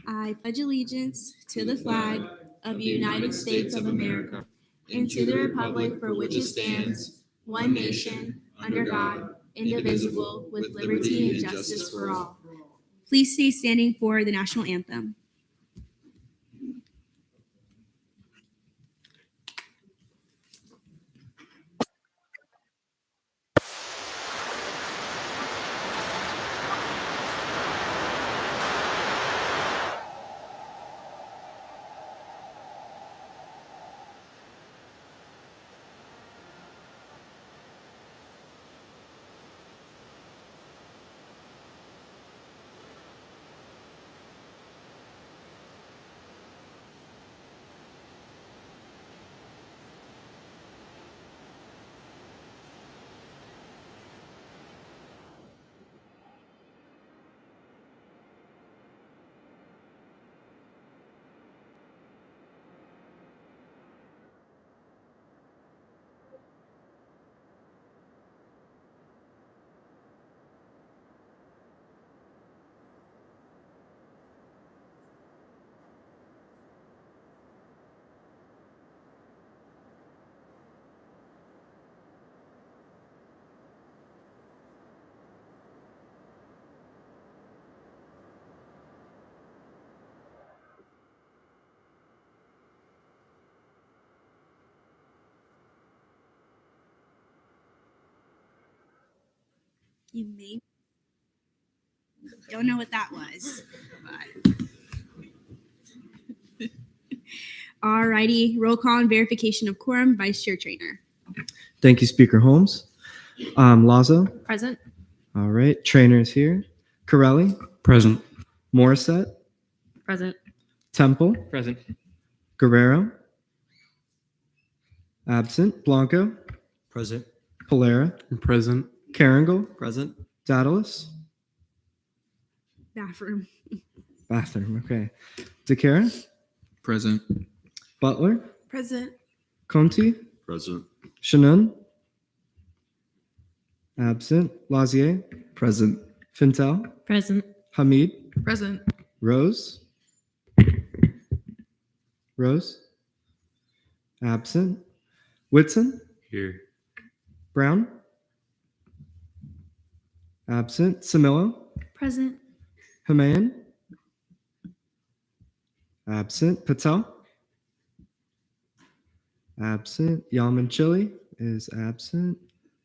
I pledge allegiance to the flag of the United States of America and to the republic for which it stands, one nation, under God, indivisible, with liberty and justice for all. Please stay standing for the national anthem. You may don't know what that was. But. Alrighty, roll call and verification of quorum, Vice Chair Trainer. Thank you, Speaker Holmes. Lazo. Present. All right, Trainer is here. Corelli. Present. Morissette. Present. Temple. Present. Guerrero. Absent. Blanco. Present. Polera. Present. Caringle. Present. Daedalus. Bathroom, okay. DeCara. Present. Butler. Present. Conti. Present. Shanun. Absent. Lazier. Present. Fintel. Present. Hamid. Present. Rose. Rose. Absent. Whitson. Here. Brown. Absent. Samillo. Present. Hamayan. Absent. Patel. Absent. Yaman Chili is absent.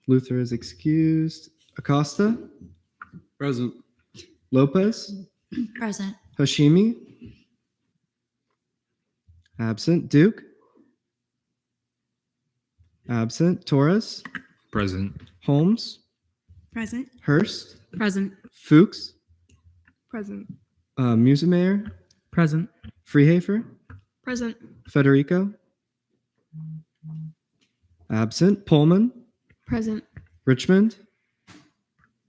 Luther is excused. Acosta. Present. Lopez. Present. Hashimi. Absent. Duke. Absent. Torres. Present. Holmes. Present. Hurst. Present. Fuchs. Present. Musemayer. Present. Freehafer. Present. Federico. Absent. Pullman. Present. Richmond.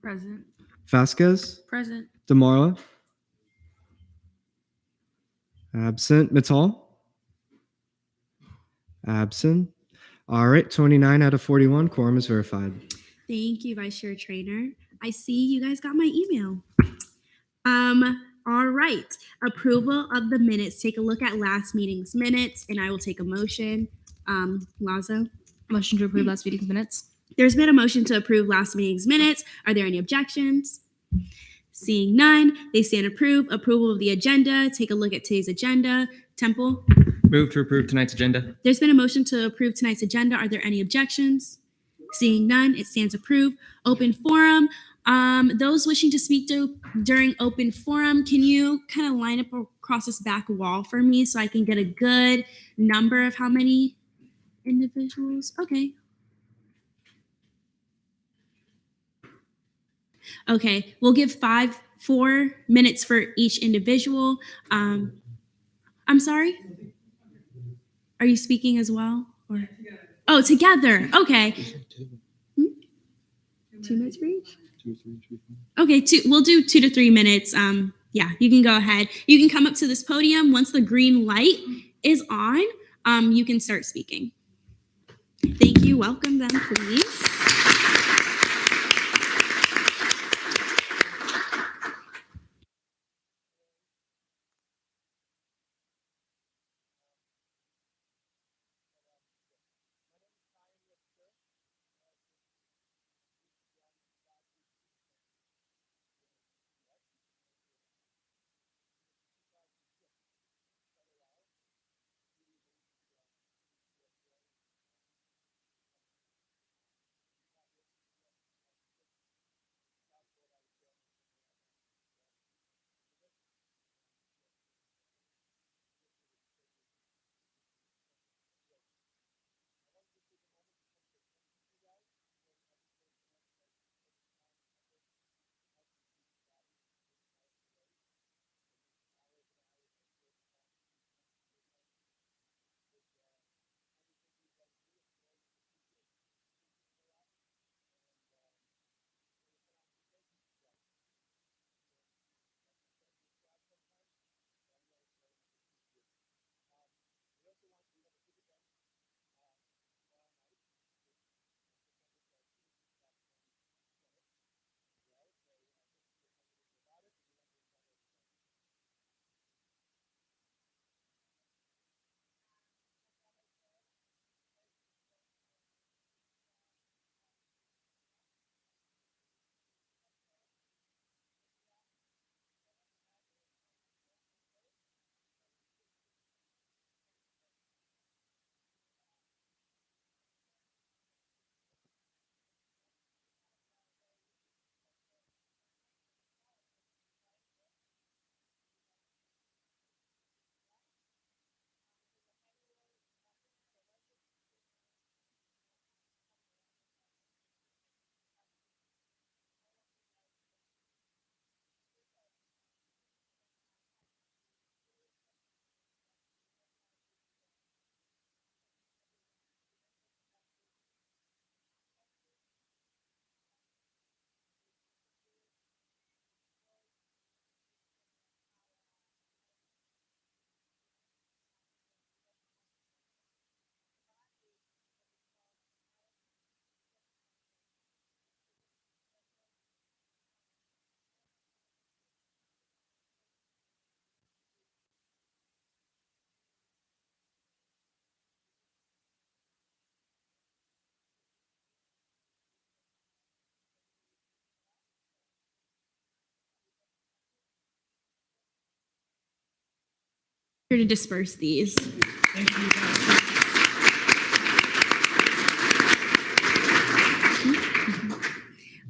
Present. Vasquez. Present. DeMarla. Absent. Mittal. Absent. All right, 29 out of 41. Quorum is verified. Thank you, Vice Chair Trainer. I see you guys got my email. All right. Approval of the minutes. Take a look at last meeting's minutes, and I will take a motion. Lazo. Motion to approve last meeting's minutes. There's been a motion to approve last meeting's minutes. Are there any objections? Seeing none, they stand approved. Approval of the agenda. Take a look at today's agenda. Temple. Move to approve tonight's agenda. There's been a motion to approve tonight's agenda. Are there any objections? Seeing none, it stands approved. Open forum. Those wishing to speak during open forum, can you kind of line up across this back wall for me so I can get a good number of how many individuals? Okay. Okay, we'll give 4 minutes for each individual. I'm sorry? Are you speaking as well? Or? Oh, together. Okay. 2 minutes for each? Okay, we'll do 2 to 3 minutes. Yeah, you can go ahead. You can come up to this podium. Once the green light is on, you can start speaking. Thank you. Welcome them, please. Here to disperse these.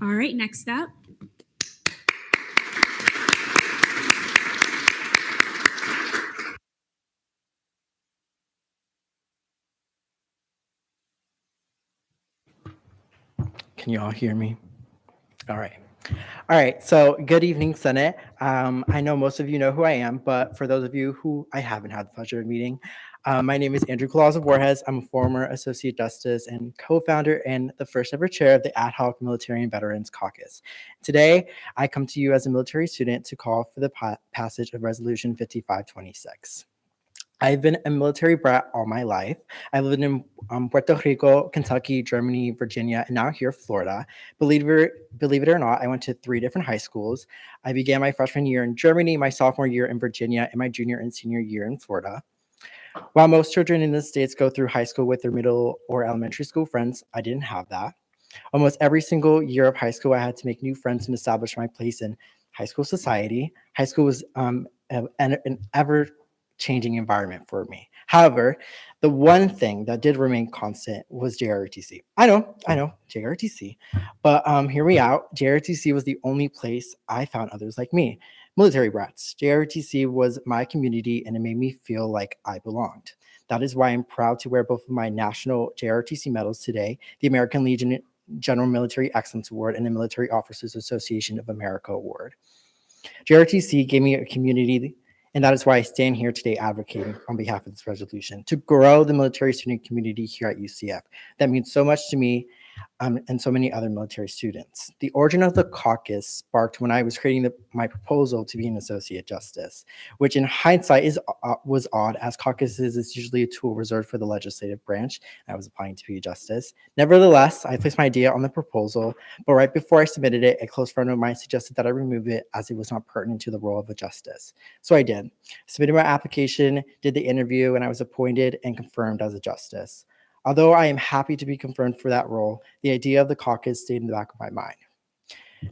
All right, next up. Can you all hear me? All right. All right. So good evening, Senate. I know most of you know who I am, but for those of you who I haven't had the pleasure of meeting, my name is Andrew Colazo Borges. I'm a former Associate Justice and co-founder and the first ever chair of the Ad Hoc Military and Veterans Caucus. Today, I come to you as a military student to call for the passage of Resolution 5526. I've been a military brat all my life. I lived in Puerto Rico, Kentucky, Germany, Virginia, and now here, Florida. Believe it or not, I went to 3 different high schools. I began my freshman year in Germany, my sophomore year in Virginia, and my junior and senior year in Florida. While most children in the States go through high school with their middle or elementary school friends, I didn't have that. Almost every single year of high school, I had to make new friends and establish my place in high school society. High school was an ever-changing environment for me. However, the one thing that did remain constant was JROTC. I know, JROTC. But hear me out. JROTC was the only place I found others like me, military brats. JROTC was my community, and it made me feel like I belonged. That is why I'm proud to wear both of my national JROTC medals today, the American Legion General Military Excellence Award and the Military Officers Association of America Award. JROTC gave me a community, and that is why I stand here today advocating on behalf of this resolution to grow the military student community here at UCF. That means so much to me and so many other military students. The origin of the caucus sparked when I was creating my proposal to be an associate justice, which in hindsight was odd, as caucuses is usually a tool reserved for the legislative branch. I was applying to be a justice. Nevertheless, I placed my idea on the proposal, but right before I submitted it, a close friend of mine suggested that I remove it as it was not pertinent to the role of a justice. So I did. Submitted my application, did the interview, and I was appointed and confirmed as a justice. Although I am happy to be confirmed for that role, the idea of the caucus stayed in the back of my mind.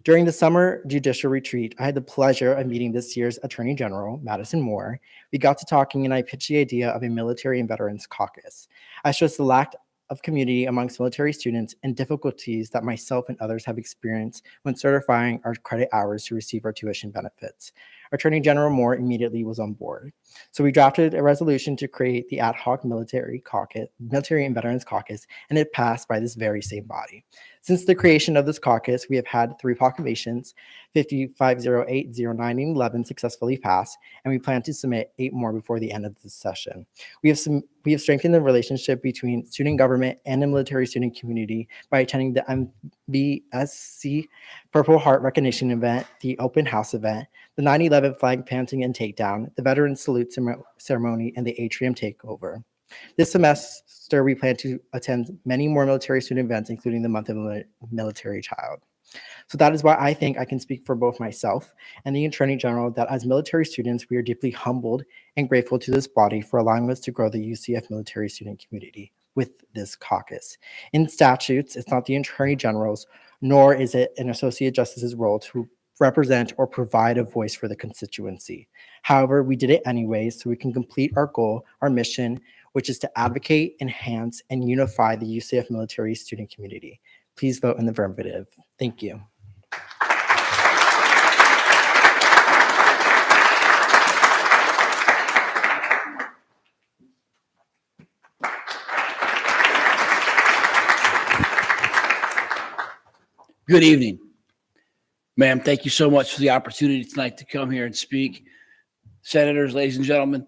During the summer judicial retreat, I had the pleasure of meeting this year's Attorney General, Madison Moore. We got to talking and I pitched the idea of a military and veterans caucus. I stressed the lack of community amongst military students and difficulties that myself and others have experienced when certifying our credit hours to receive our tuition benefits. Attorney General Moore immediately was on board. So we drafted a resolution to create the Ad Hoc Military and Veterans Caucus, and it passed by this very same body. Since the creation of this caucus, we have had 3 proclamations, 5508, 09, and 11 successfully passed, and we plan to submit 8 more before the end of this session. We have strengthened the relationship between student government and the military student community by attending the MVSC Purple Heart Recognition event, the Open House event, the 9/11 flag planting and takedown, the Veterans Salute ceremony, and the Atrium takeover. This semester, we plan to attend many more military student events, including the Month of the Military Child. So that is why I think I can speak for both myself and the Attorney General that as military students, we are deeply humbled and grateful to this body for allowing us to grow the UCF military student community with this caucus. In statutes, it's not the Attorney General's, nor is it an Associate Justice's role to represent or provide a voice for the constituency. However, we did it anyways so we can complete our goal, our mission, which is to advocate, enhance, and unify the UCF military student community. Please vote in the affirmative. Thank you. Good evening. Ma'am, thank you so much for the opportunity tonight to come here and speak. Senators, ladies and gentlemen,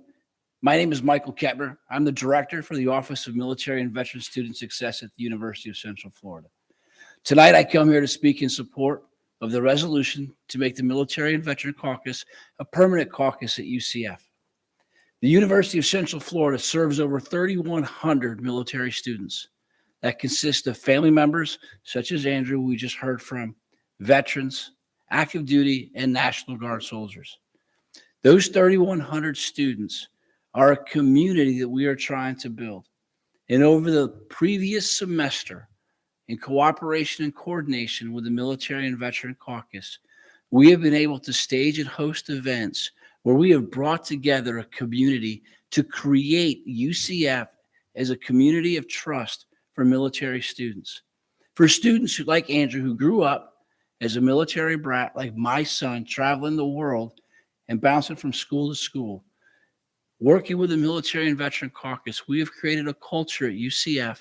my name is Michael Kettner. I'm the director for the Office of Military and Veteran Student Success at the University of Central Florida. Tonight, I come here to speak in support of the resolution to make the Military and Veteran Caucus a permanent caucus at UCF. The University of Central Florida serves over 3,100 military students that consist of family members such as Andrew, who we just heard from, veterans, active duty, and National Guard soldiers. Those 3,100 students are a community that we are trying to build. And over the previous semester, in cooperation and coordination with the Military and Veteran Caucus, we have been able to stage and host events where we have brought together a community to create UCF as a community of trust for military students. For students who, like Andrew, who grew up as a military brat, like my son, traveling the world and bouncing from school to school. Working with the Military and Veteran Caucus, we have created a culture at UCF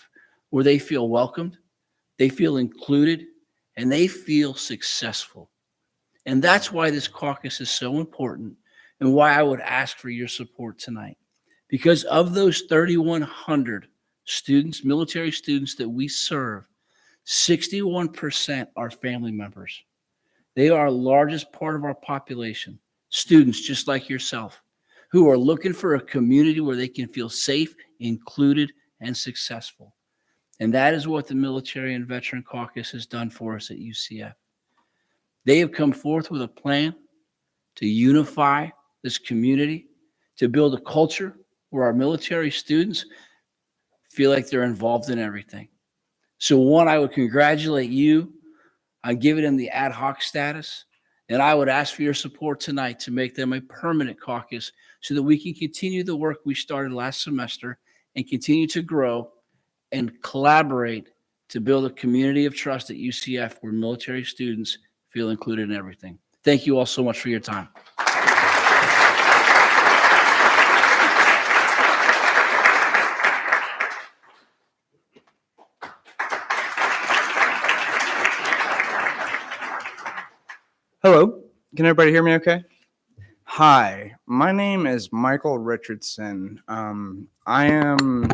where they feel welcomed, they feel included, and they feel successful. And that's why this caucus is so important and why I would ask for your support tonight. Because of those 3,100 students, military students that we serve, 61% are family members. They are the largest part of our population, students just like yourself, who are looking for a community where they can feel safe, included, and successful. And that is what the Military and Veteran Caucus has done for us at UCF. They have come forth with a plan to unify this community, to build a culture where our military students feel like they're involved in everything. So one, I would congratulate you on giving them the ad hoc status. And I would ask for your support tonight to make them a permanent caucus so that we can continue the work we started last semester and continue to grow and collaborate to build a community of trust at UCF where military students feel included in everything. Thank you all so much for your time. Hello, can everybody hear me okay? Hi, my name is Michael Richardson. I am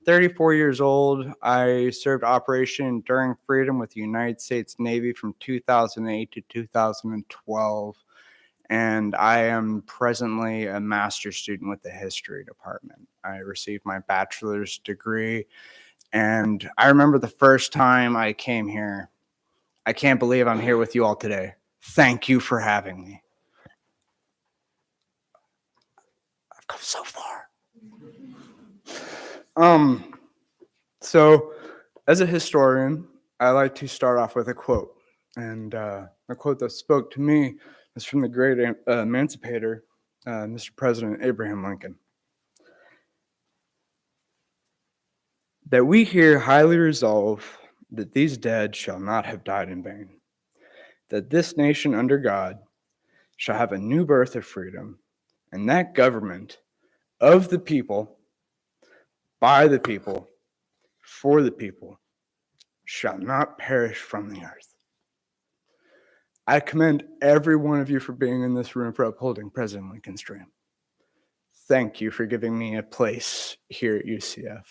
34 years old. I served Operation Enduring Freedom with the United States Navy from 2008 to 2012, and I am presently a master's student with the History Department. I received my bachelor's degree, and I remember the first time I came here. I can't believe I'm here with you all today. Thank you for having me. I've come so far. So as a historian, I like to start off with a quote. And a quote that spoke to me is from the great emancipator, Mr. President Abraham Lincoln. That we here highly resolve that these dead shall not have died in vain. That this nation under God shall have a new birth of freedom, and that government of the people, by the people, for the people, shall not perish from the earth. I commend every one of you for being in this room, for upholding President Lincoln's dream. Thank you for giving me a place here at UCF.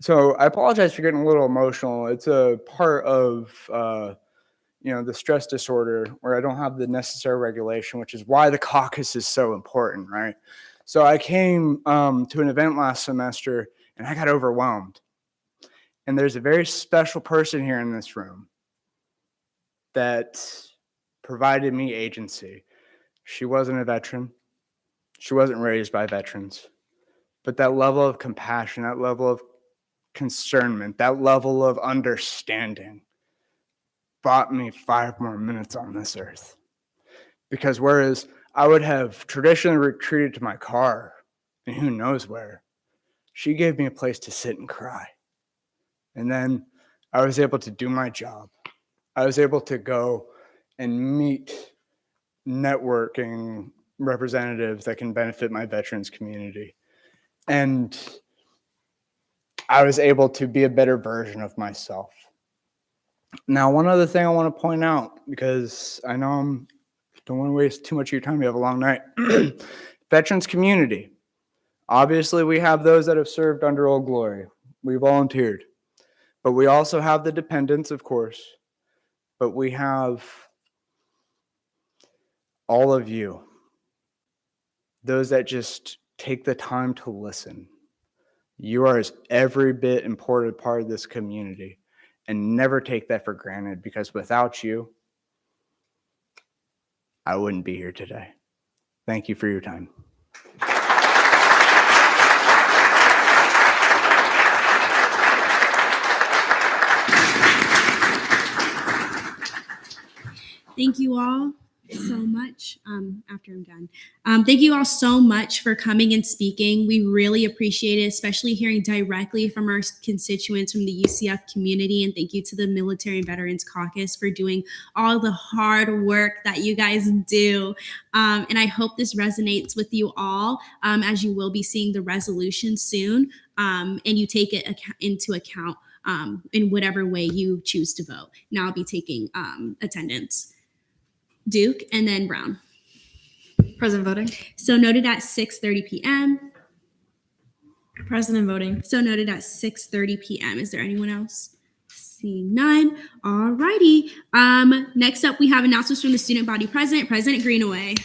So I apologize for getting a little emotional. It's a part of, the stress disorder where I don't have the necessary regulation, which is why the caucus is so important, right? So I came to an event last semester and I got overwhelmed. And there's a very special person here in this room that provided me agency. She wasn't a veteran. She wasn't raised by veterans. But that level of compassion, that level of concernment, that level of understanding bought me 5 more minutes on this earth. Because whereas I would have traditionally retreated to my car and who knows where, she gave me a place to sit and cry. And then I was able to do my job. I was able to go and meet networking representatives that can benefit my veterans community. And I was able to be a better version of myself. Now, one other thing I want to point out, because I know I don't want to waste too much of your time. You have a long night. Veterans community. Obviously, we have those that have served under Old Glory. We volunteered. But we also have the dependents, of course. But we have all of you. Those that just take the time to listen. You are as every bit important part of this community, and never take that for granted, because without you, I wouldn't be here today. Thank you for your time. Thank you all. so much after I'm done. Thank you all so much for coming and speaking. We really appreciate it, especially hearing directly from our constituents from the UCF community. And thank you to the Military and Veterans Caucus for doing all the hard work that you guys do. And I hope this resonates with you all as you will be seeing the resolution soon, and you take it into account in whatever way you choose to vote. Now I'll be taking attendance. Duke, and then Brown. Present voting. So noted at 6:30 p.m. Present and voting. So noted at 6:30 p.m. Is there anyone else? Seeing none. All righty. Next up, we have announcements from the student body president, President Greenaway.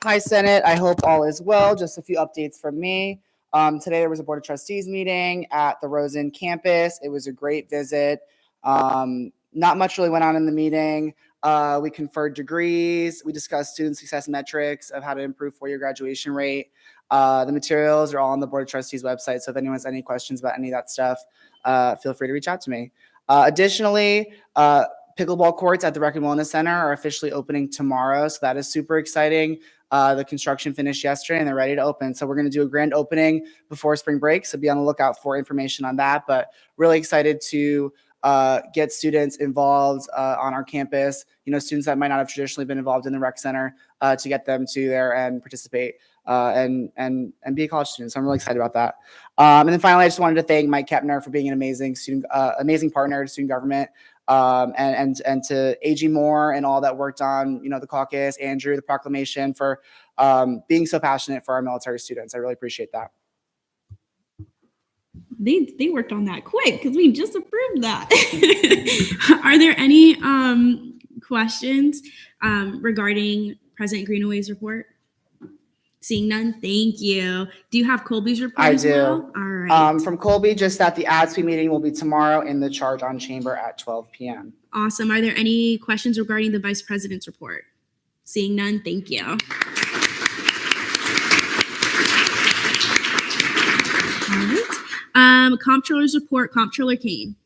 Hi, Senate. I hope all is well. Just a few updates from me. Today, there was a Board of Trustees meeting at the Rosen campus. It was a great visit. Not much really went on in the meeting. We conferred degrees. We discussed student success metrics of how to improve four-year graduation rate. The materials are all on the Board of Trustees website. So if anyone has any questions about any of that stuff, feel free to reach out to me. Additionally, pickleball courts at the Rec and Wellness Center are officially opening tomorrow. So that is super exciting. The construction finished yesterday and they're ready to open. So we're going to do a grand opening before spring break. So be on the lookout for information on that. But really excited to get students involved on our campus. You know, students that might not have traditionally been involved in the rec center to get them to there and participate and be a college student. So I'm really excited about that. And then finally, I just wanted to thank Mike Kepner for being an amazing student, amazing partner to student government. And to AG Moore and all that worked on, you know, the caucus, Andrew, the proclamation, for being so passionate for our military students. I really appreciate that. They worked on that quick because we just approved that. Are there any questions regarding President Greenaway's report? Seeing none, thank you. Do you have Colby's report I as do. well? All right. From Colby, just that the ADSP meeting will be tomorrow in the Charge on Chamber at 12 p.m. Awesome. Are there any questions regarding the Vice President's report? Seeing none, thank you. All right. Comptroller's report, Comptroller Kane.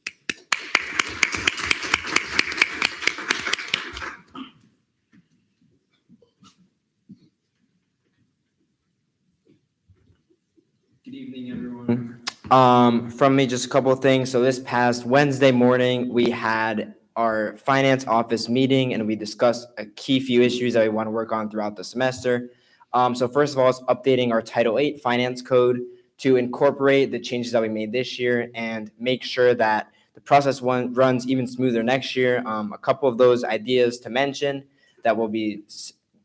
Good evening, everyone. From me, just a couple of things. So this past Wednesday morning, we had our finance office meeting and we discussed a key few issues that we want to work on throughout the semester. So first of all, it's updating our Title VIII finance code to incorporate the changes that we made this year and make sure that the process runs even smoother next year. A couple of those ideas to mention that we'll be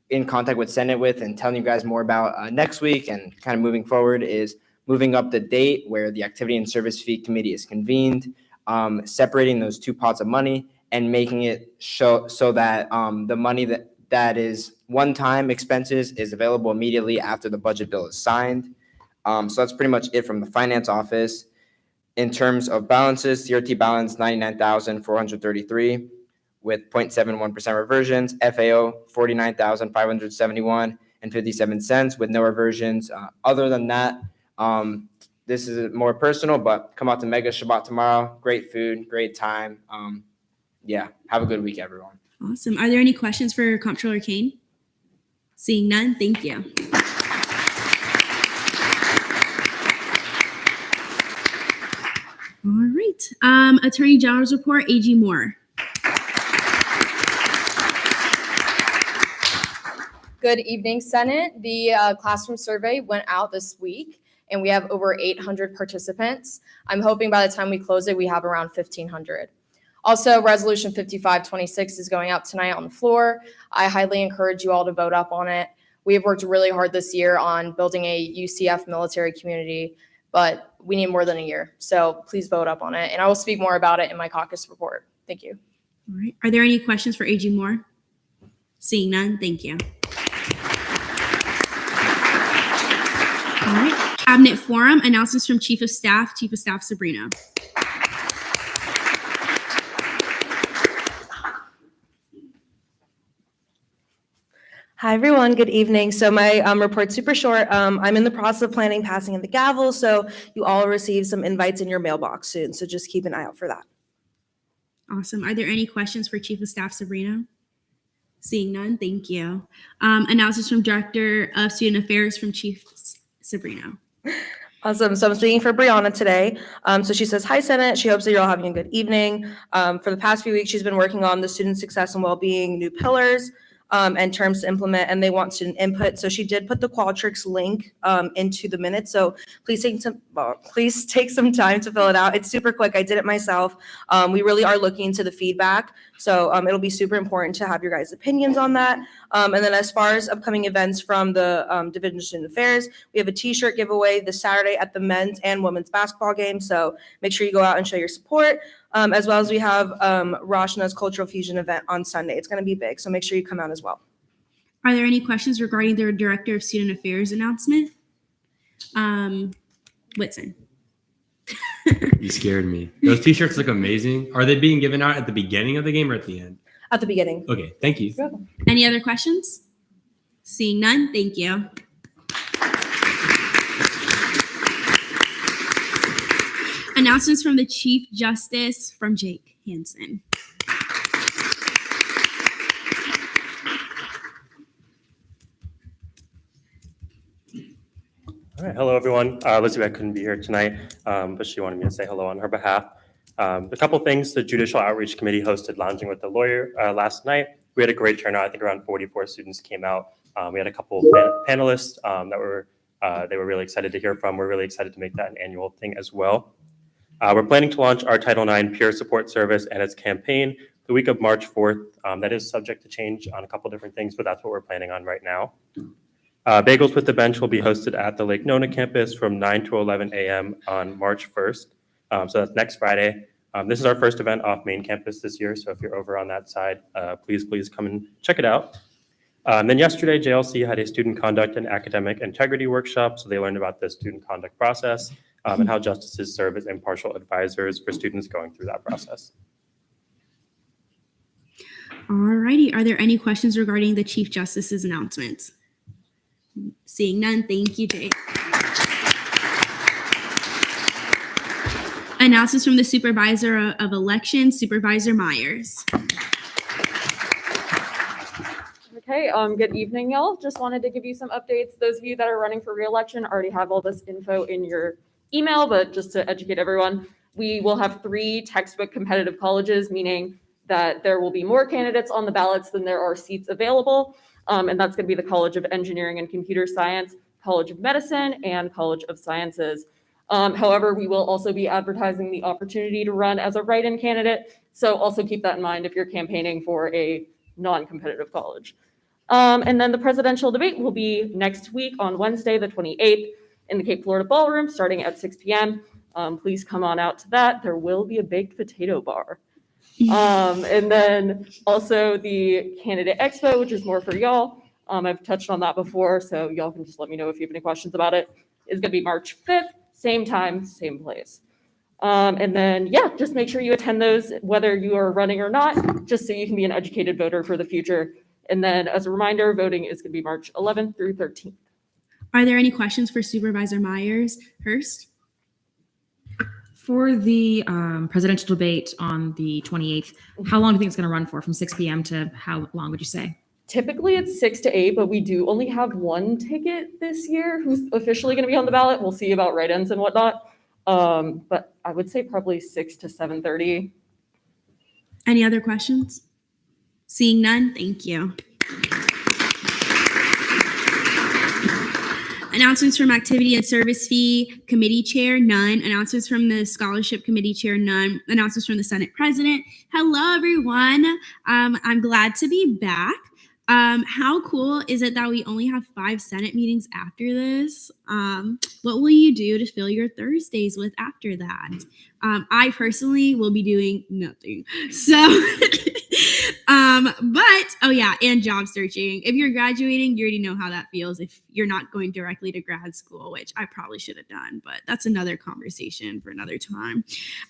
in contact with Senate with and telling you guys more about next week and kind of moving forward is moving up the date where the Activity and Service Fee Committee is convened, separating those two pots of money and making it so that the money that is one-time expenses is available immediately after the budget bill is signed. So that's pretty much it from the finance office. In terms of balances, CRT balance 99,433 with 0.71% reversions, FAO 49,571 and 57 cents with no reversions. Other than that, this is more personal, but come out to Mega Shabbat tomorrow. Great food, great time. Yeah, have a good week, everyone. Awesome. Are there any questions for Comptroller Kane? Seeing none, thank you. All right. Attorney General's report, AG Moore. Good evening, Senate. The classroom survey went out this week, and we have over 800 participants. I'm hoping by the time we close it, we have around 1,500. Also, Resolution 5526 is going out tonight on the floor. I highly encourage you all to vote up on it. We have worked really hard this year on building a UCF military community, but we need more than a year. So please vote up on it, and I will speak more about it in my caucus report. Thank you. All right. Are there any questions for AG Moore? Seeing none, thank you. All right. Cabinet Forum, announcements from Chief of Staff Sabrina. Hi, everyone. Good evening. So my report's super short. I'm in the process of planning passing of the gavel, so you all receive some invites in your mailbox soon. So just keep an eye out for that. Awesome. Are there any questions for Chief of Staff Sabrina? Seeing none, thank you. Announcements from Director of Student Affairs from Chief Sabrina. Awesome. So I'm speaking for Brianna today. So she says, hi, Senate. She hopes that you're all having a good evening. For the past few weeks, she's been working on the student success and well-being new pillars and terms to implement, and they want student input. So she did put the Qualtrics link into the minutes. So please take some time to fill it out. It's super quick. I did it myself. We really are looking into the feedback. So it'll be super important to have your guys' opinions on that. And then as far as upcoming events from the Division of Student Affairs, we have a t-shirt giveaway this Saturday at the men's and women's basketball game. So make sure you go out and show your support. As well as we have Rashna's Cultural Fusion event on Sunday. It's going to be big, so make sure you come out as well. Are there any questions regarding the Director of Student Affairs announcement? Whitson. You scared me. Those t-shirts look amazing. Are they being given out at the beginning of the game or at the end? At the beginning. Okay, thank you. Any other questions? Seeing none, thank you. Announcements from the Chief Justice from Jake Hansen. All right, hello everyone. Elizabeth couldn't be here tonight, but she wanted me to say hello on her behalf. A couple things: the Judicial Outreach Committee hosted Lounging with the Lawyer last night. We had a great turnout. I think around 44 students came out. We had a couple panelists that they were really excited to hear from. We're really excited to make that an annual thing as well. We're planning to launch our Title IX peer support service and its campaign the week of March 4th. That is subject to change on a couple different things, but that's what we're planning on right now. Bagels with the Bench will be hosted at the Lake Nona campus from 9 to 11 a.m. on March 1st. So that's next Friday. This is our first event off main campus this year, so if you're over on that side, please come and check it out. Then yesterday, JLC had a student conduct and academic integrity workshop, so they learned about the student conduct process and how justices serve as impartial advisors for students going through that process. All righty. Are there any questions regarding the Chief Justice's announcements? Seeing none, thank you, Jake. Announcements from the Supervisor of Elections, Supervisor Myers. Okay, good evening, y'all. Just wanted to give you some updates. Those of you that are running for re-election already have all this info in your email, but just to educate everyone, we will have 3 textbook competitive colleges, meaning that there will be more candidates on the ballots than there are seats available. And that's going to be the College of Engineering and Computer Science, College of Medicine, and College of Sciences. However, we will also be advertising the opportunity to run as a write-in candidate. So also keep that in mind if you're campaigning for a non-competitive college. And then the presidential debate will be next week on Wednesday, the 28th in the Cape Florida Ballroom, starting at 6 p.m. Please come on out to that. There will be a baked potato bar. And then also the Candidate Expo, which is more for y'all. I've touched on that before, so y'all can just let me know if you have any questions about it. It's going to be March 5th, same time, same place. And then, yeah, just make sure you attend those, whether you are running or not, just so you can be an educated voter for the future. And then as a reminder, voting is going to be March 11th through 13th. Are there any questions for Supervisor Myers? Hurst? For the presidential debate on the 28th, how long do you think it's going to run for? From 6 p.m. to how long would you say? Typically it's 6 to 8, but we do only have 1 ticket this year who's officially going to be on the ballot. We'll see about write-ins and whatnot. But I would say probably 6 to 7:30. Any other questions? Seeing none, thank you. Announcements from Activity and Service Fee Committee Chair, none. Announcements from the Scholarship Committee Chair, none. Announcements from the Senate President. Hello, everyone. I'm glad to be back. How cool is it that we only have 5 Senate meetings after this? What will you do to fill your Thursdays with after that? I personally will be doing nothing. So, but, oh yeah, and job searching. If you're graduating, you already know how that feels. If you're you're not going directly to grad school, which I probably should have done, but that's another conversation for another time.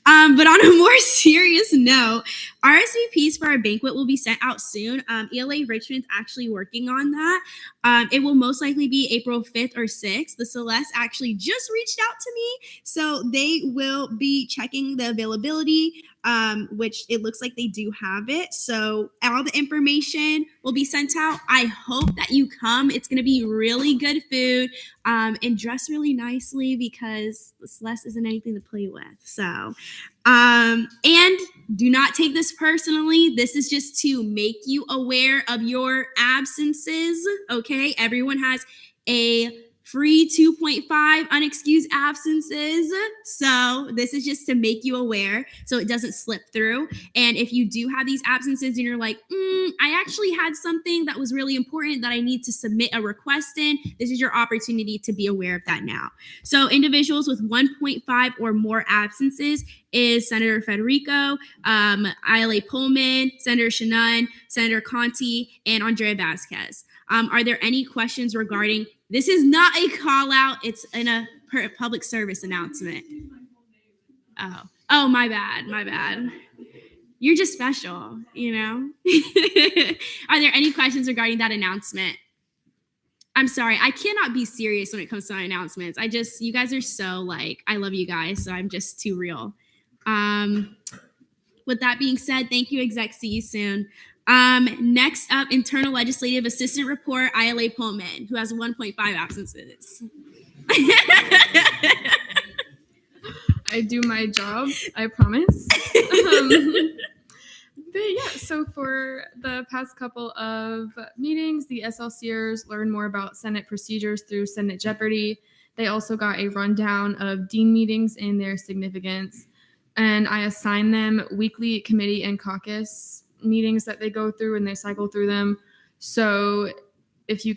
But on a more serious note, RSVPs for our banquet will be sent out soon. ELA Richmond's actually working on that. It will most likely be April 5th or 6th. The Celeste actually just reached out to me, so they will be checking the availability, which it looks like they do have it. So all the information will be sent out. I hope that you come. It's going to be really good food, and dress really nicely because the Celeste isn't anything to play with. So, and do not take this personally. This is just to make you aware of your absences. Okay. Everyone has a free 2.5 unexcused absences. So this is just to make you aware so it doesn't slip through. And if you do have these absences and you're like, I actually had something that was really important that I need to submit a request in, this is your opportunity to be aware of that now. So individuals with 1.5 or more absences is Senator Federico, ILA Pullman, Senator Shannon, Senator Conti, and Andrea Vasquez. Are there any questions regarding? This is not a call out. It's in a public service announcement. Oh, my bad. You're just special, you know? Are there any questions regarding that announcement? I'm sorry. I cannot be serious when it comes to my announcements. You guys are so I love you guys. So I'm just too real. With that being said, thank you, exec. See you soon. Next up, internal legislative assistant report, ILA Pullman, who has 1.5 absences. I do my job, I promise. But yeah, so for the past couple of meetings, the SLCers learned more about Senate procedures through Senate Jeopardy. They also got a rundown of dean meetings and their significance. And I assigned them weekly committee and caucus meetings that they go through and they cycle through them. So if you're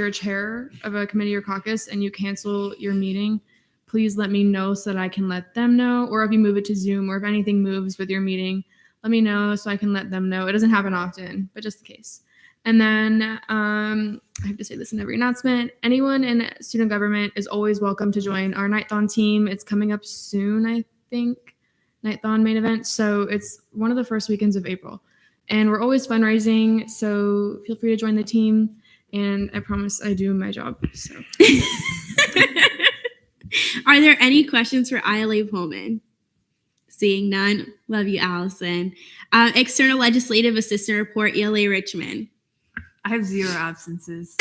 a chair of a committee or caucus and you cancel your meeting, please let me know so that I can let them know. Or if you move it to Zoom or if anything moves with your meeting, let me know so I can let them know. It doesn't happen often, but just in case. And then I have to say this in every announcement. Anyone in student government is always welcome to join our Nighthon team. It's coming up soon, I think. Nighthon main event. So it's one of the first weekends of April. And we're always fundraising, so feel free to join the team. And I promise I do my job. So, are there any questions for ILA Pullman? Seeing none, love you, Allison. External legislative assistant report, ELA Richmond. I have 0 absences.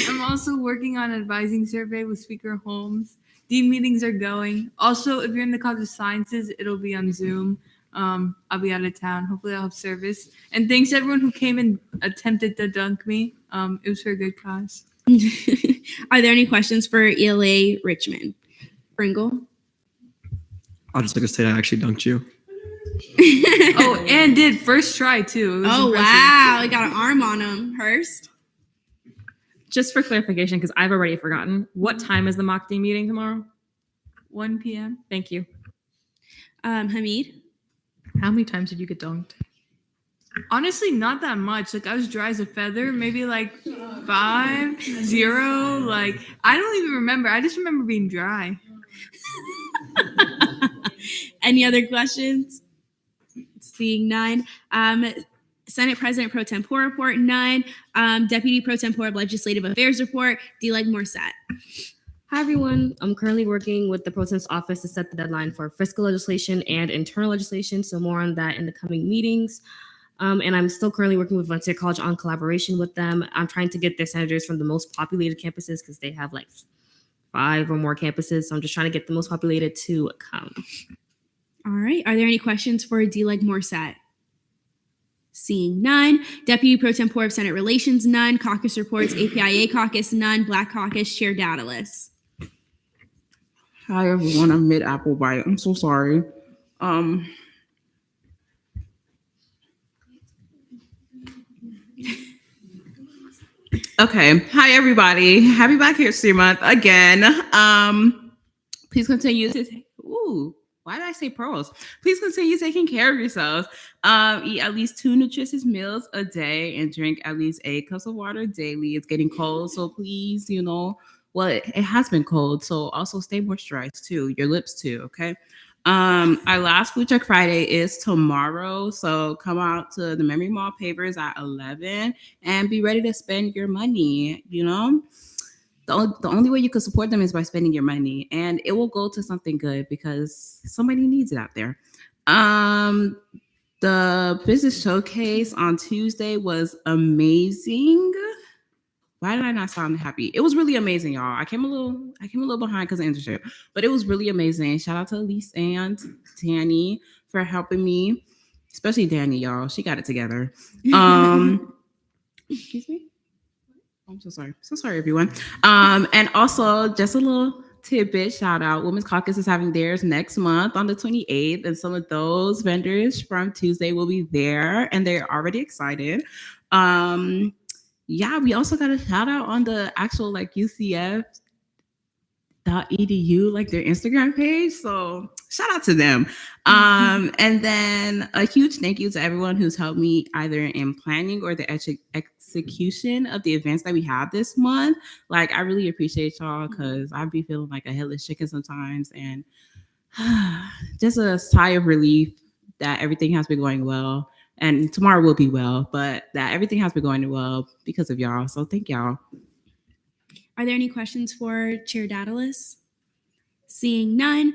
I'm also working on an advising survey with Speaker Holmes. Dean meetings are going. Also, if you're in the College of Sciences, it'll be on Zoom. I'll be out of town. Hopefully I'll have service. And thanks to everyone who came and attempted to dunk me. It was for a good cause. Are there any questions for ELA Richmond? Pringle? I'll just like to say I actually dunked you. Oh, and did first try too. Oh, impressive. wow. We got an arm on him. Hurst? Just for clarification, because I've already forgotten, what time is the mock dean meeting tomorrow? 1 p.m. Thank you. Hamid? How many times did you get dunked? Honestly, not that much. I was dry as a feather, maybe 5, 0. I don't even remember. I just remember being dry. Any other questions? Seeing none. Senate President Pro Tempore report, none. Deputy Pro Tempore of Legislative Affairs report, D-Leg Morset. Hi, everyone. I'm currently working with the Pro Temp's office to set the deadline for fiscal legislation and internal legislation, so more on that in the coming meetings. And I'm still currently working with Valencia College on collaboration with them. I'm trying to get their senators from the most populated campuses because they have 5 or more campuses. So I'm just trying to get the most populated to come. All right. Are there any questions for D-Leg Morset? Seeing none. Deputy Pro Tempore of Senate Relations, none. Caucus reports, APIA caucus, none. Black Caucus, Chair Daedalus. Hi, everyone. I'm Mid Applebite. I'm so sorry. Okay. Hi, everybody. Happy Black History Month again. Please continue to. why did I say pearls? Please continue taking care of yourselves. Eat at least 2 nutritious meals a day and drink at least 8 cups of water daily. It's getting cold, so please, it has been cold. So also stay moisturized too, your lips too, okay? Our last Food Truck Friday is tomorrow. So come out to the Memory Mall Papers at 11 and be ready to spend your money, The only way you can support them is by spending your money, and it will go to something good because somebody needs it out there. The business showcase on Tuesday was amazing. Why did I not sound happy? It was really amazing, y'all. I came a little behind because of internship, but it was really amazing. Shout out to Elise and Danny for helping me, especially Danny, y'all. She got it together. Excuse me. I'm so sorry. So sorry, everyone. And also just a little tidbit shout out. Women's Caucus is having theirs next month on the 28th, and some of those vendors from Tuesday will be there, and they're already excited. Yeah, we also got a shout out on the actual UCF.edu, their Instagram page. So shout out to them. And then a huge thank you to everyone who's helped me either in planning or the execution of the events that we have this month. I really appreciate y'all because I be feeling like a headless chicken sometimes, and just a sigh of relief that everything has been going well. And tomorrow will be well, but that everything has been going well because of y'all. So thank y'all. Are there any questions for Chair Daedalus? Seeing none,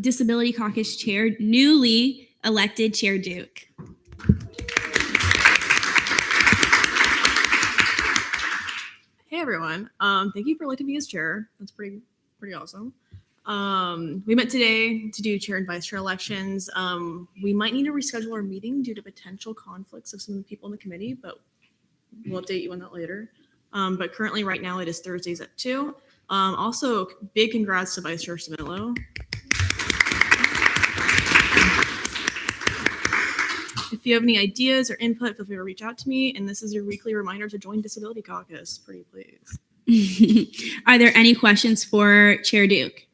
Disability Caucus Chair, newly elected Chair Duke. Hey everyone. Thank you for electing me as chair. That's pretty awesome. We met today to do chair and vice chair elections. We might need to reschedule our meeting due to potential conflicts of some of the people in the committee, but we'll update you on that later. But currently right now it is Thursdays at 2. Also, big congrats to Vice Chair Smidlow. If you have any ideas or input, feel free to reach out to me. And this is your weekly reminder to join Disability Caucus. Pretty please. Are there any questions for Chair Duke?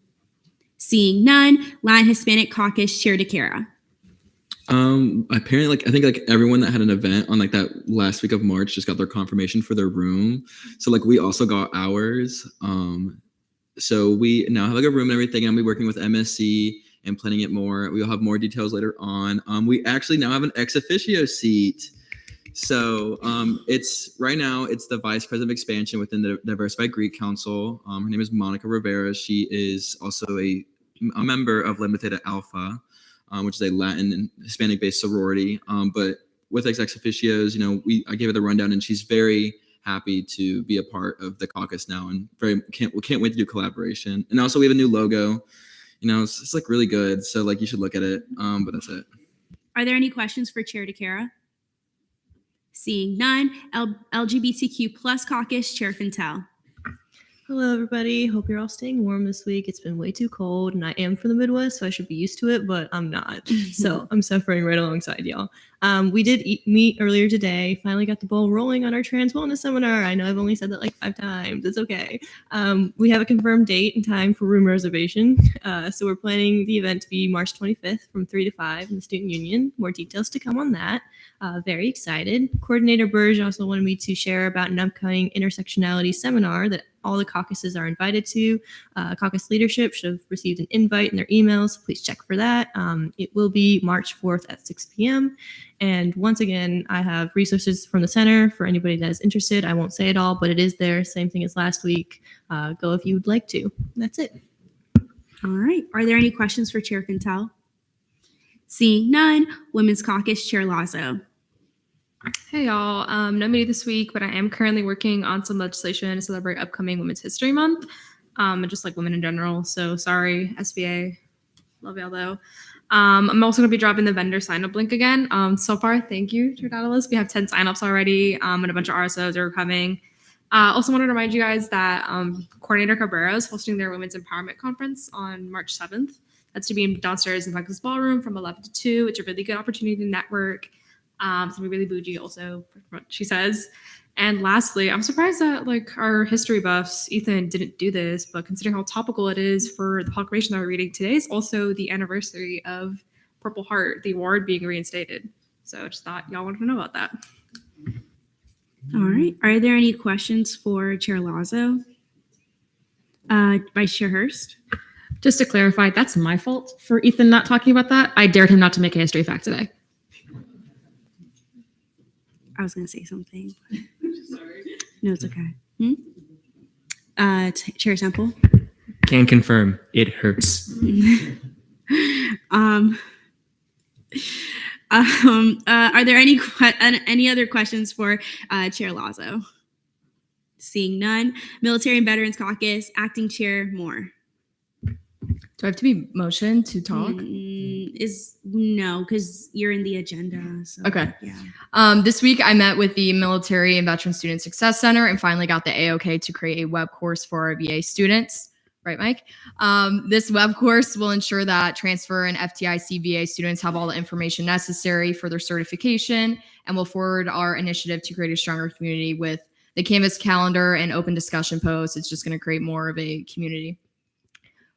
Seeing none, Line Hispanic Caucus Chair DeCara. Apparently, I think everyone that had an event on that last week of March just got their confirmation for their room. So we also got ours. So we now have a room and everything, and I'll be working with MSC and planning it more. We'll have more details later on. We actually now have an ex officio seat. So it's right now it's the Vice President of Expansion within the Diversified Greek Council. Her name is Monica Rivera. She is also a member of Lambda Theta Alpha, which is a Latin and Hispanic-based sorority. But with ex officios, I gave her the rundown, and she's very happy to be a part of the caucus now, and can't wait to do collaboration. And also we have a new logo. It's really good. So you should look at it. But that's it. Are there any questions for Chair DeCara? Seeing none, LGBTQ plus caucus Chair Fintel. Hello, everybody. Hope you're all staying warm this week. It's been way too cold, and I am from the Midwest, so I should be used to it, but I'm not. So I'm suffering right alongside y'all. We did meet earlier today. Finally got the ball rolling on our trans wellness seminar. I know I've only said that 5 times. It's okay. We have a confirmed date and time for room reservation. So we're planning the event to be March 25th from 3 to 5 in the Student Union. More details to come on that. Very excited. Coordinator Burge also wanted me to share about an upcoming intersectionality seminar that all the caucuses are invited to. Caucus leadership should have received an invite in their emails. So please check for that. It will be March 4th at 6 p.m. And once again, I have resources from the center for anybody that is interested. I won't say it all, but it is there. Same thing as last week. Go if you would like to. That's it. All right. Are there any questions for Chair Fintel? Seeing none, Women's Caucus Chair Lazo. Hey y'all, no meeting this week, but I am currently working on some legislation to celebrate upcoming Women's History Month, and just women in general. So sorry, SBA, love y'all though. I'm also gonna be dropping the vendor sign up link again. So far, thank you, Chair Daedalus. We have 10 signups already, and a bunch of RSOs are coming. Also want to remind you guys that Coordinator Cabrera is hosting their Women's Empowerment Conference on March 7th. That's to be downstairs in Texas Ballroom from 11 to 2. It's a really good opportunity to network. Something really bougie also, from what she says. And lastly, I'm surprised that like our history buffs, Ethan didn't do this, but considering how topical it is for the proclamation that we're reading, today is also the anniversary of Purple Heart, the award being reinstated. So I just thought y'all wanted to know about that. All right. Are there any questions for Chair Lazo? Vice Chair Hurst? Just to clarify, that's my fault for Ethan not talking about that. I dared him not to make a history fact today. I was going to say something. No, it's okay. Chair Semple? Can confirm it hurts. Are there any other questions for Chair Lazo? Seeing none. Military and Veterans Caucus, Acting Chair Moore. Do I have to be motioned to talk? No, because you're in the agenda. So, Okay. Yeah. This week I met with the Military and Veteran Student Success Center and finally got the AOK to create a web course for our VA students. Right, Mike? This web course will ensure that transfer and FTIC VA students have all the information necessary for their certification and will forward our initiative to create a stronger community with the Canvas calendar and open discussion posts. It's just going to create more of a community.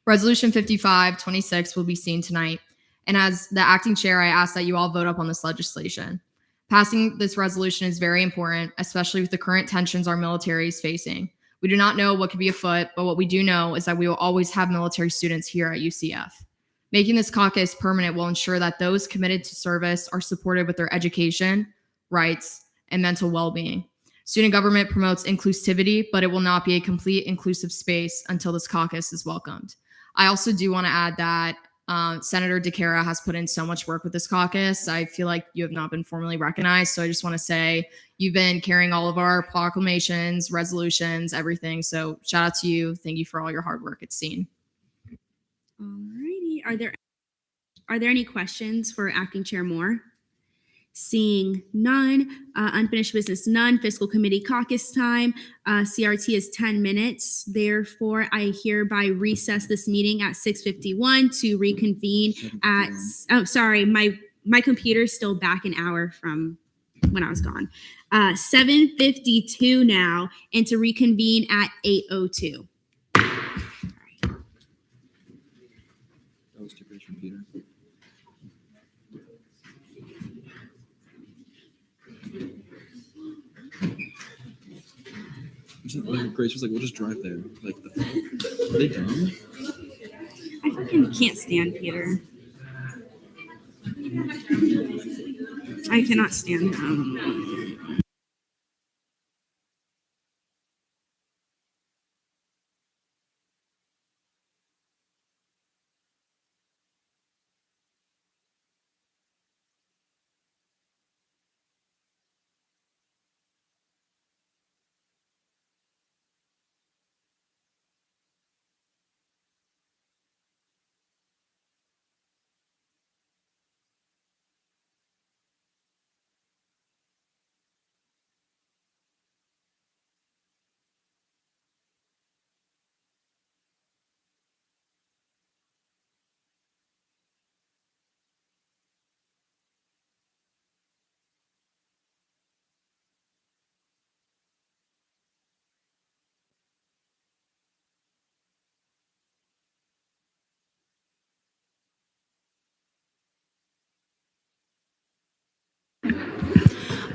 Resolution 5526 will be seen tonight. And as the acting chair, I ask that you all vote up on this legislation. Passing this resolution is very important, especially with the current tensions our military is facing. We do not know what could be afoot, but what we do know is that we will always have military students here at UCF. Making this caucus permanent will ensure that those committed to service are supported with their education, rights, and mental well-being. Student government promotes inclusivity, but it will not be a complete inclusive space until this caucus is welcomed. I also do want to add that Senator DeCara has put in so much work with this caucus. I feel like you have not been formally recognized. So I just want to say you've been carrying all of our proclamations, resolutions, everything. So shout out to you. Thank you for all your hard work. It's seen. All righty. Are there any questions for Acting Chair Moore? Seeing none. Unfinished business, none. Fiscal Committee caucus time. CRT is 10 minutes. Therefore, I hereby recess this meeting at 6:51 to reconvene at, oh, sorry, my computer's still back an hour from when I was gone. 7:52 now, and to reconvene at 8:02. That was too great, computer. Grace was like, we'll just drive there. Like, are they dumb? I fucking can't stand Peter. I cannot stand him.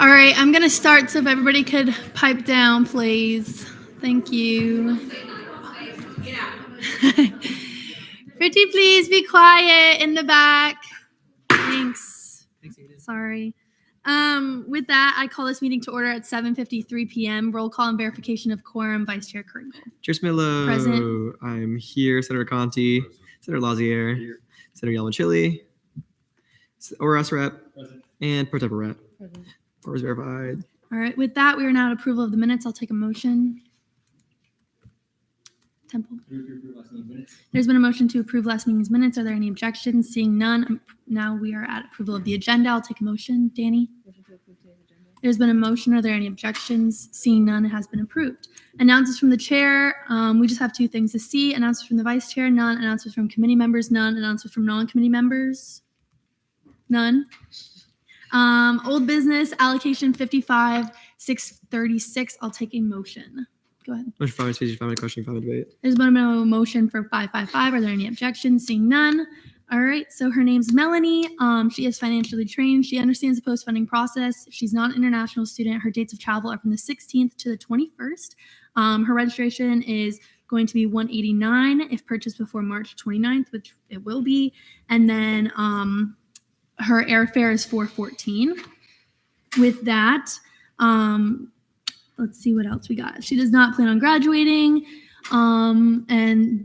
All right, I'm going to start, so if everybody could pipe down, please. Thank you. Pretty please be quiet in the back. Thanks. Sorry. With that, I call this meeting to order at 7:53 p.m. Roll call and verification of quorum. Vice Chair Kringle. Chair Smillo. Present. I'm here. Senator Conti. Senator Lazier. Senator Yelman-Chili. Oras Rep. And Pro Tempore Rep. Four is verified. All right, with that, we are now at approval of the minutes. I'll take a motion. Temple. There's been a motion to approve last meeting's minutes. Are there any objections? Seeing none, now we are at approval of the agenda. I'll take a motion. Danny? There's been a motion. Are there any objections? Seeing none, it has been approved. Announcements from the chair. We just have two things to see. Announcements from the vice chair, none. Announcements from committee members, none. Announcements from non-committee members, none. Old business allocation 55-636. I'll take a motion. Go ahead. Motion for 5 minutes, speeches, 5 minute questioning, 5 minute debate. There's been a motion for 555. Are there any objections? Seeing none. All right. So her name's Melanie. She is financially trained. She understands the post-funding process. She's not an international student. Her dates of travel are from the 16th to the 21st. Her registration is going to be $189 if purchased before March 29th, which it will be. And then her airfare is $414. With that, let's see what else we got. She does not plan on graduating, and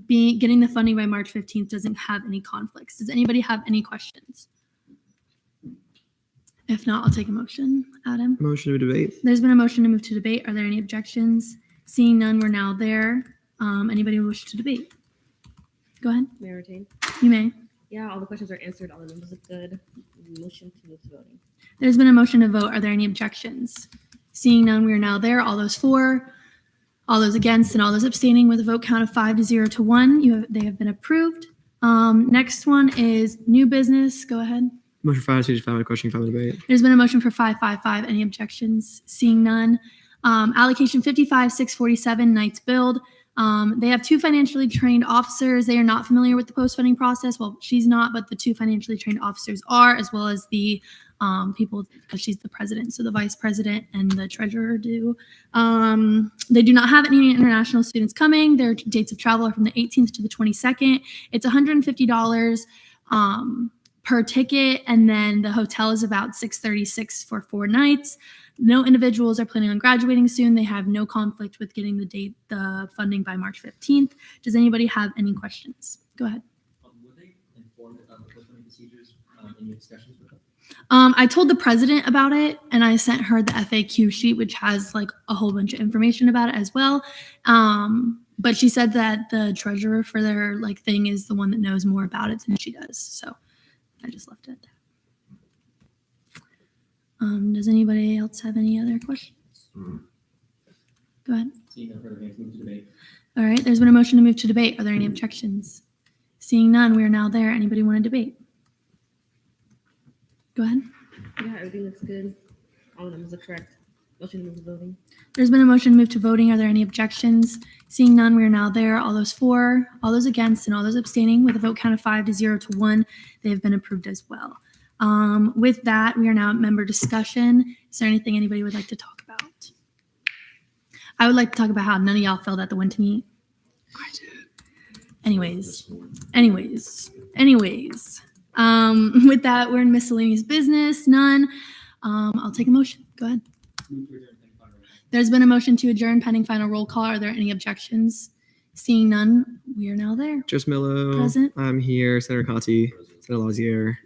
getting the funding by March 15th doesn't have any conflicts. Does anybody have any questions? If not, I'll take a motion. Adam? Motion to debate. There's been a motion to move to debate. Are there any objections? Seeing none, we're now there. Anybody wish to debate? Go ahead. Mayor Tain? You may. Yeah, all the questions are answered. All the numbers look good. Motion to move to voting. There's been a motion to vote. Are there any objections? Seeing none, we are now there. All those for, all those against, and all those abstaining with a vote count of 5 to 0 to 1. They have been approved. Next one is new business. Go ahead. Motion for 5 minutes, speeches, 5 minute questioning, 5 minute debate. There's been a motion for 555. Any objections? Seeing none. Allocation 55-647, Knights Build. They have 2 financially trained officers. They are not familiar with the post-funding process. Well, she's not, but the 2 financially trained officers are, as well as the people, because she's the president. So the vice president and the treasurer do. They do not have any international students coming. Their dates of travel are from the 18th to the 22nd. It's $150 per ticket, and then the hotel is about $636 for 4 nights. No individuals are planning on graduating soon. They have no conflict with getting the funding by March 15th. Does anybody have any questions? Go ahead. Were they informed about the post-funding procedures in your discussions with them? I told the president about it, and I sent her the FAQ sheet, which has like a whole bunch of information about it as well. But she said that the treasurer for their like thing is the one that knows more about it than she does. So I just left it at that. Does anybody else have any other questions? Go ahead. Seeing no further hands, move to debate. All right, there's been a motion to move to debate. Are there any objections? Seeing none, we are now there. Anybody want to debate? Go ahead. Yeah, everything looks good. All the numbers are correct. Motion to move to voting. There's been a motion to move to voting. Are there any objections? Seeing none, we are now there. All those for, all those against, and all those abstaining with a vote count of 5 to 0 to 1, they have been approved as well. With that, we are now at member discussion. Is there anything anybody would like to talk about? I would like to talk about how none of y'all filled out the when to meet. I did. Anyways. With that, we're in miscellaneous business. None. I'll take a motion. Go ahead. There's been a motion to adjourn pending final roll call. Are there any objections? Seeing none, we are now there. Joseph Millo. Present. I'm here. Senator Conti. Senator Lazier.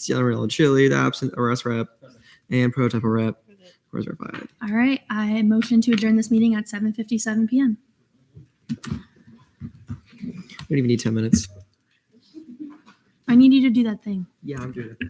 General Chili, the absent ORS rep, and Pro Temple rep. ORS rep 5. All right. I motion to adjourn this meeting at 7:57 p.m. We don't even need 10 minutes. I need you to do that thing. Yeah, I'm doing it.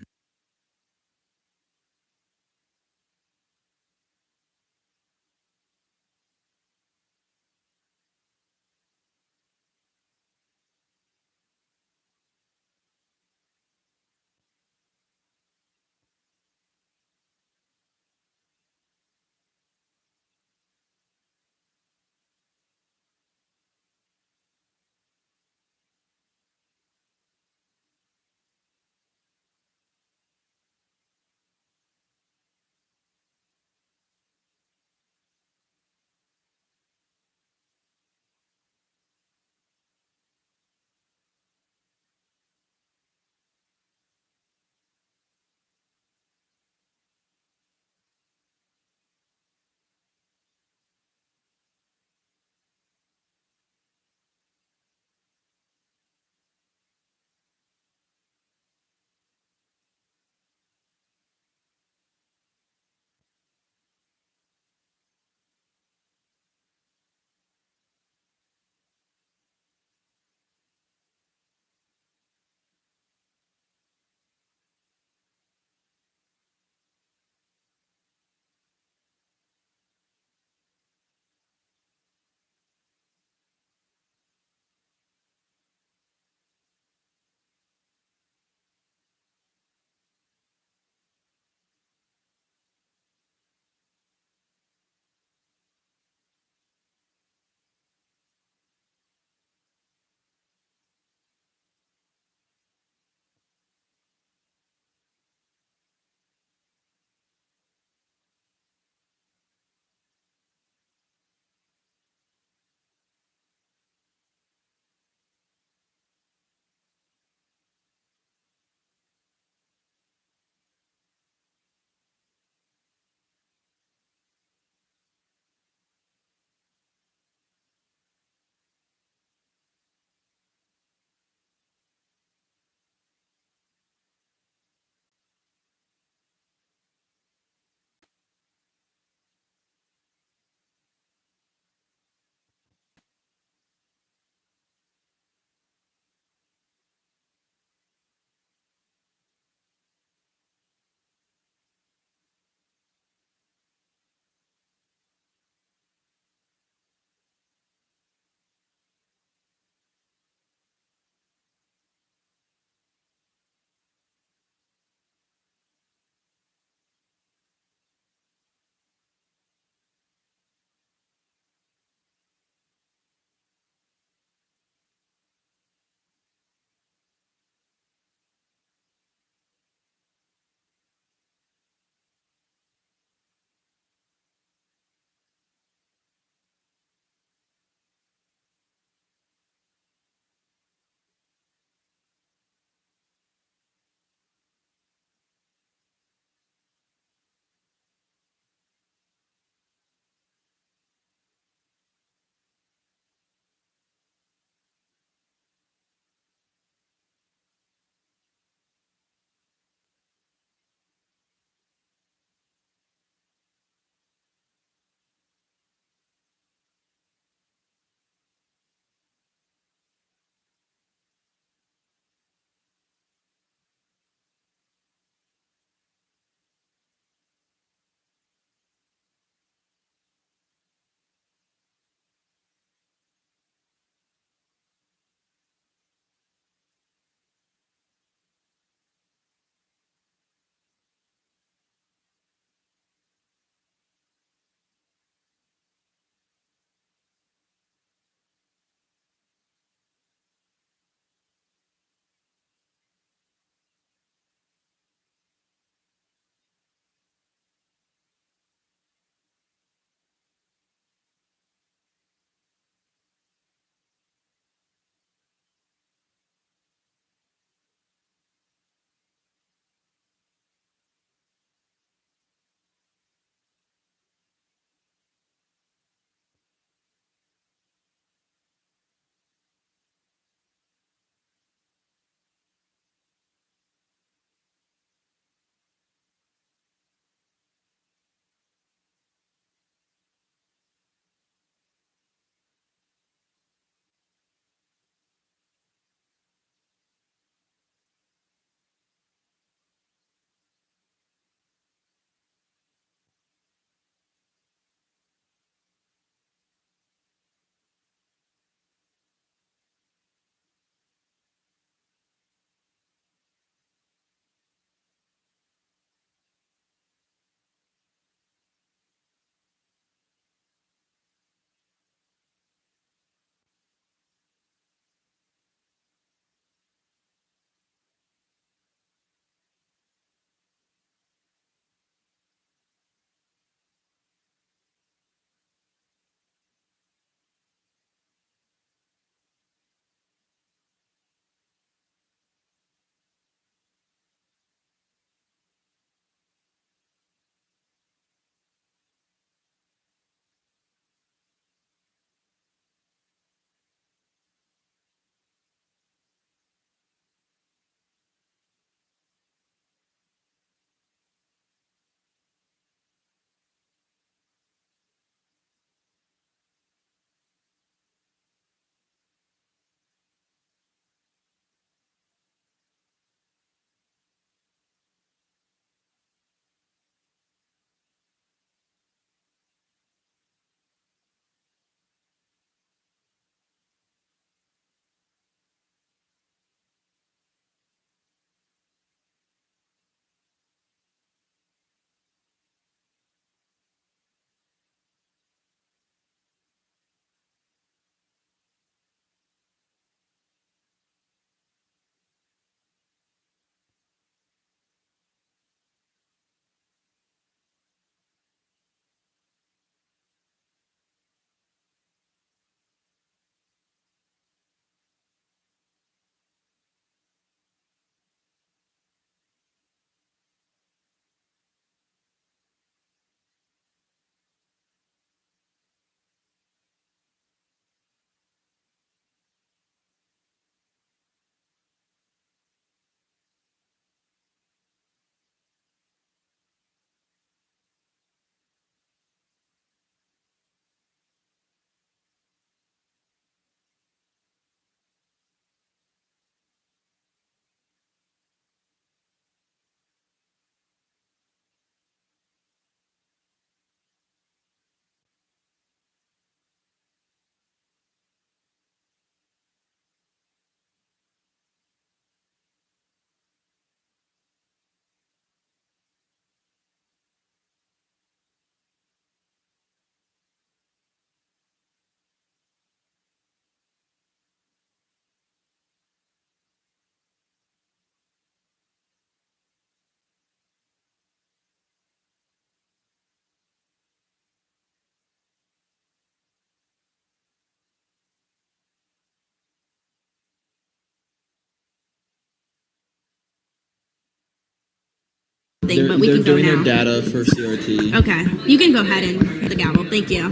something, but we can go doing now. their data for CRT. Okay, you can go ahead and hit the gavel. Thank you.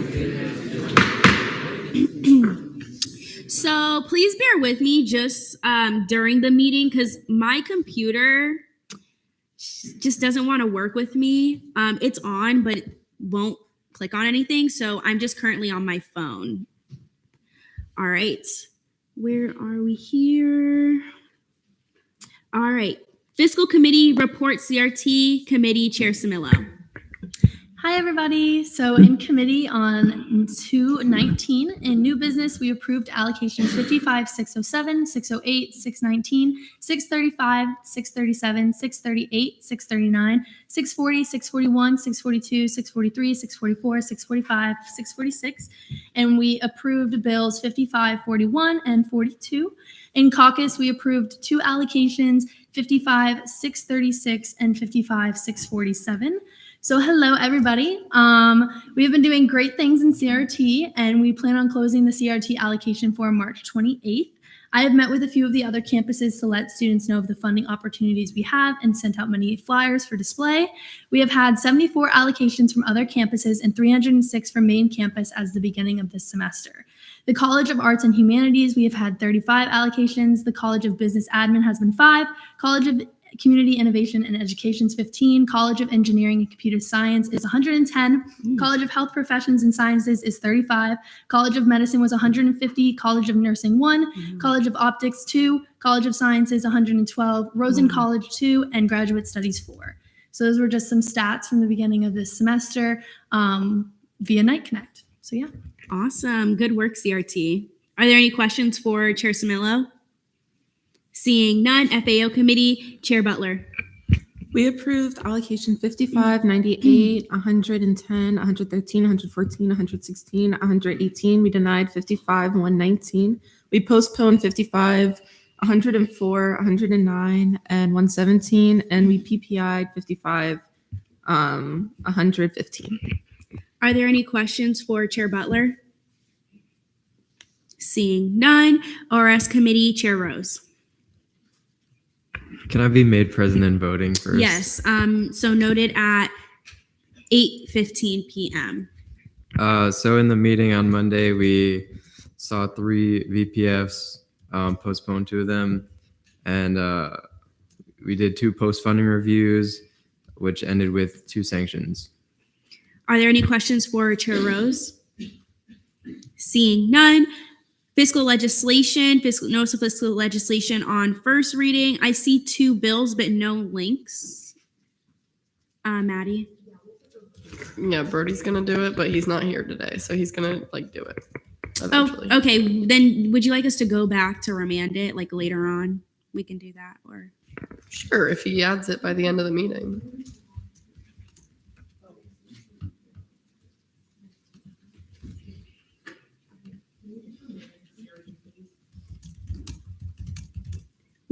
So please bear with me just during the meeting because my computer just doesn't want to work with me. It's on, but it won't click on anything. So I'm just currently on my phone. All right. Where are we here? All right. Fiscal Committee Report CRT Committee Chair Samillo. Hi, everybody. So in committee on 2/19, in new business, we approved allocations 55, 607, 608, 619, 635, 637, 638, 639, 640, 641, 642, 643, 644, 645, 646. And we approved bills 55, 41, and 42. In caucus, we approved two allocations, 55, 636, and 55, 647. So hello, everybody. We have been doing great things in CRT, and we plan on closing the CRT allocation for March 28th. I have met with a few of the other campuses to let students know of the funding opportunities we have and sent out many flyers for display. We have had 74 allocations from other campuses and 306 from main campus as the beginning of this semester. The College of Arts and Humanities, we have had 35 allocations. The College of Business Admin has been 5. College of Community Innovation and Education is 15. College of Engineering and Computer Science is 110. College of Health Professions and Sciences is 35. College of Medicine was 150. College of Nursing 1. College of Optics 2. College of Sciences 112. Rosen College 2. And Graduate Studies 4. So those were just some stats from the beginning of this semester via Night Connect. So yeah. Awesome. Good work, CRT. Are there any questions for Chair Samillo? Seeing none, FAO Committee, Chair Butler. We approved allocation 55, 98, 110, 113, 114, 116, 118. We denied 55, 119. We postponed 55, 104, 109, and 117. And we PPI'd 55, 115. Are there any questions for Chair Butler? Seeing none, ORS Committee, Chair Rose. Can I be made president voting first? Yes, so noted at 8:15 p.m. So in the meeting on Monday, we saw 3 VPFs, postponed 2 of them, and we did 2 post-funding reviews, which ended with 2 sanctions. Are there any questions for Chair Rose? Seeing none, fiscal legislation, notice of fiscal legislation on first reading. I see 2 bills, but no links. Maddie? Yeah, Brody's gonna do it, but he's not here today, so he's gonna do it eventually. Oh, okay. Then would you like us to go back to remand it later on? We can do that, or Sure, if he adds it by the end of the meeting.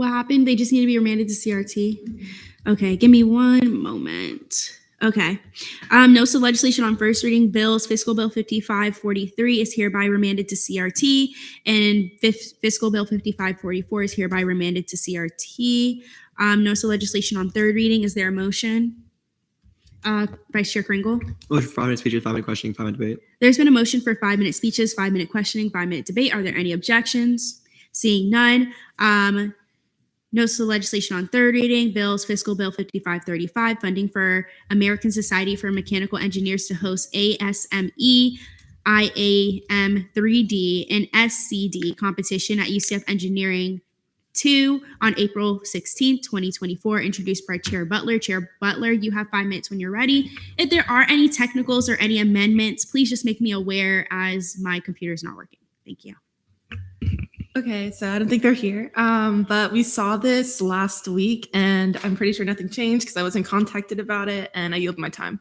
what happened? They just need to be remanded to CRT. Okay, give me one moment. Okay. Notice of legislation on first reading bills. Fiscal Bill 5543 is hereby remanded to CRT, and Fiscal Bill 5544 is hereby remanded to CRT. Notice of legislation on third reading. Is there a motion? Vice Chair Kringle. Motion for 5-minute speeches, 5-minute questioning, 5-minute debate. There's been a motion for 5-minute speeches, 5-minute questioning, 5-minute debate. Are there any objections? Seeing none. Notice of legislation on third reading, bills, Fiscal Bill 5535, funding for American Society for Mechanical Engineers to host ASME, IAM 3D, and SCD competition at UCF Engineering 2 on April 16th, 2024, introduced by Chair Butler. Chair Butler, you have 5 minutes when you're ready. If there are any technicals or any amendments, please just make me aware as my computer is not working. Thank you. Okay, so I don't think they're here, but we saw this last week, and I'm pretty sure nothing changed because I wasn't contacted about it, and I yield my time.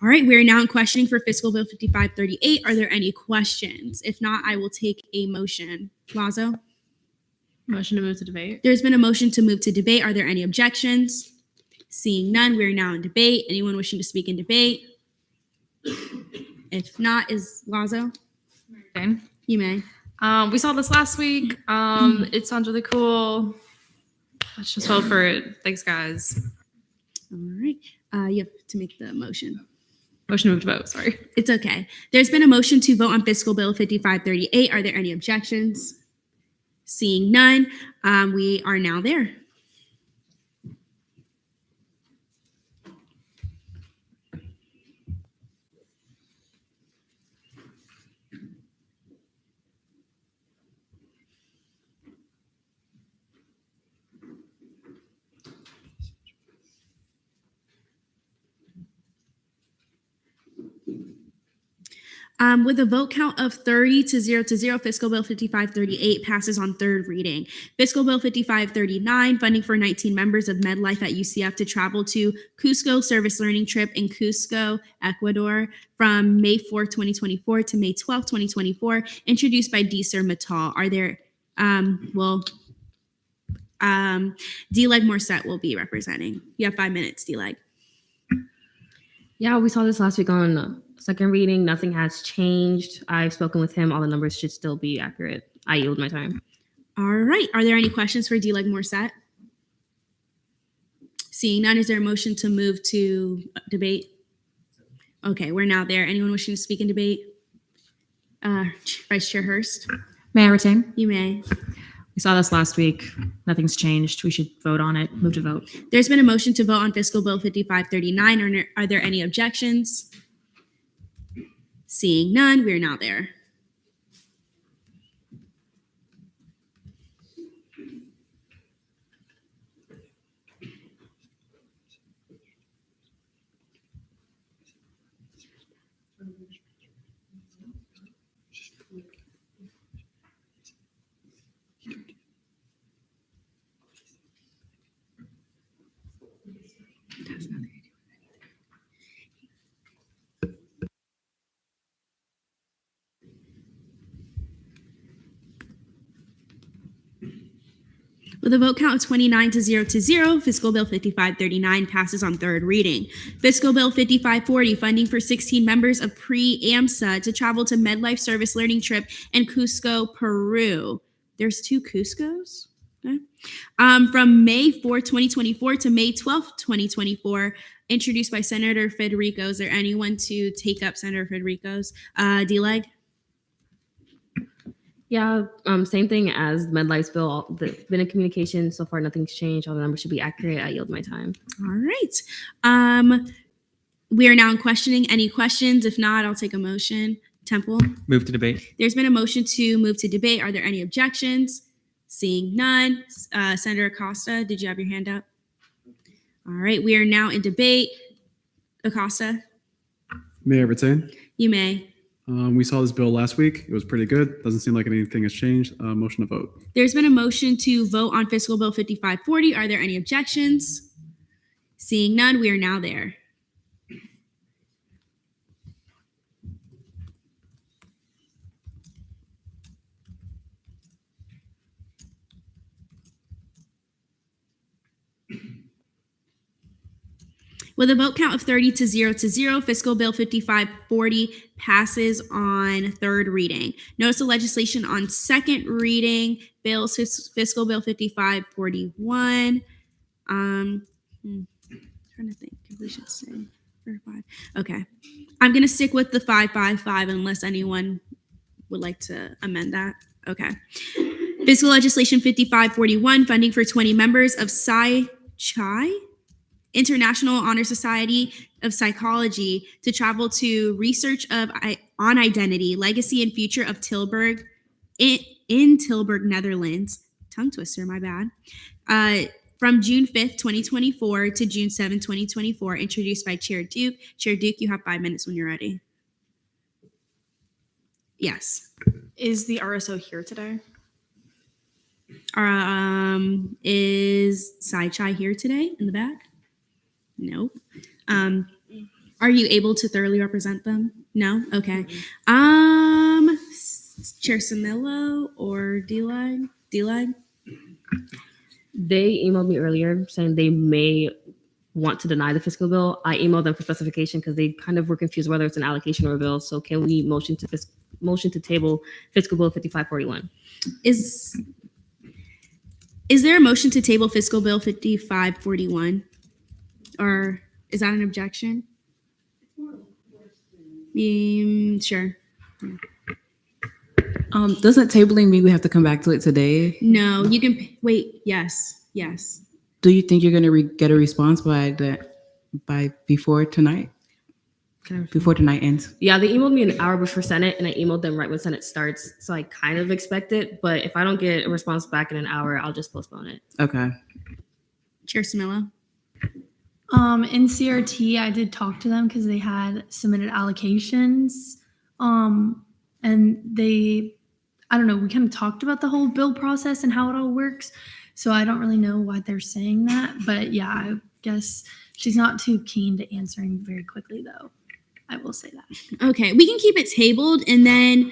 All right, we are now in questioning for Fiscal Bill 5538. Are there any questions? If not, I will take a motion. Lazo? Motion to move to debate. There's been a motion to move to debate. Are there any objections? Seeing none, we are now in debate. Anyone wishing to speak in debate? If not, is Lazo? Dan? You may. We saw this last week. It sounds really cool. Let's just hope for it. Thanks, guys. All right. You have to make the motion. Motion to move to vote. Sorry. It's okay. There's been a motion to vote on fiscal bill 5538. Are there any objections? Seeing none, we are now there. With a vote count of 30 to 0, Fiscal Bill 5538 passes on third reading. Fiscal Bill 5539, funding for 19 members of MedLife at UCF to travel to Cusco Service Learning Trip in Cusco, Ecuador from May 4, 2024 to May 12, 2024, introduced by Deeser Matal. Are there, D-Leg Morset will be representing. You have 5 minutes, D-Leg. Yeah, we saw this last week on second reading. Nothing has changed. I've spoken with him. All the numbers should still be accurate. I yield my time. All right. Are there any questions for D-Leg Morset? Seeing none, is there a motion to move to debate? Okay, we're now there. Anyone wishing to speak in debate? Vice Chair Hurst? May I retain? You may. We saw this last week. Nothing's changed. We should vote on it. Move to vote. There's been a motion to vote on Fiscal Bill 5539. Are there any objections? Seeing none, we're now there. With a vote count of 29 to 0, Fiscal Bill 5539 passes on third reading. Fiscal Bill 5540, funding for 16 members of pre-AMSA to travel to MedLife Service Learning Trip in Cusco, Peru. There's 2 Cuscos? Okay. From May 4, 2024 to May 12, 2024, introduced by Senator Federico. Is there anyone to take up Senator Federico's? D-Leg? Yeah, same thing as MedLife's bill. There's been a communication. So far, nothing's changed. All the numbers should be accurate. I yield my time. All right. We are now in questioning. Any questions? If not, I'll take a motion. Temple? Move to debate. There's been a motion to move to debate. Are there any objections? Seeing none. Senator Acosta, did you have your hand up? All right. We are now in debate. Acosta? May I retain? You may. We saw this bill last week. It was pretty good. Doesn't seem like anything has changed. Motion to vote. There's been a motion to vote on Fiscal Bill 5540. Are there any objections? Seeing none, we are now there. With a vote count of 30 to 0, Fiscal Bill 5540 passes on third reading. Notice of legislation on second reading, Fiscal Bill 5541. Trying to think if we should say 5. Okay. I'm going to stick with the 555 unless anyone would like to amend that. Okay. Fiscal legislation 5541, funding for 20 members of Chai International Honor Society of Psychology to travel to research on identity, legacy, and future of Tilburg in Tilburg, Netherlands. Tongue twister, my bad. From June 5th, 2024 to June 7th, 2024, introduced by Chair Duke. Chair Duke, you have 5 minutes when you're ready. Yes. Is the RSO here today? Is Sai Chai here today in the back? No. Are you able to thoroughly represent them? No? Okay. Chair Samillo or D-Leg? D-Leg? They emailed me earlier saying they may want to deny the fiscal bill. I emailed them for specification because they kind of were confused whether it's an allocation or a bill. So can we motion to table Fiscal Bill 5541? Is there a motion to table Fiscal Bill 5541? Or is that an objection? Sure. Doesn't tabling mean we have to come back to it today? No, you can wait. Yes. Do you think you're gonna get a response by before tonight? Before tonight ends? Yeah, they emailed me an hour before Senate, and I emailed them right when Senate starts. So I kind of expect it, but if I don't get a response back in an hour, I'll just postpone it. Okay. Chair Samilla. In CRT, I did talk to them because they had submitted allocations. And I don't know, we kind of talked about the whole bill process and how it all works. So I don't really know why they're saying that. But yeah, I guess she's not too keen to answering very quickly, though. I will say that. Okay, we can keep it tabled, and then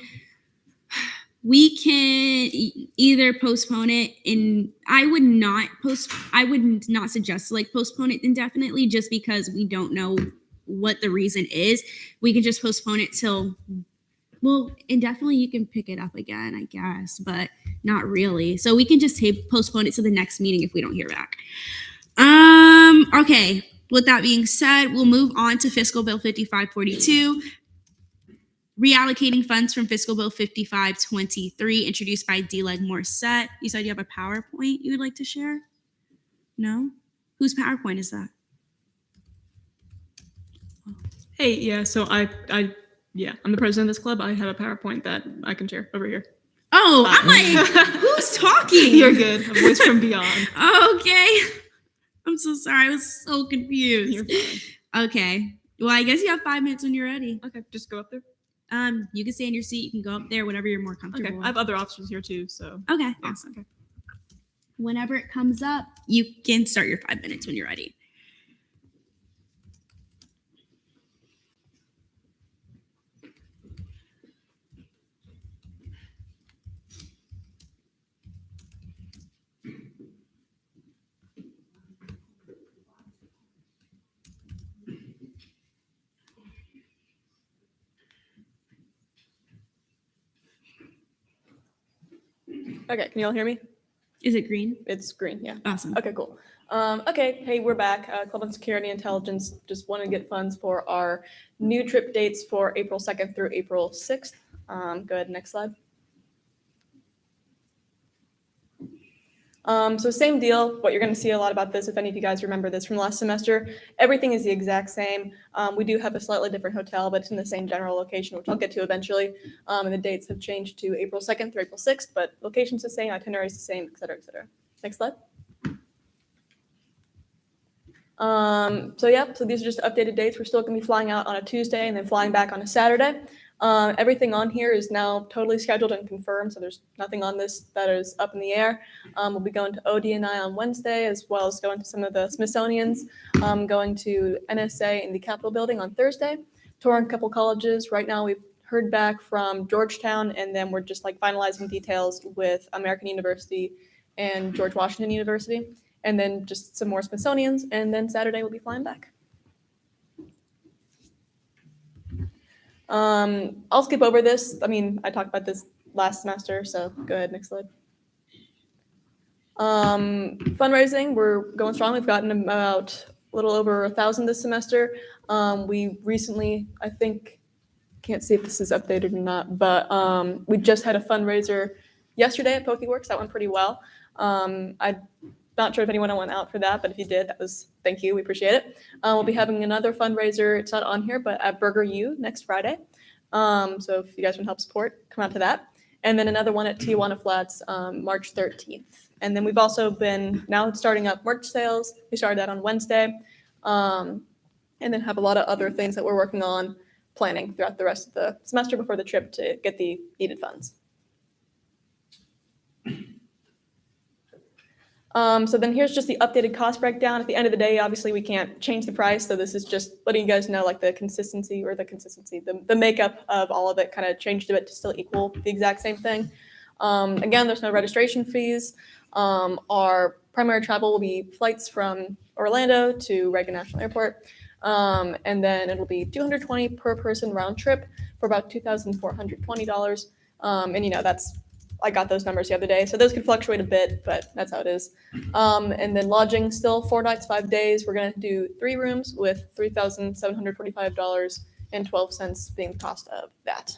we can either postpone it. And I would not suggest to postpone it indefinitely, just because we don't know what the reason is. We can just postpone it till, well, indefinitely. You can pick it up again, I guess, but not really. So we can just postpone it to the next meeting if we don't hear back. Okay. With that being said, we'll move on to Fiscal Bill 5542, reallocating funds from Fiscal Bill 5523, introduced by D-Leg Morissette. You said you have a PowerPoint you would like to share? No? Whose PowerPoint is that? Hey, yeah, so I'm the president of this club. I have a PowerPoint that I can share over here. Oh, I'm like, who's talking? You're good. A voice from beyond. Okay. I'm so sorry. I was so confused. You're fine. Okay. Well, I guess you have 5 minutes when you're ready. Okay, just go up there. You can stay in your seat. You can go up there, whatever you're more comfortable Okay, with. I have other options here too, so. Okay, Yeah, awesome. okay. Whenever it comes up, you can start your 5 minutes when you're ready. Okay, can you all hear me? Is it green? It's green, yeah. Awesome. Okay, cool. Okay, hey, we're back. Club on Security Intelligence just wanted to get funds for our new trip dates for April 2nd through April 6th. Go ahead, next slide. So same deal. What you're going to see a lot about this, if any of you guys remember this from last semester, everything is the exact same. We do have a slightly different hotel, but it's in the same general location, which I'll get to eventually. And the dates have changed to April 2nd through April 6th, but location's the same, itinerary's the same, et cetera, et cetera. Next slide. So these are just updated dates. We're still going to be flying out on a Tuesday and then flying back on a Saturday. Everything on here is now totally scheduled and confirmed, so there's nothing on this that is up in the air. We'll be going to ODNI on Wednesday, as well as going to some of the Smithsonian's, going to NSA in the Capitol building on Thursday, touring a couple colleges. Right now we've heard back from Georgetown, and then we're just finalizing details with American University and George Washington University, and then just some more Smithsonian's, and then Saturday we'll be flying back. I'll skip over this. I mean, I talked about this last semester, so go ahead, next slide. Fundraising, we're going strong. We've gotten about a little over 1,000 this semester. We recently, I think, can't see if this is updated or not, but we just had a fundraiser yesterday at PokeWorks. That went pretty well. I'm not sure if anyone went out for that, but if you did, thank you. We appreciate it. We'll be having another fundraiser. It's not on here, but at Burger U next Friday. So if you guys want to help support, come out to that. And then another one at Tijuana Flats, March 13th. And then we've also been now starting up merch sales. We started that on Wednesday. And then have a lot of other things that we're working on planning throughout the rest of the semester before the trip to get the needed funds. So then here's just the updated cost breakdown. At the end of the day, obviously we can't change the price. So this is just letting you guys know the makeup of all of it kind of changed a bit to still equal the exact same thing. Again, there's no registration fees. Our primary travel will be flights from Orlando to Reagan National Airport. And then it'll be $220 per person round trip for about $2,420. And that's I got those numbers the other day. So those could fluctuate a bit, but that's how it is. And then lodging still 4 nights, 5 days. We're gonna do 3 rooms with $3,745.12 being the cost of that.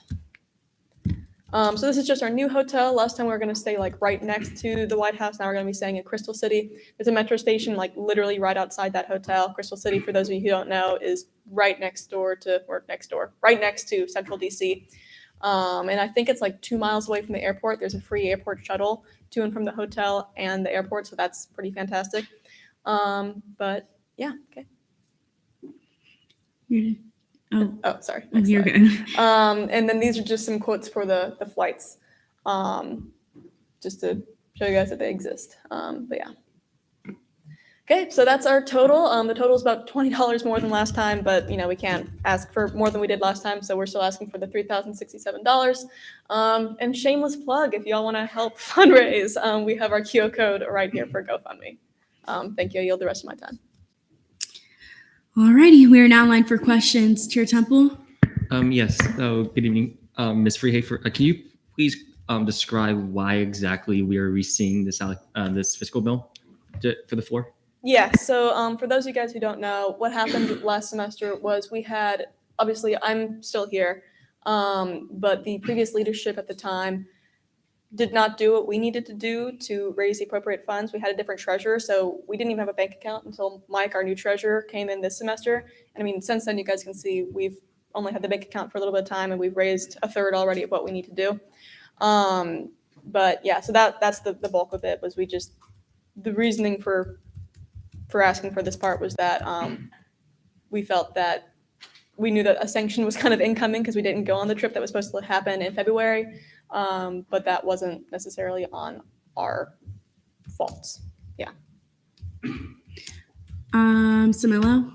So this is just our new hotel. Last time we were gonna stay like right next to the White House. Now we're gonna be staying in Crystal City. There's a metro station like literally right outside that hotel. Crystal City, for those of you who don't know, is right next to Central DC. And I think it's like 2 miles away from the airport. There's a free airport shuttle to and from the hotel and the airport, so that's pretty fantastic. But yeah, okay. Oh, sorry. Next You're slide. good. And then these are just some quotes for the flights, just to show you guys that they exist. But yeah. Okay, so that's our total. The total is about $20 more than last time, but you know we can't ask for more than we did last time, so we're still asking for the $3,067. And shameless plug, if y'all want to help fundraise, we have our QR code right here for GoFundMe. Thank you. I yield the rest of my time. Alrighty, we are now in line for questions. Chair Temple. Yes. So good evening, Ms. Freehafer. Can you please describe why exactly we are reseeing this this fiscal bill for the floor? Yeah, so for those of you guys who don't know, what happened last semester was we had, obviously I'm still here, but the previous leadership at the time did not do what we needed to do to raise the appropriate funds. We had a different treasurer, so we didn't even have a bank account until Mike, our new treasurer, came in this semester. And I mean, since then, you guys can see we've only had the bank account for a little bit of time, and we've raised a third already of what we need to do. But yeah, so that's the bulk of it. Was we just, the reasoning for asking for this part was that we felt that we knew that a sanction was kind of incoming because we didn't go on the trip that was supposed to happen in February, but that wasn't necessarily on our faults. Yeah. Samilo.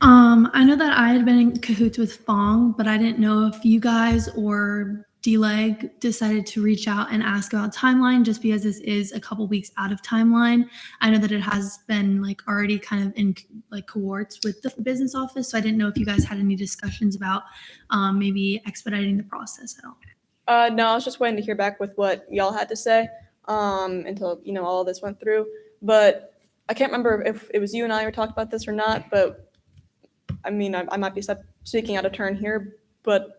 I know that I had been in cahoots with Fong, but I didn't know if you guys or D-Leg decided to reach out and ask about timeline, just because this is a couple weeks out of timeline. I know that it has been like already kind of in like cohorts with the business office, so I didn't know if you guys had any discussions about maybe expediting the process at all. No, I was just waiting to hear back with what y'all had to say until all of this went through. But I can't remember if it was you and I who talked about this or not. But I mean, I might be speaking out of turn here, but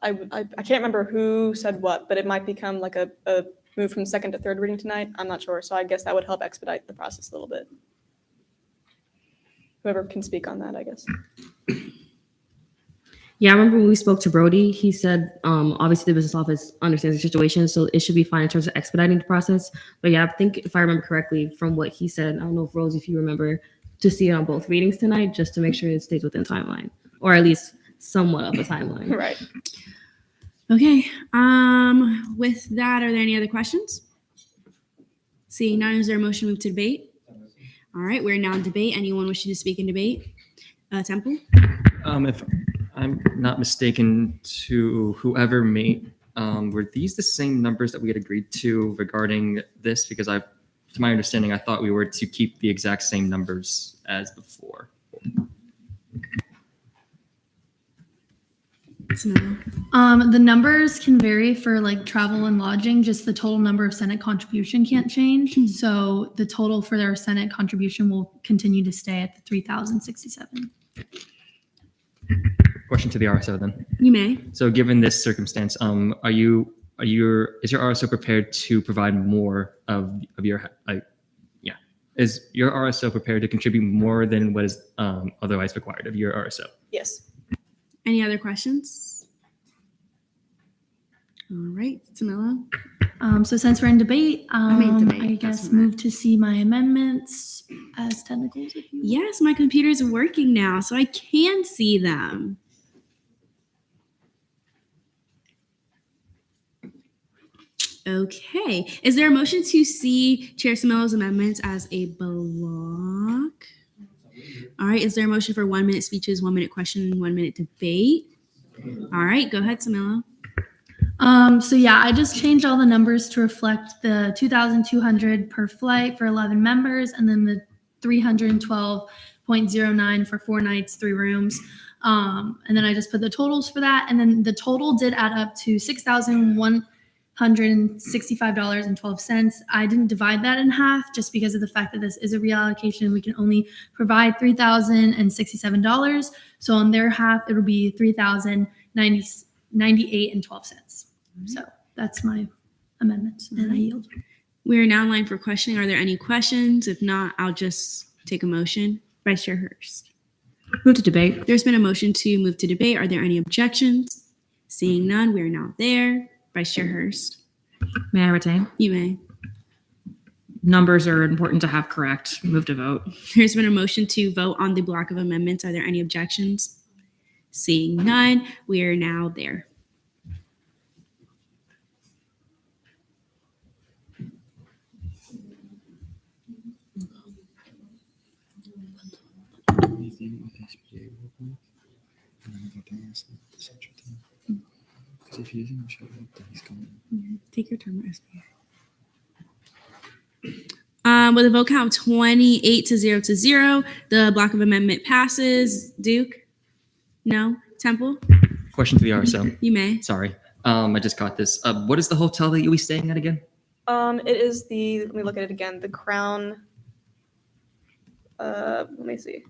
I can't remember who said what, but it might become like a move from second to third reading tonight. I'm not sure. So I guess that would help expedite the process a little bit. Whoever can speak on that, I guess. Yeah, I remember when we spoke to Brody, he said, obviously the business office understands the situation, so it should be fine in terms of expediting the process. But yeah, I think if I remember correctly from what he said, I don't know if Rose, if you remember, to see it on both readings tonight, just to make sure it stays within timeline, or at least somewhat of a timeline. Right. Okay. With that, are there any other questions? Seeing none, is there a motion to move to debate? All right, we're now in debate. Anyone wishing to speak in debate? Temple? If I'm not mistaken, to whoever made, were these the same numbers that we had agreed to regarding this? Because to my understanding, I thought we were to keep the exact same numbers as before. The numbers can vary for like travel and lodging, just the total number of Senate contribution can't change. So the total for their Senate contribution will continue to stay at the 3,067. Question to the RSO then. You may. So given this circumstance, is your RSO prepared to provide more of your, is your RSO prepared to contribute more than what is otherwise required of your RSO? Yes. Any other questions? All right, Samila. So since we're in debate, debate, I guess move to see my amendments as technicals. Yes, my computer's working now, so I can see them. Okay. Is there a motion to see Chair Similo's amendments as a block? All right. Is there a motion for 1 minute speeches, 1 minute question, 1 minute debate? All right. Go ahead, Samila. So yeah, I just changed all the numbers to reflect the 2,200 per flight for 11 members, and then the 312.09 for 4 nights, 3 rooms. And then I just put the totals for that, and then the total did add up to $165.12. I didn't divide that in half just because of the fact that this is a reallocation. We can only provide $3,067. So on their half, it'll be $3,098.12. So that's my amendment, and I yield. We are now in line for questioning. Are there any questions? If not, I'll just take a motion. Vice Chair Hurst. Move to debate. There's been a motion to move to debate. Are there any objections? Seeing none, we are now there. Vice Chair Hurst. May I retain? You may. Numbers are important to have correct. Move to vote. There's been a motion to vote on the block of amendments. Are there any objections? Seeing none, we are now there. Take your time, SBA. With a vote count of 28-0, the block of amendment passes. Duke? No? Temple? Question to the RSO. You may. Sorry. I just got this. What is the hotel that you'll be staying at again? It is let me look at it again, the Crown, let me see.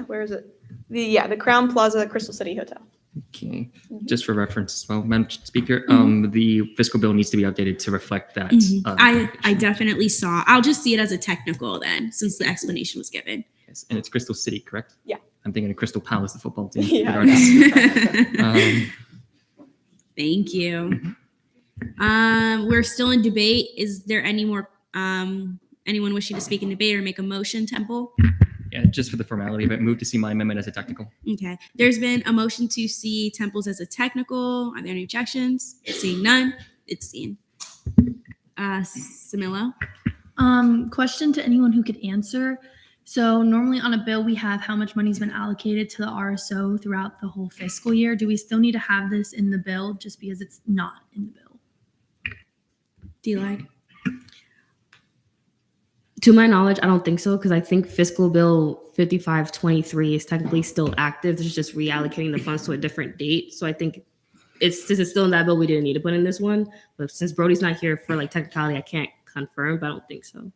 Where is it? The Crown Plaza Crystal City Hotel. Okay. Just for reference as well, Madam Speaker, the fiscal bill needs to be updated to reflect that. I definitely saw. I'll just see it as a technical then, since the explanation was given. Yes, and it's Crystal City, correct? Yeah. I'm thinking of Crystal Palace, the football team. Yeah. regardless. Thank you. We're still in debate. Is there any more anyone wishing to speak in debate or make a motion, Temple? Yeah, just for the formality of it, move to see my amendment as a technical. Okay. There's been a motion to see Temples as a technical. Are there any objections? Seeing none, it's seen. Samilo? Question to anyone who could answer. So normally on a bill, we have how much money's been allocated to the RSO throughout the whole fiscal year. Do we still need to have this in the bill just because it's not in the bill? D-Lag? To my knowledge, I don't think so because I think fiscal bill 5523 is technically still active. It's just reallocating the funds to a different date. So I think since it's still in that bill, we didn't need to put in this one. But since Brody's not here for like technicality, I can't confirm, but I don't think so.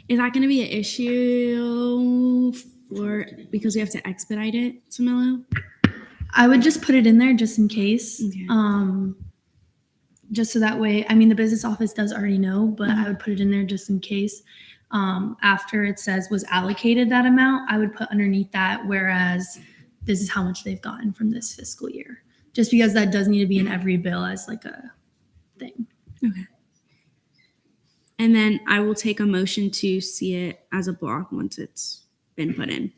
Is that going to be an issue because we have to expedite it, Samilo? I would just put it in there just in case. Okay. Just so that way, I mean, the business office does already know, but I would put it in there just in case. After it says was allocated that amount, I would put underneath that, whereas this is how much they've gotten from this fiscal year. Just because that does need to be in every bill as like a thing. Okay. And then I will take a motion to see it as a block once it's been put in.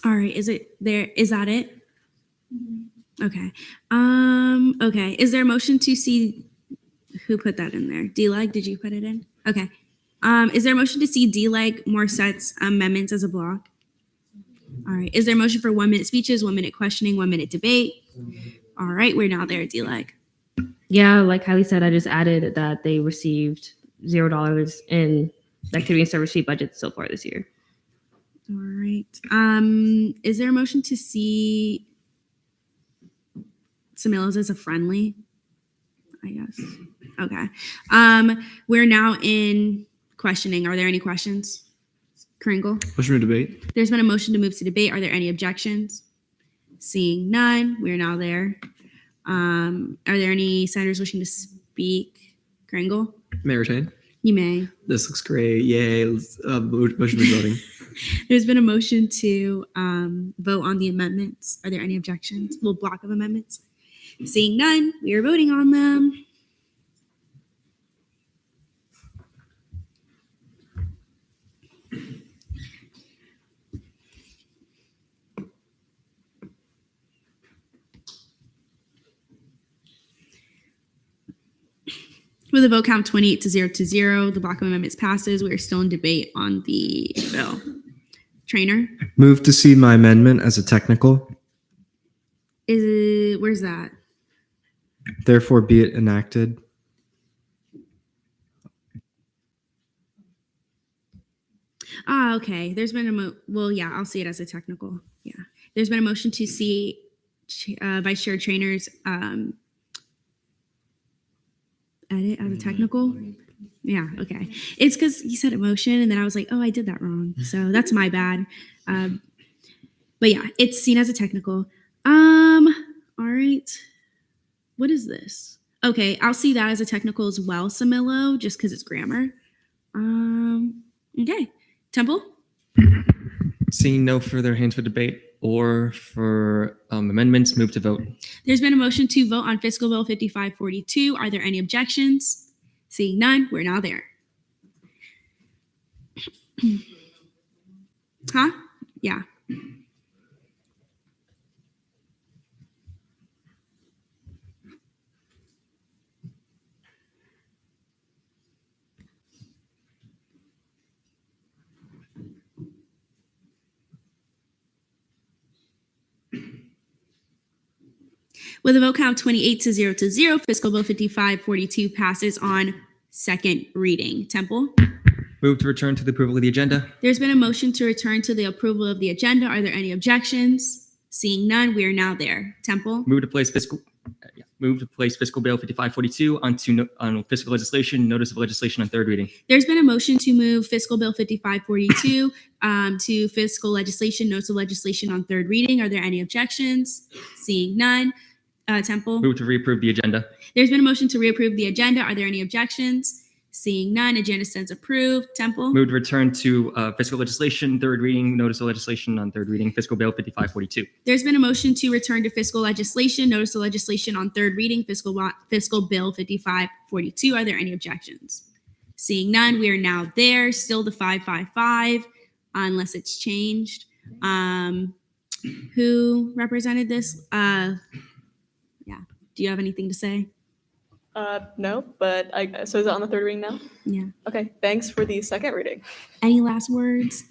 All right, is it there? Is that it? Okay. Okay. Is there a motion to see who put that in there? D-Lag, did you put it in? Okay. Is there a motion to see D-Leg Morset's amendments as a block? All right. Is there a motion for 1 minute speeches, 1 minute questioning, 1 minute debate? All right. We're now there at D-Leg. Yeah, like Kylie said, I just added that they received $0 in the activity and service fee budget so far this year. All right. Is there a motion to see Samilas as a friendly? I guess. Okay. We're now in questioning. Are there any questions? Kringle? Motion to debate. There's been a motion to move to debate. Are there any objections? Seeing none, we're now there. Are there any senators wishing to speak? Kringle? Mayor Tain. You may. This looks great. Yay. Motion to voting. There's been a motion to vote on the amendments. Are there any objections? Little block of amendments. Seeing none, we are voting on them. With a vote count 28 to 0, the block of amendments passes. We are still in debate on the bill. Trainer, Move to see my amendment as a technical. where's that? Therefore, be it enacted. Okay. There's been well, yeah, I'll see it as a technical. Yeah. There's been a motion to see Vice Chair Trainer's edit as a technical. Yeah, okay. It's because he said emotion and then I was like, oh, I did that wrong. So that's my bad. But yeah, it's seen as a technical. All right. What is this? Okay, I'll see that as a technical as well, Samilo, just because it's grammar. Okay. Temple? Seeing no further hands for debate or for amendments, move to vote. There's been a motion to vote on Fiscal Bill 5542. Are there any objections? Seeing none, we're now there. Huh? Yeah. With a vote count 28 to 0, Fiscal Bill 5542 passes on second reading. Temple? Move to return to the approval of the agenda. There's been a motion to return to the approval of the agenda. Are there any objections? Seeing none, we are now there. Temple? Move to place Fiscal Bill 5542 on fiscal legislation, notice of legislation on third reading. There's been a motion to move Fiscal Bill 5542 to fiscal legislation, notice of legislation on third reading. Are there any objections? Seeing none. Temple? Move to reapprove the agenda. There's been a motion to reapprove the agenda. Are there any objections? Seeing none, agenda stands approved. Temple? Move to return to fiscal legislation, third reading, notice of legislation on third reading, Fiscal Bill 5542. There's been a motion to return to fiscal legislation, notice of legislation on third reading, Fiscal Bill 5542. Are there any objections? Seeing none, we are now there. Still the 555, unless it's changed. Who represented this? Yeah. Do you have anything to say? No, but so is it on the third reading now? Yeah. Okay, thanks for the second reading. Any last words?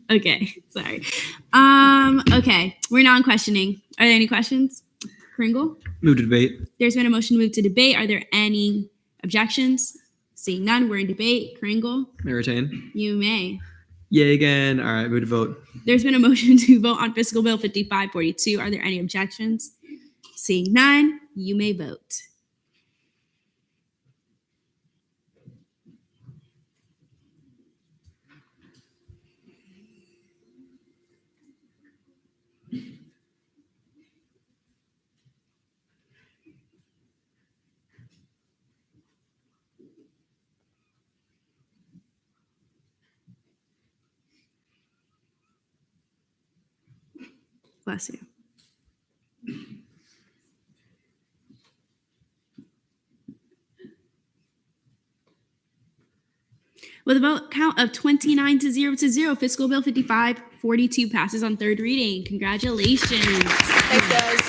Okay, sorry. Okay, we're now in questioning. Are there any questions? Kringle? Move to debate. There's been a motion to move to debate. Are there any objections? Seeing none, we're in debate. Kringle? Mayor Tain. You may. Yay again. All right, move to vote. There's been a motion to vote on Fiscal Bill 5542. Are there any objections? Seeing none, you may vote. Bless you. With a vote count of 29 to 0, Fiscal Bill 5542 passes on third reading. Congratulations. Thanks, guys.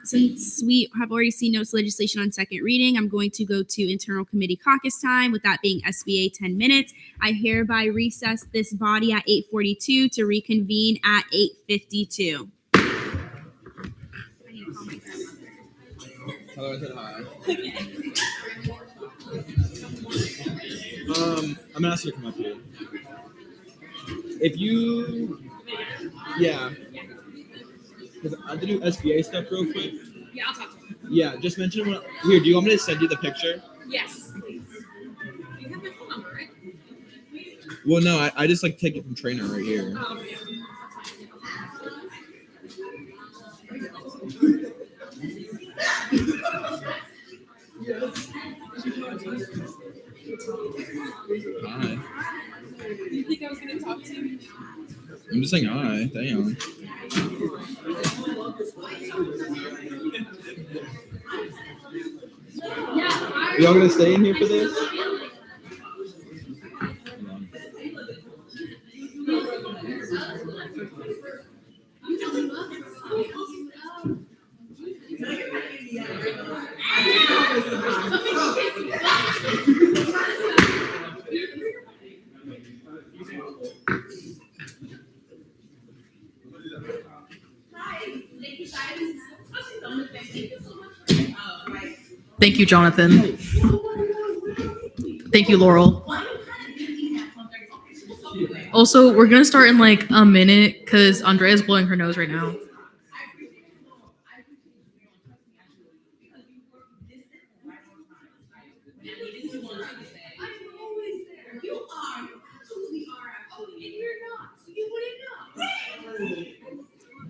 Since we have already seen notes legislation on second reading, I'm going to go to internal committee caucus time, with that being SBA 10 minutes. I hereby recess this body at 8:42 to reconvene at 8:52. Tell her I said hi. I'm gonna ask you to come up here. If you, yeah, because I have to do SBA stuff real quick. Yeah, I'll talk to him. Yeah, just mention what. Here, do you want me to send you the picture? Yes, please. You have my phone number, right? Well, no, I just like take it from trainer right here. Oh, okay. Hi. You think I was gonna talk to you? I'm just saying hi. Damn. Y'all gonna stay in here for this? Thank you, Jonathan. Thank you, Laurel. Also, we're gonna start in like a minute because Andrea's blowing her nose right now.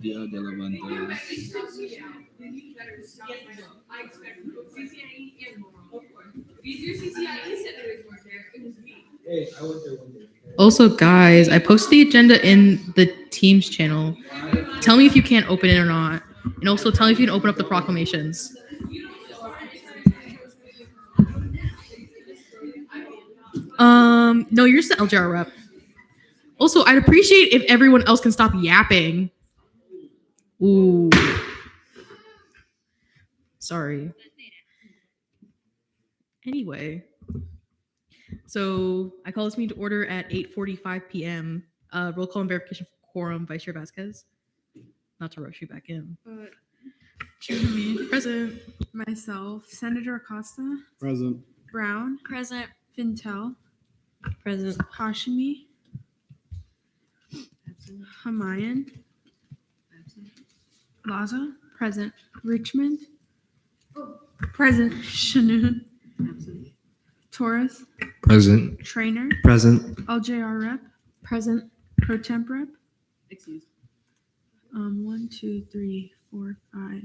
Dia de la Bandera. Hey, I went there one day. Also, guys, I posted the agenda in the Teams channel. Tell me if you can't open it or not. And also tell me if you can open up the proclamations. No, you're just the LGR rep. Also, I'd appreciate if everyone else can stop yapping. Ooh. Sorry. Anyway. So I call this meeting to order at 8:45 p.m. Roll call and verification for quorum, Vice Chair Vasquez. Not to rush you back in. Chairman Mead. Present. Myself, Senator Acosta, Present. Brown, Present. Fintel, Present. Hashimi, Hamayan, Laza, present. Richmond, present. Shanoon, Torres, Present. Trainer, Present. LJR rep, present. Pro temp rep. Excuse. 1, 2, 3, 4, 5,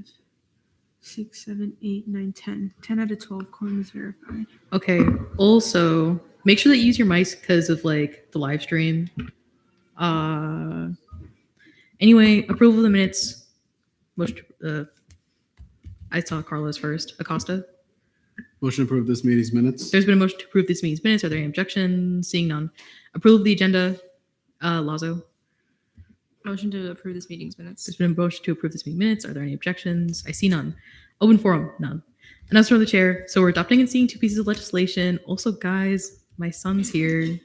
6, 7, 8, 9, 10. 10 out of 12 quorum is verified. Okay. Also, make sure that you use your mics because of like the live stream. Anyway, approval of the minutes. I saw Carlos first. Acosta. Motion to approve this meeting's minutes. There's been a motion to approve this meeting's minutes. Are there any objections? Seeing none. Approval of the agenda. Lazo. Motion to approve this meeting's minutes. There's been a motion to approve this meeting minutes. Are there any objections? I see none. Open forum. None. Announcement of the chair. So we're adopting and seeing two pieces of legislation. Also, guys, my son's here.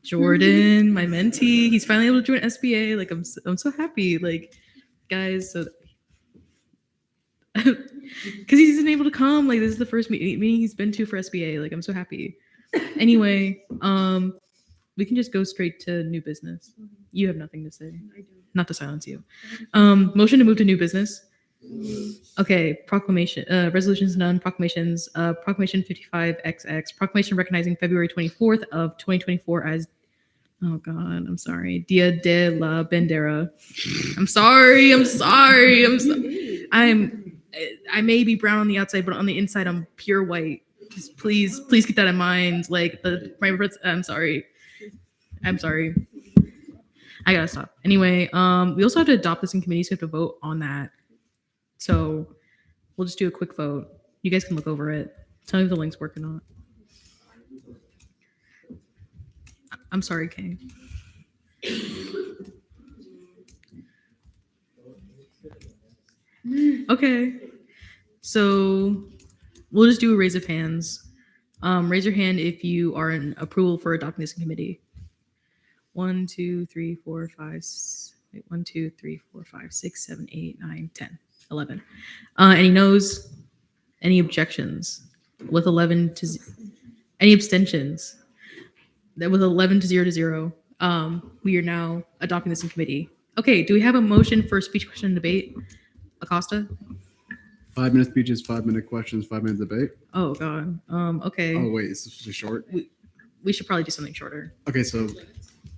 Jordan, my mentee. He's finally able to join SBA. Like I'm so happy. Like, guys, so because he's been able to come. Like, this is the first meeting he's been to for SBA. Like, I'm so happy. Anyway, we can just go straight to new business. You have nothing to say. Not to silence you. Motion to move to new business. Okay, proclamation, resolutions none, proclamations, proclamation 55XX, proclamation recognizing February 24th of 2024 as, oh God, I'm sorry, Dia de la Bandera. I may be brown on the outside, but on the inside, I'm pure white. Just please keep that in mind. Like I'm sorry. I gotta stop. Anyway, we also have to adopt this in committee, so we have to vote on that. So we'll just do a quick vote. You guys can look over it. Tell me if the link's working or not. I'm sorry, Kay. Okay. So we'll just do a raise of hands. Raise your hand if you are in approval for adopting this in committee. 1, 2, 3, 4, 5. Wait, 1, 2, 3, 4, 5, 6, 7, 8, 9, 10, 11. Any no's? Any objections? With 11 to any abstentions? That with 11 to 0 to 0. We are now adopting this in committee. Okay. Do we have a motion for speech, question, and debate? Acosta? 5-minute speeches, 5-minute questions, 5-minute debate. Oh God. Okay. Oh wait, is this short? We should probably do something shorter. Okay, so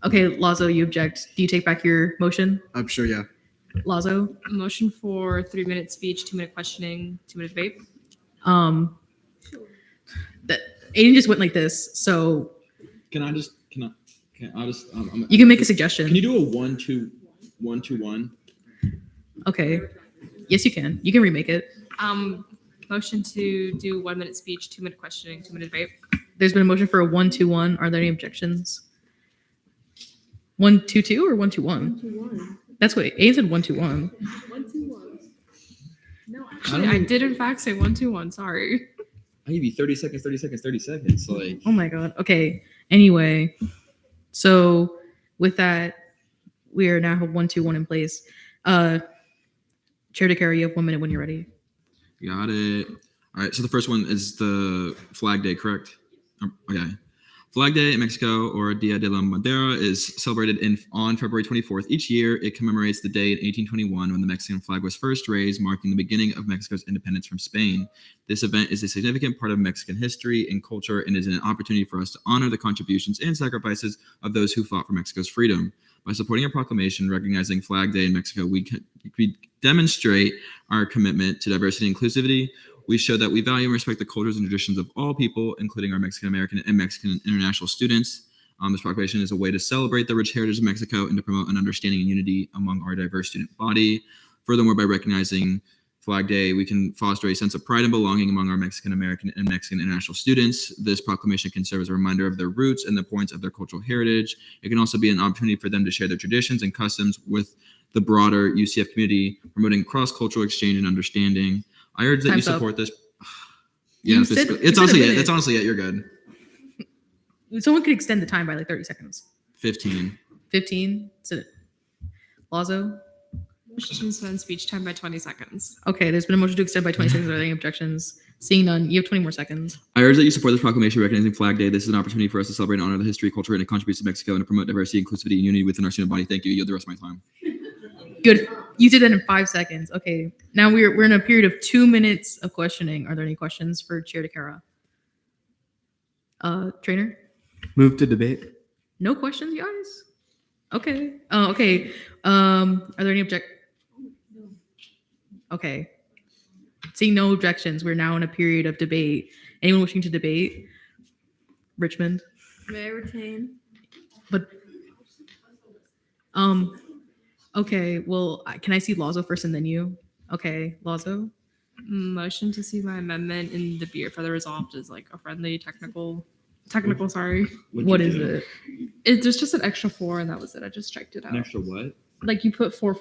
Okay, Lazo, you object. Do you take back your motion? I'm sure, yeah. Lazo? Motion for 3-minute speech, 2-minute questioning, 2-minute debate. That Aiden just went like this, so Can I just you can make a suggestion. Can you do a 1-2-1-2-1? Okay. Yes, you can. You can remake it. Motion to do 1-minute speech, 2-minute questioning, 2-minute debate. There's been a motion for a 1-2-1. Are there any objections? 1-2-2 or 1-2-1? That's what Aiden said. 1-2-1. 1-2-1. No, actually, I did in fact say 1-2-1. Sorry. I give you 30 seconds, 30 seconds, 30 seconds. Like, Oh my God. Okay. Anyway, so with that, we are now have 1-2-1 in place. Chair DeCara, you have 1 minute when you're ready. got it. All right. So the first one is the Flag Day, correct? Okay. Flag Day in Mexico, or Dia de la Bandera, is celebrated on February 24th each year. It commemorates the day in 1821 when the Mexican flag was first raised, marking the beginning of Mexico's independence from Spain. This event is a significant part of Mexican history and culture and is an opportunity for us to honor the contributions and sacrifices of those who fought for Mexico's freedom. By supporting a proclamation recognizing Flag Day in Mexico, we demonstrate our commitment to diversity and inclusivity. We show that we value and respect the cultures and traditions of all people, including our Mexican American and Mexican international students. This proclamation is a way to celebrate the rich heritage of Mexico and to promote an understanding and unity among our diverse student body. Furthermore, by recognizing Flag Day, we can foster a sense of pride and belonging among our Mexican American and Mexican international students. This proclamation can serve as a reminder of their roots and the points of their cultural heritage. It can also be an opportunity for them to share their traditions and customs with the broader UCF community, promoting cross-cultural exchange and understanding. I urge that you Time's up. support this. You Yeah, said- it's you said a honestly it. minute. That's honestly it. You're good. Someone could extend the time by like 30 seconds. 15. 15? So, Lazo? Motion to extend speech time by 20 seconds. Okay, there's been a motion to extend by 20 seconds. Are there any objections? Seeing none, you have 20 more seconds. I urge that you support this proclamation recognizing Flag Day. This is an opportunity for us to celebrate and honor the history, culture, and contributions of Mexico and to promote diversity, inclusivity, and unity within our student body. Thank you. You have the rest of my time. Good. You did that in 5 seconds. Okay. Now we're in a period of 2 minutes of questioning. Are there any questions for Chair DeCara? Trainer? Move to debate. No questions, guys? Okay. Okay. Are there any Okay. Seeing no objections, we're now in a period of debate. Anyone wishing to debate? Richmond? May I retain? But okay, well, can I see Lazo first and then you? Okay, Lazo. Motion to see my amendment in the be it further resolved is like a friendly technical. Sorry. What is it? There's just an extra 4 and that was it. I just checked it out. An extra what? Like you put 4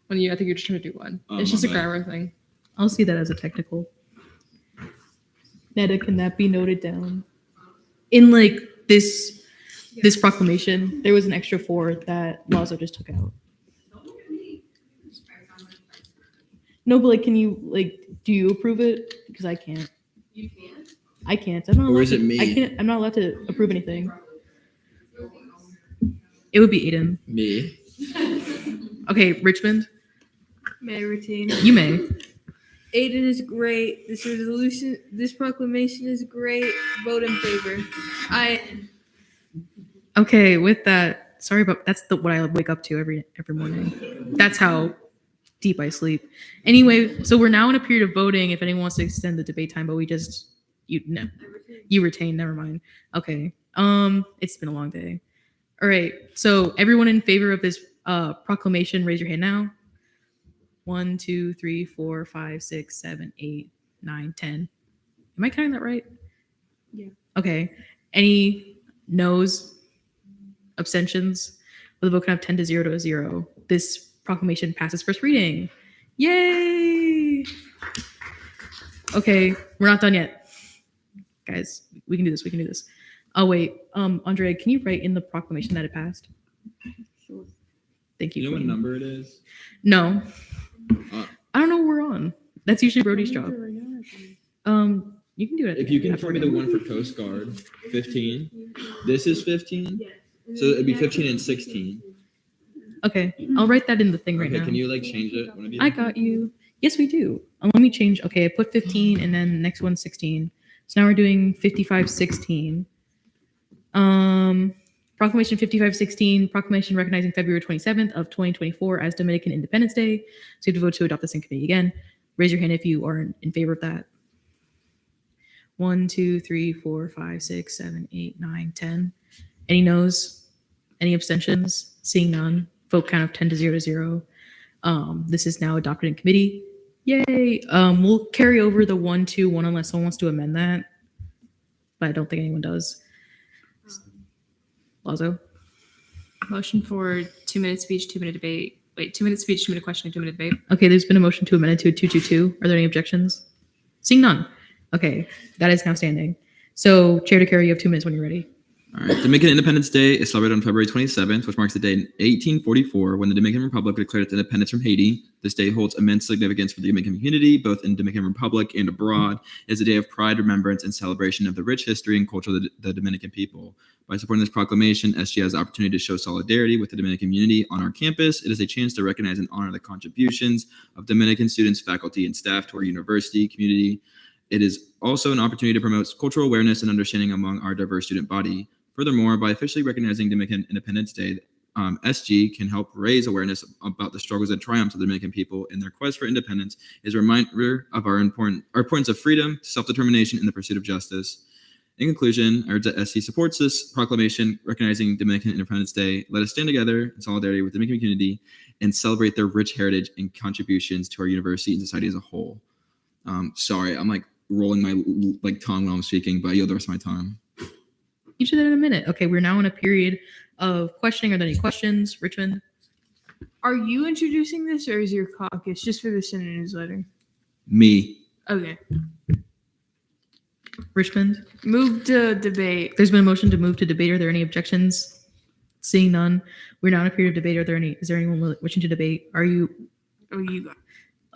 when I think you're just trying to do 1. Oh, It's my just a bad. grammar thing. I'll see that as a technical. Netta, can that be noted down? In like this proclamation, there was an extra 4 that Lazo just took out. No, but like, can you do you approve it? Because I can't. You can. I can't. I'm not. Or allowed is it to- me? I can't. I'm not allowed to approve anything. It would be Aiden. Me. Okay, Richmond. May I retain? You may. Aiden is great. This proclamation is great. Vote in favor. Okay, with that, sorry about that's what I wake up to every morning. That's how deep I sleep. Anyway, so we're now in a period of voting. If anyone wants to extend the debate time, but you retain. Never mind. Okay. It's been a long day. All right. So everyone in favor of this proclamation, raise your hand now. 1, 2, 3, 4, 5, 6, 7, 8, 9, 10. Am I counting that right? Yeah. Okay. Any no's, abstentions? With a vote count of 10 to 0 to 0, this proclamation passes first reading. Yay! Okay, we're not done yet. Guys, we can do this. We can do this. Oh, wait. Andrea, can you write in the proclamation that it passed? Sure. Thank you. You know what Queen. number it is? No. Uh, I don't know what we're on. That's usually Brody's job. You can do it. If you can tell me the one for Coast Guard, 15. This is 15. So it'd be 15 and 16. Okay, I'll write that in the thing right Okay, now. can you like change it? One of you? I got you. Yes, we do. Let me change. Okay, I put 15 and then next one 16. So now we're doing 5516. Proclamation 5516, proclamation recognizing February 27th of 2024 as Dominican Independence Day. So you have to vote to adopt this in committee again. Raise your hand if you are in favor of that. 1, 2, 3, 4, 5, 6, 7, 8, 9, 10. Any no's? Any abstentions? Seeing none. Vote count of 10 to 0 to 0. This is now adopted in committee. Yay. We'll carry over the 1, 2, 1 unless someone wants to amend that. But I don't think anyone does. Lazo? Motion for 2 minute speech, 2 minute debate. Wait, 2 minute speech, 2 minute questioning, 2 minute debate. Okay, there's been a motion to amend it to a 222. Are there any objections? Seeing none. Okay, that is now standing. So, Chair to carry, you have 2 minutes when you're ready. All right. Dominican Independence Day is celebrated on February 27th, which marks the day in 1844 when the Dominican Republic declared its independence from Haiti. This day holds immense significance for the Dominican community, both in Dominican Republic and abroad. It is a day of pride, remembrance, and celebration of the rich history and culture of the Dominican people. By supporting this proclamation, SG has the opportunity to show solidarity with the Dominican community on our campus. It is a chance to recognize and honor the contributions of Dominican students, faculty, and staff to our university community. It is also an opportunity to promote cultural awareness and understanding among our diverse student body. Furthermore, by officially recognizing Dominican Independence Day, SG can help raise awareness about the struggles and triumphs of the Dominican people in their quest for independence. It is a reminder of our importance of freedom, self-determination, and the pursuit of justice. In conclusion, I urge that SC supports this proclamation recognizing Dominican Independence Day. Let us stand together in solidarity with the Dominican community and celebrate their rich heritage and contributions to our university and society as a whole. Sorry, I'm like rolling my tongue while I'm speaking, but I yield the rest of my time. You should do that in a minute. Okay, we're now in a period of questioning. Are there any questions? Richmond? Are you introducing this or is your caucus just for the Senate newsletter? Me. Okay. Richmond? Move to debate. There's been a motion to move to debate. Are there any objections? Seeing none, we're now in a period of debate. Is there anyone wishing to debate? Are you? Oh, you go.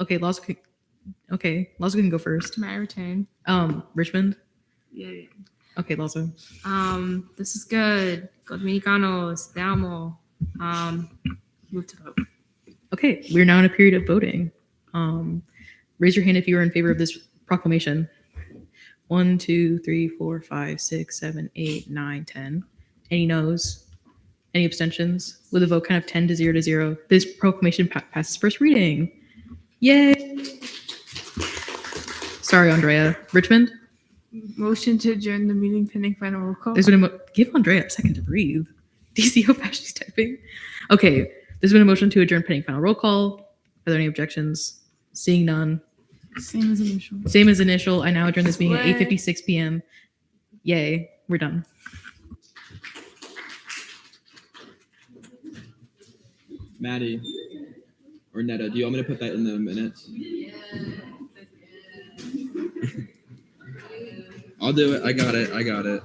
Okay, Lazo can go first. May I retain? Richmond? Yeah. Okay, Lazo. This is good. Go Dominicanos. Te amo. Move to vote. Okay, we're now in a period of voting. Raise your hand if you are in favor of this proclamation. 1, 2, 3, 4, 5, 6, 7, 8, 9, 10. Any no's? Any abstentions? With a vote count of 10 to 0 to 0, this proclamation passes first reading. Yay! Sorry, Andrea. Richmond? Motion to adjourn the meeting pending final roll call. There's been give Andrea a second to breathe. Do you see how fast she's typing? Okay, there's been a motion to adjourn pending final roll call. Are there any objections? Seeing none. Same as initial. Same as initial. I now adjourn this meeting at What? 8:56 p.m. Yay, we're done. Maddie or Netta, do you want me to put that in the minutes? I'll do it. I got it.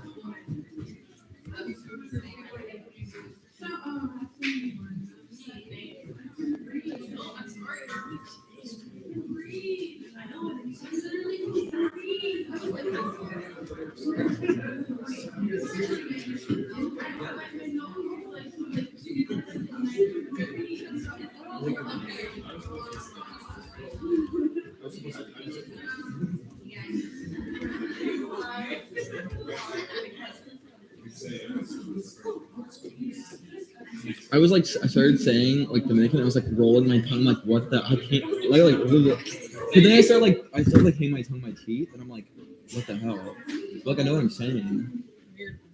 I was like, I started saying like Dominican. I was like rolling my tongue, like what the? I can't But then I started hitting my tongue, my teeth, and I'm like, what the hell? Like I know what I'm saying.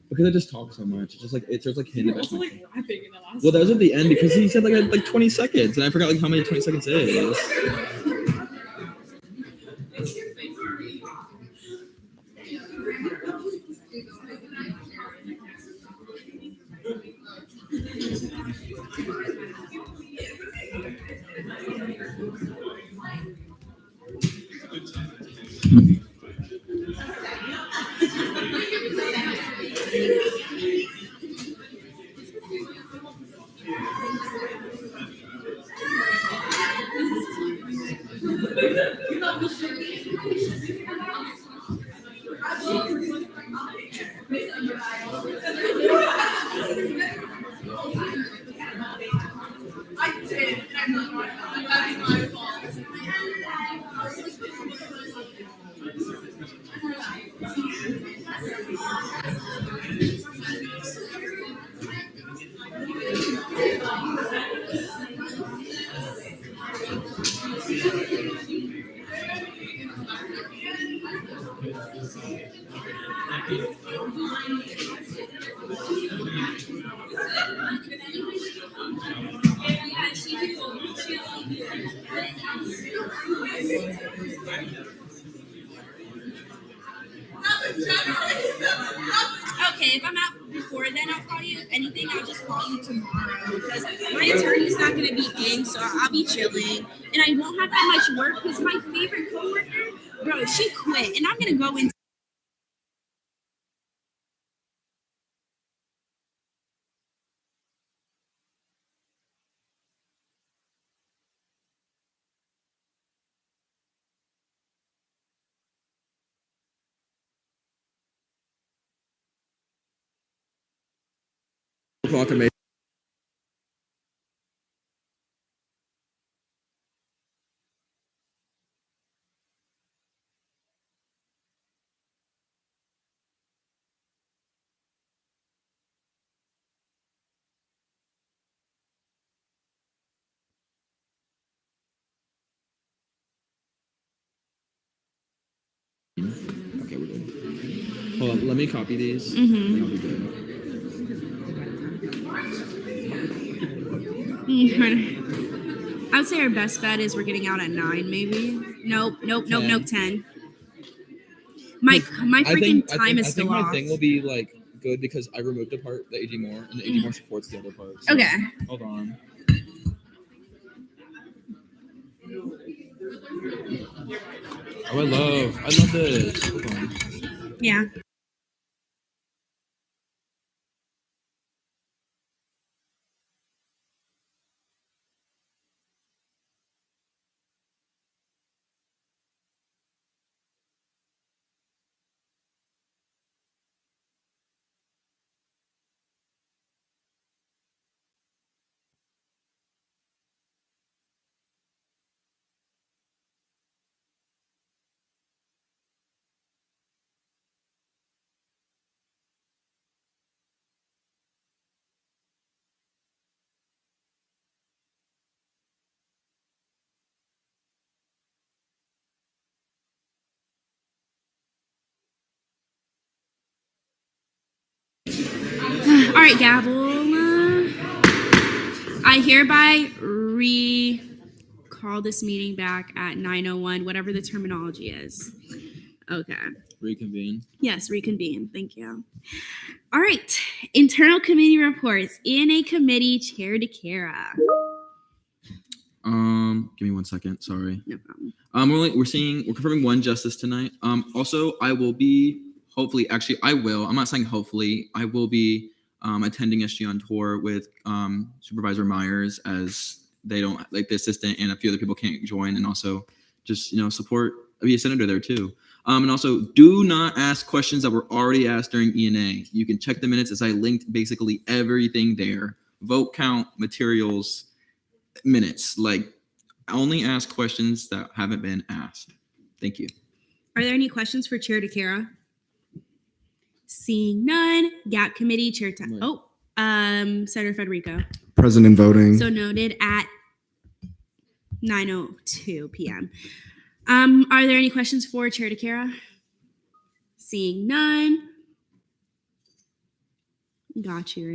Because I just talk so much. It's just like it's just like hidden. Well, that was at the end because he said like 20 seconds, and I forgot like how many 20 seconds is. Okay, if I'm out before then, I'll call you. If anything, I'll just call you tomorrow because my attorney's not going to be in, so I'll be chilling. And I won't have that much work because my favorite coworker, bro, she quit. And I'm going to go into Proclamation. Okay, we're good. Hold on, let me copy these. Mhm. And I'll be good. I would say our best bet is we're getting out at 9, maybe. Nope, 10. My freaking time is still off. My thing will be like good because I removed the part, the AG Moore, and the AG Moore supports the other part. So, Okay. Hold on. Oh, I love this. Hold on. Yeah. All right, gavel. I hereby recall this meeting back at 9:01, whatever the terminology is. Okay. Reconvene. Yes, reconvene. Thank you. All right. Internal committee reports. ENA committee chair DeCara. Give me 1 second. Sorry. No problem. We're confirming one justice tonight. Also, I will be I will. I'm not saying hopefully. I will be attending SG on tour with Supervisor Myers as they don't like the assistant and a few other people can't join, and also just support. Be a senator there too. And also, do not ask questions that were already asked during ENA. You can check the minutes as I linked basically everything there. Vote count, materials, minutes. Like, only ask questions that haven't been asked. Thank you. Are there any questions for Chair DeCara? Seeing none. GAP committee chair. Senator Federico. Present and voting. So noted at 9:02 p.m. Are there any questions for Chair DeCara? Seeing none. Got you,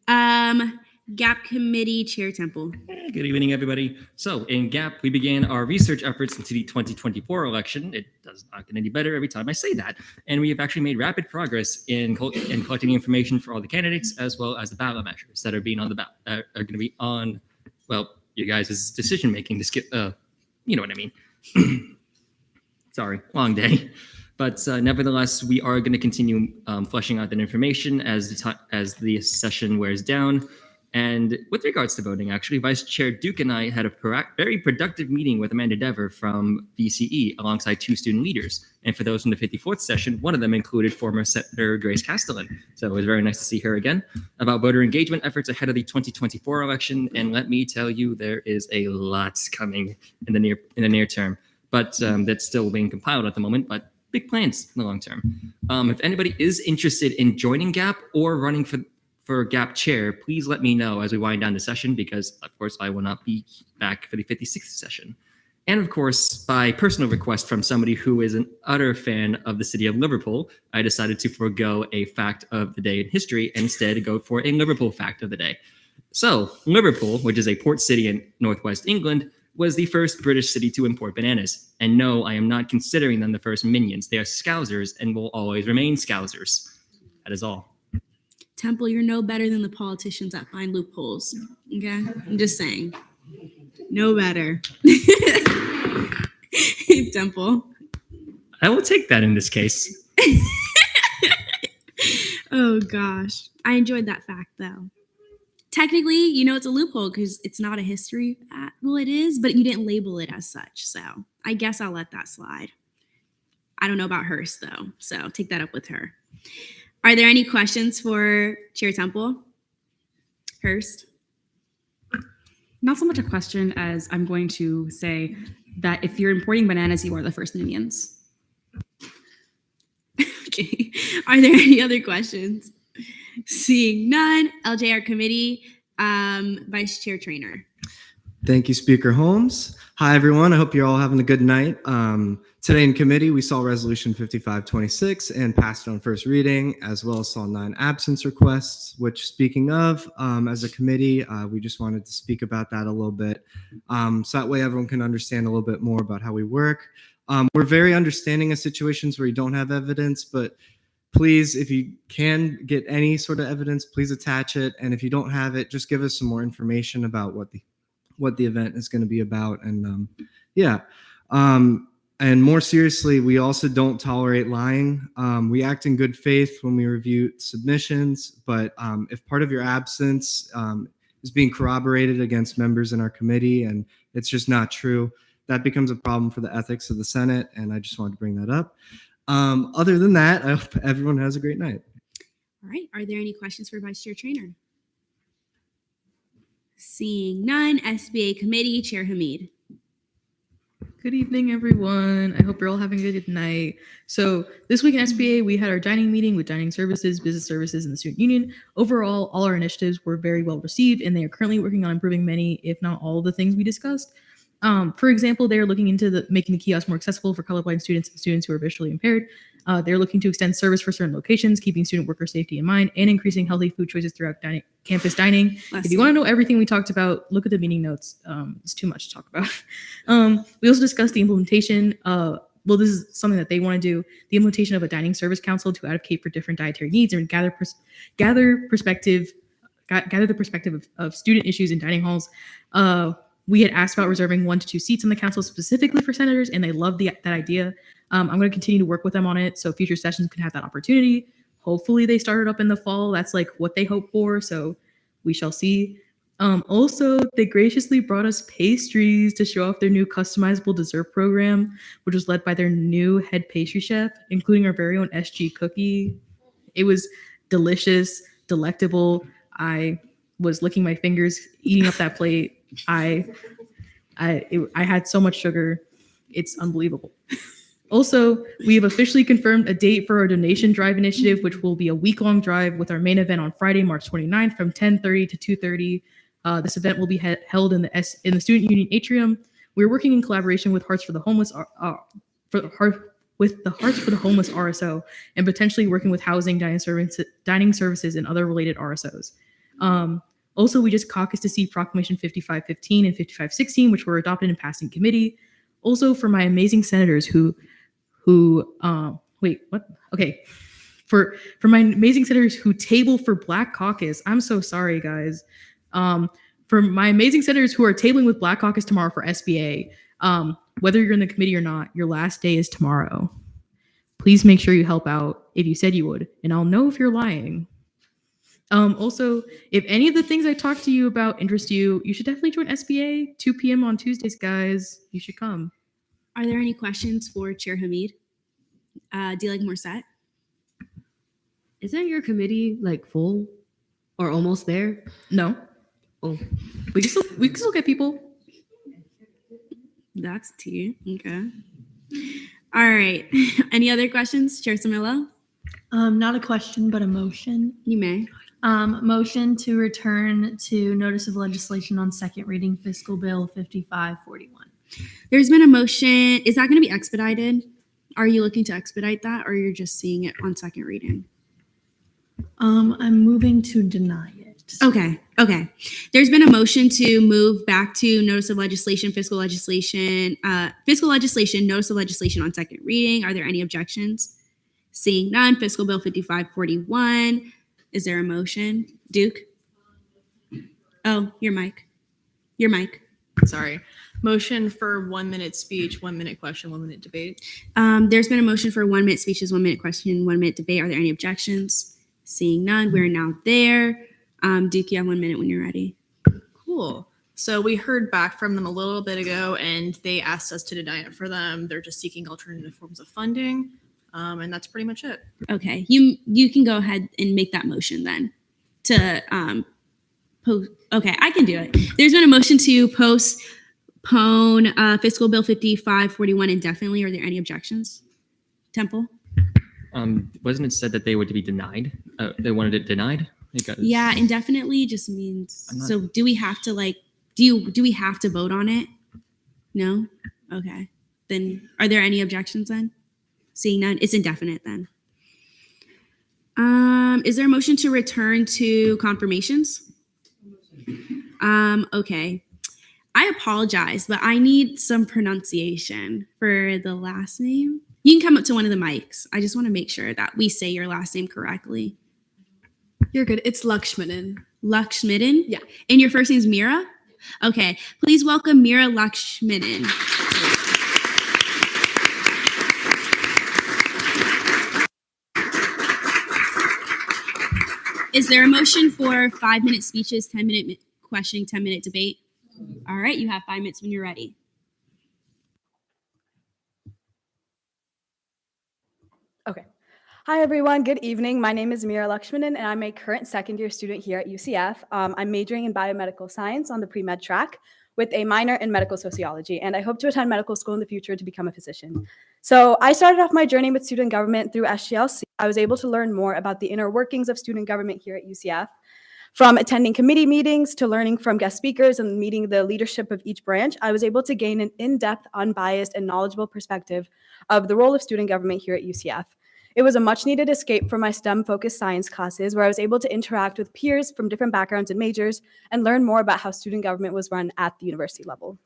Rihanna. GAP committee chair Temple. Good evening, everybody. So in GAP, we began our research efforts into the 2024 election. It does not get any better every time I say that. And we have actually made rapid progress in collecting information for all the candidates, as well as the ballot measures that are being on the ballot, are going to be on, well, you guys' decision making to skip. You know what I mean. Sorry, long day. But nevertheless, we are going to continue fleshing out that information as the session wears down. And with regards to voting, actually, Vice Chair Duke and I had a very productive meeting with Amanda Dever from VCE alongside 2 student leaders. And for those from the 54th session, one of them included former Senator Grace Castellan. So it was very nice to see her again about voter engagement efforts ahead of the 2024 election. And let me tell you, there is a lot coming in the near term. But that's still being compiled at the moment. But big plans in the long term. If anybody is interested in joining GAP or running for GAP chair, please let me know as we wind down the session, because of course I will not be back for the 56th session. And of course, by personal request from somebody who is an utter fan of the city of Liverpool, I decided to forego a fact of the day in history and instead go for a Liverpool fact of the day. So Liverpool, which is a port city in northwest England, was the first British city to import bananas. And no, I am not considering them the first minions. They are Scousers and will always remain Scousers. That is all. Temple, you're no better than the politicians that find loopholes. Okay? I'm just saying. No better. Temple. I will take that in this case. Oh gosh. I enjoyed that fact though. Technically, it's a loophole because it's not a history fact. Well, it is, but you didn't label it as such. So I guess I'll let that slide. I don't know about Hearst though. So take that up with her. Are there any questions for Chair Temple? Hearst? Not so much a question as I'm going to say that if you're importing bananas, you are the first minions. Okay. Are there any other questions? Seeing none, LJR Committee, Vice Chair Trainer. Thank you, Speaker Holmes. Hi, everyone. I hope you're all having a good night. Today in committee, we saw Resolution 5526 and passed it on first reading, as well as saw 9 absence requests, which, speaking of, as a committee, we just wanted to speak about that a little bit. So that way everyone can understand a little bit more about how we work. We're very understanding of situations where you don't have evidence, but please, if you can get any sort of evidence, please attach it. And if you don't have it, just give us some more information about what the event is going to be about. And and more seriously, we also don't tolerate lying. We act in good faith when we review submissions, but if part of your absence is being corroborated against members in our committee and it's just not true, that becomes a problem for the ethics of the Senate. And I just wanted to bring that up. Other than that, I hope everyone has a great night. All right. Are there any questions for Vice Chair Trainer? Seeing none, SBA Committee, Chair Hamid. Good evening, everyone. I hope you're all having a good night. So this week in SBA, we had our dining meeting with dining services, business services, and the student union. Overall, all our initiatives were very well received, and they are currently working on improving many, if not all, of the things we discussed. For example, they are looking into making the kiosk more accessible for colorblind students and students who are visually impaired. They're looking to extend service for certain locations, keeping student worker safety in mind, and increasing healthy food choices throughout campus dining. If you want to know everything we talked about, look at the meeting notes. It's too much to talk about. We also discussed the implementation. Well, this is something that they want to do, the implementation of a dining service council to advocate for different dietary needs and gather the perspective of student issues in dining halls. We had asked about reserving 1 to 2 seats on the council specifically for senators, and they loved that idea. I'm going to continue to work with them on it so future sessions can have that opportunity. Hopefully they started up in the fall. That's like what they hope for, so we shall see. Also, they graciously brought us pastries to show off their new customizable dessert program, which was led by their new head pastry chef, including our very own SG cookie. It was delicious, delectable. I was licking my fingers, eating up that plate. I had so much sugar. It's unbelievable. Also, we have officially confirmed a date for our donation drive initiative, which will be a week-long drive with our main event on Friday, March 29th from 10:30 to 2:30. This event will be held in the Student Union Atrium. We're working in collaboration with Hearts for the Homeless, RSO, and potentially working with housing, dining services, and other related RSOs. Also, we just caucused to see Proclamation 5515 and 5516, which were adopted and passed in committee. Also, for my amazing senators for my amazing senators who table for Black Caucus, I'm so sorry, guys. For my amazing senators who are tabling with Black Caucus tomorrow for SBA, whether you're in the committee or not, your last day is tomorrow. Please make sure you help out if you said you would, and I'll know if you're lying. Also, if any of the things I talked to you about interest you, you should definitely join SBA 2 p.m. on Tuesdays, guys. You should come. Are there any questions for Chair Hamid? D-Like Morset? Isn't your committee like full or almost there? No. Oh, we can still get people. That's tea. Okay. All right. Any other questions, Chair Samillo? Not a question, but a motion. You may. Motion to return to notice of legislation on second reading fiscal bill 5541. There's been a motion. Is that going to be expedited? Are you looking to expedite that, or you're just seeing it on second reading? I'm moving to deny it. Okay. There's been a motion to move back to notice of legislation, fiscal legislation, notice of legislation on second reading. Are there any objections? Seeing none, fiscal bill 5541. Is there a motion? Duke? Oh, your mic. Sorry. Motion for 1 minute speech, 1 minute question, 1 minute debate. There's been a motion for 1 minute speeches, 1 minute question, 1 minute debate. Are there any objections? Seeing none, we're now there. Duke, you have 1 minute when you're ready. Cool. So we heard back from them a little bit ago, and they asked us to deny it for them. They're just seeking alternative forms of funding, and that's pretty much it. Okay, you can go ahead and make that motion then to okay, I can do it. There's been a motion to postpone fiscal bill 5541 indefinitely. Are there any objections? Temple? Wasn't it said that they would be denied? They wanted it denied? Yeah, indefinitely just means. So do we have to do we have to vote on it? No? Okay. Then are there any objections then? Seeing none, it's indefinite then. Is there a motion to return to confirmations? Okay. I apologize, but I need some pronunciation for the last name. You can come up to one of the mics. I just want to make sure that we say your last name correctly. You're good. It's Lakshmanan. Lakshmanan? Yeah. And your first name is Mira? Okay. Please welcome Mira Lakshmanan. Is there a motion for 5 minute speeches, 10-minute questioning, 10-minute debate? All right, you have 5 minutes when you're ready. Okay. Hi, everyone. Good evening. My name is Mira Lakshmanan, and I'm a current second-year student here at UCF. I'm majoring in biomedical science on the pre-med track with a minor in medical sociology, and I hope to attend medical school in the future to become a physician. So I started off my journey with student government through SGLC. I was able to learn more about the inner workings of student government here at UCF, from attending committee meetings to learning from guest speakers and meeting the leadership of each branch. I was able to gain an in-depth, unbiased, and knowledgeable perspective of the role of student government here at UCF. It was a much-needed escape from my STEM-focused science classes, where I was able to interact with peers from different backgrounds and majors and learn more about how student government was run at the university level.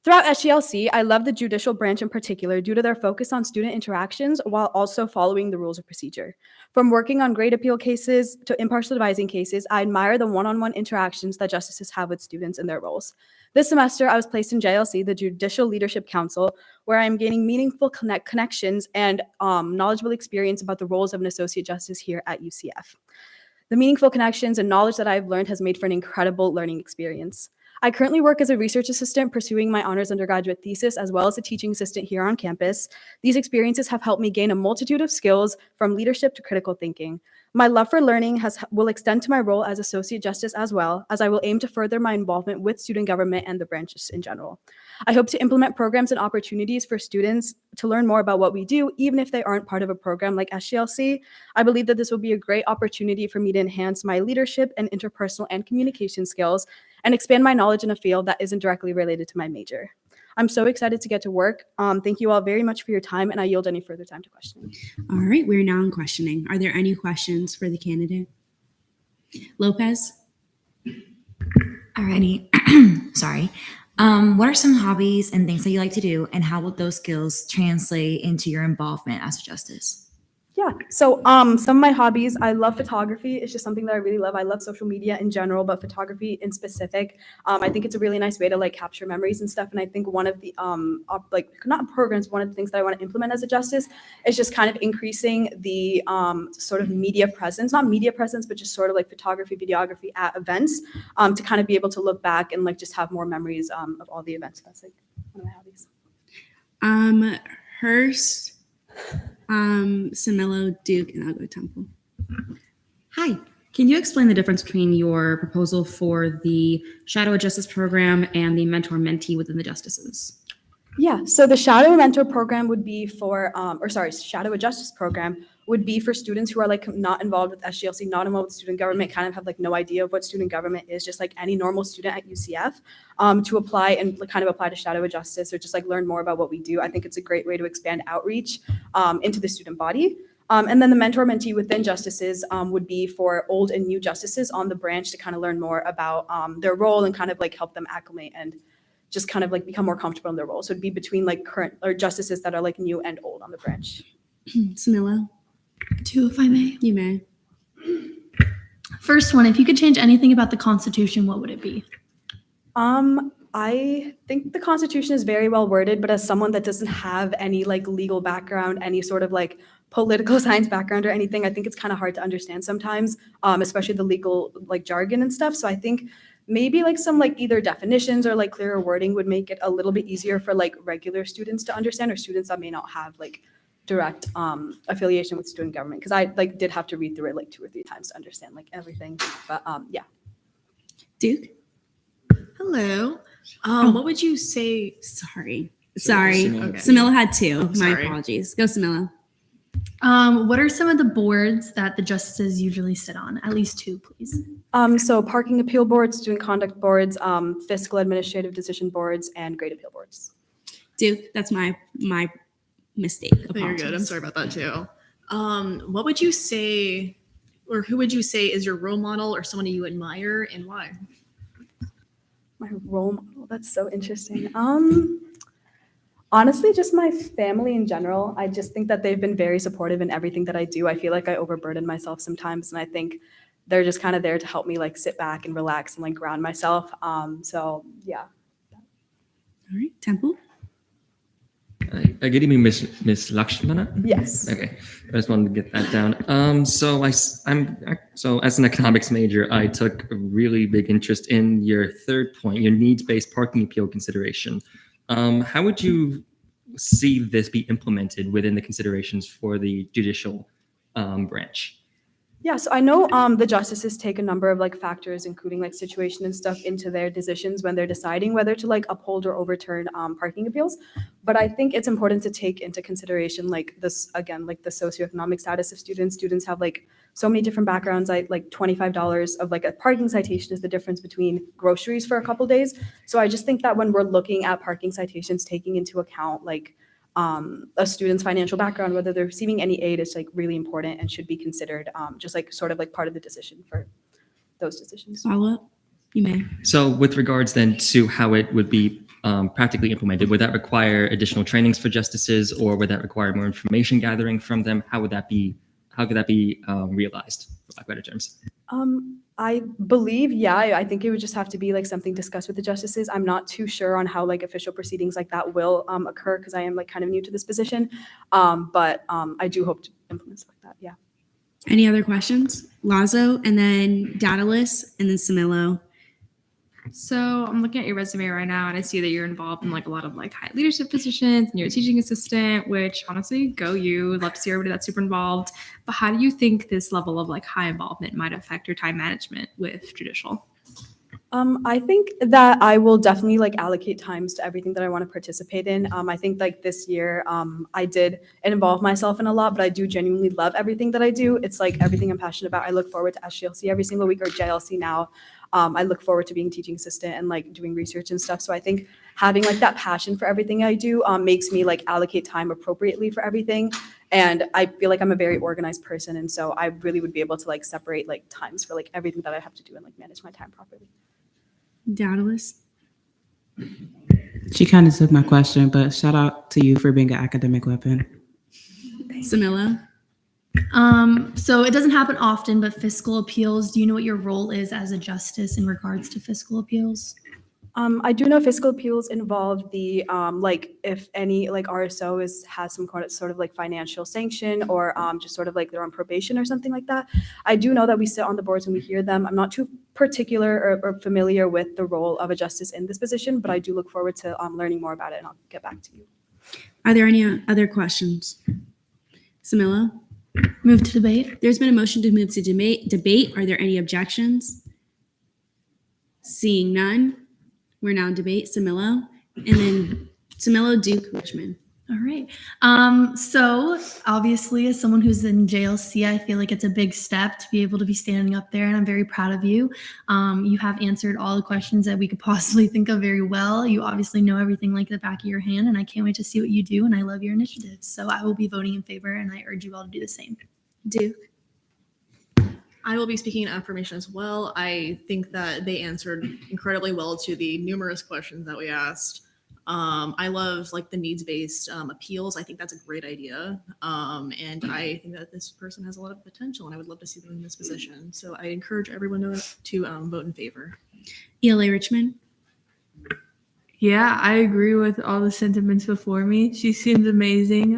Throughout SGLC, I love the judicial branch in particular due to their focus on student interactions while also following the rules of procedure. From working on grade appeal cases to impartial advising cases, I admire the one-on-one interactions that justices have with students in their roles. This semester, I was placed in JLC, the Judicial Leadership Council, where I am gaining meaningful connections and knowledgeable experience about the roles of an associate justice here at UCF. The meaningful connections and knowledge that I've learned has made for an incredible learning experience. I currently work as a research assistant pursuing my honors undergraduate thesis, as well as a teaching assistant here on campus. These experiences have helped me gain a multitude of skills from leadership to critical thinking. My love for learning will extend to my role as Associate Justice as well, as I will aim to further my involvement with student government and the branches in general. I hope to implement programs and opportunities for students to learn more about what we do, even if they aren't part of a program like SGLC. I believe that this will be a great opportunity for me to enhance my leadership and interpersonal and communication skills and expand my knowledge in a field that isn't directly related to my major. I'm so excited to get to work. Thank you all very much for your time, and I yield any further time to questioning. All right, we're now in questioning. Are there any questions for the candidate? Lopez? Alrighty, sorry. What are some hobbies and things that you like to do, and how will those skills translate into your involvement as a justice? Yeah. So some of my hobbies, I love photography. It's just something that I really love. I love social media in general, but photography in specific. I think it's a really nice way to like capture memories and stuff. And I think one of the like not programs, one of the things that I want to implement as a justice is just kind of increasing the sort of media presence, not media presence, but just sort of like photography, videography at events to kind of be able to look back and like just have more memories of all the events. That's like one of my hobbies. Hearst, Samillo, Duke, and I'll go Temple. Hi. Can you explain the difference between your proposal for the Shadow of Justice program and the mentor mentee within the justices? Yeah, so the Shadow Mentor program would be for, Shadow of Justice program would be for students who are like not involved with SGLC, not involved with student government, kind of have like no idea of what student government is, just like any normal student at UCF, to apply and kind of apply to Shadow of Justice or just like learn more about what we do. I think it's a great way to expand outreach into the student body. And then the mentor mentee within justices would be for old and new justices on the branch to kind of learn more about their role and kind of like help them acclimate and just kind of like become more comfortable in their role. So it'd be between like current or justices that are like new and old on the branch. Samillo? 2, if I may. You may. First one, if you could change anything about the Constitution, what would it be? I think the Constitution is very well worded, but as someone that doesn't have any like legal background, any sort of like political science background or anything, I think it's kind of hard to understand sometimes, especially the legal like jargon and stuff. So I think maybe like some like either definitions or like clearer wording would make it a little bit easier for like regular students to understand or students that may not have like direct affiliation with student government, because I like did have to read through it like 2 or 3 times to understand like everything. But yeah. Duke? Hello. What would you say? Sorry. Okay. Samillo had 2. My sorry. apologies. Go, Samillo. What are some of the boards that the justices usually sit on? At least 2, please. So parking appeal boards, student conduct boards, fiscal administrative decision boards, and grade appeal boards. Duke, that's my mistake. You're good. I'm Apologies. sorry about that too. What would you say, or who would you say is your role model or someone you admire and why? My role model, that's so interesting. Honestly, just my family in general. I just think that they've been very supportive in everything that I do. I feel like I overburden myself sometimes, and I think they're just kind of there to help me like sit back and relax and like ground myself. So yeah. All right, Temple. Good evening, Miss Lakshmana. Yes. Okay, I just wanted to get that down. So as an economics major, I took a really big interest in your third point, your needs-based parking appeal consideration. How would you see this be implemented within the considerations for the judicial branch? Yeah, so I know the justices take a number of like factors, including like situation and stuff, into their decisions when they're deciding whether to like uphold or overturn parking appeals. But I think it's important to take into consideration like this again, like the socioeconomic status of students. Students have like so many different backgrounds. Like $25 of like a parking citation is the difference between groceries for a couple days. So I just think that when we're looking at parking citations, taking into account like a student's financial background, whether they're receiving any aid, is like really important and should be considered just like sort of like part of the decision for those decisions. Follow up? You may. So with regards then to how it would be practically implemented, would that require additional trainings for justices, or would that require more information gathering from them? How could that be realized, for lack of better terms? I believe, yeah, I think it would just have to be like something discussed with the justices. I'm not too sure on how like official proceedings like that will occur, because I am like kind of new to this position. But I do hope to implement stuff like that. Yeah. Any other questions? Lazo, and then Daedalus, and then Samillo. So I'm looking at your resume right now, and I see that you're involved in like a lot of like high leadership positions, and you're a teaching assistant, which honestly, go you. Would love to see everybody that's super involved. But how do you think this level of like high involvement might affect your time management with judicial? I think that I will definitely like allocate times to everything that I want to participate in. I think like this year, I did involve myself in a lot, but I do genuinely love everything that I do. It's like everything I'm passionate about. I look forward to SGLC every single week, or JLC now. I look forward to being teaching assistant and like doing research and stuff. So I think having like that passion for everything I do makes me like allocate time appropriately for everything. And I feel like I'm a very organized person. And so I really would be able to like separate like times for like everything that I have to do and like manage my time properly. Daedalus. She kind of took my question, but shout out to you for being an academic weapon. Samillo. So it doesn't happen often, but fiscal appeals, do you know what your role is as a justice in regards to fiscal appeals? I do know fiscal appeals involve the like if any like RSO has some sort of like financial sanction or just sort of like they're on probation or something like that. I do know that we sit on the boards and we hear them. I'm not too particular or familiar with the role of a justice in this position, but I do look forward to learning more about it, and I'll get back to you. Are there any other questions? Samila? Move to debate. There's been a motion to move to debate. Are there any objections? Seeing none, we're now in debate. Samilo, and then Samilo, Duke, Richmond. All right. So obviously, as someone who's in JLC, I feel like it's a big step to be able to be standing up there, and I'm very proud of you. You have answered all the questions that we could possibly think of very well. You obviously know everything like the back of your hand, and I can't wait to see what you do, and I love your initiatives. So I will be voting in favor, and I urge you all to do the same. Duke. I will be speaking in affirmation as well. I think that they answered incredibly well to the numerous questions that we asked. I love like the needs-based appeals. I think that's a great idea. And I think that this person has a lot of potential and I would love to see them in this position. So I encourage everyone to vote in favor. ELA Richmond. Yeah, I agree with all the sentiments before me. She seems amazing.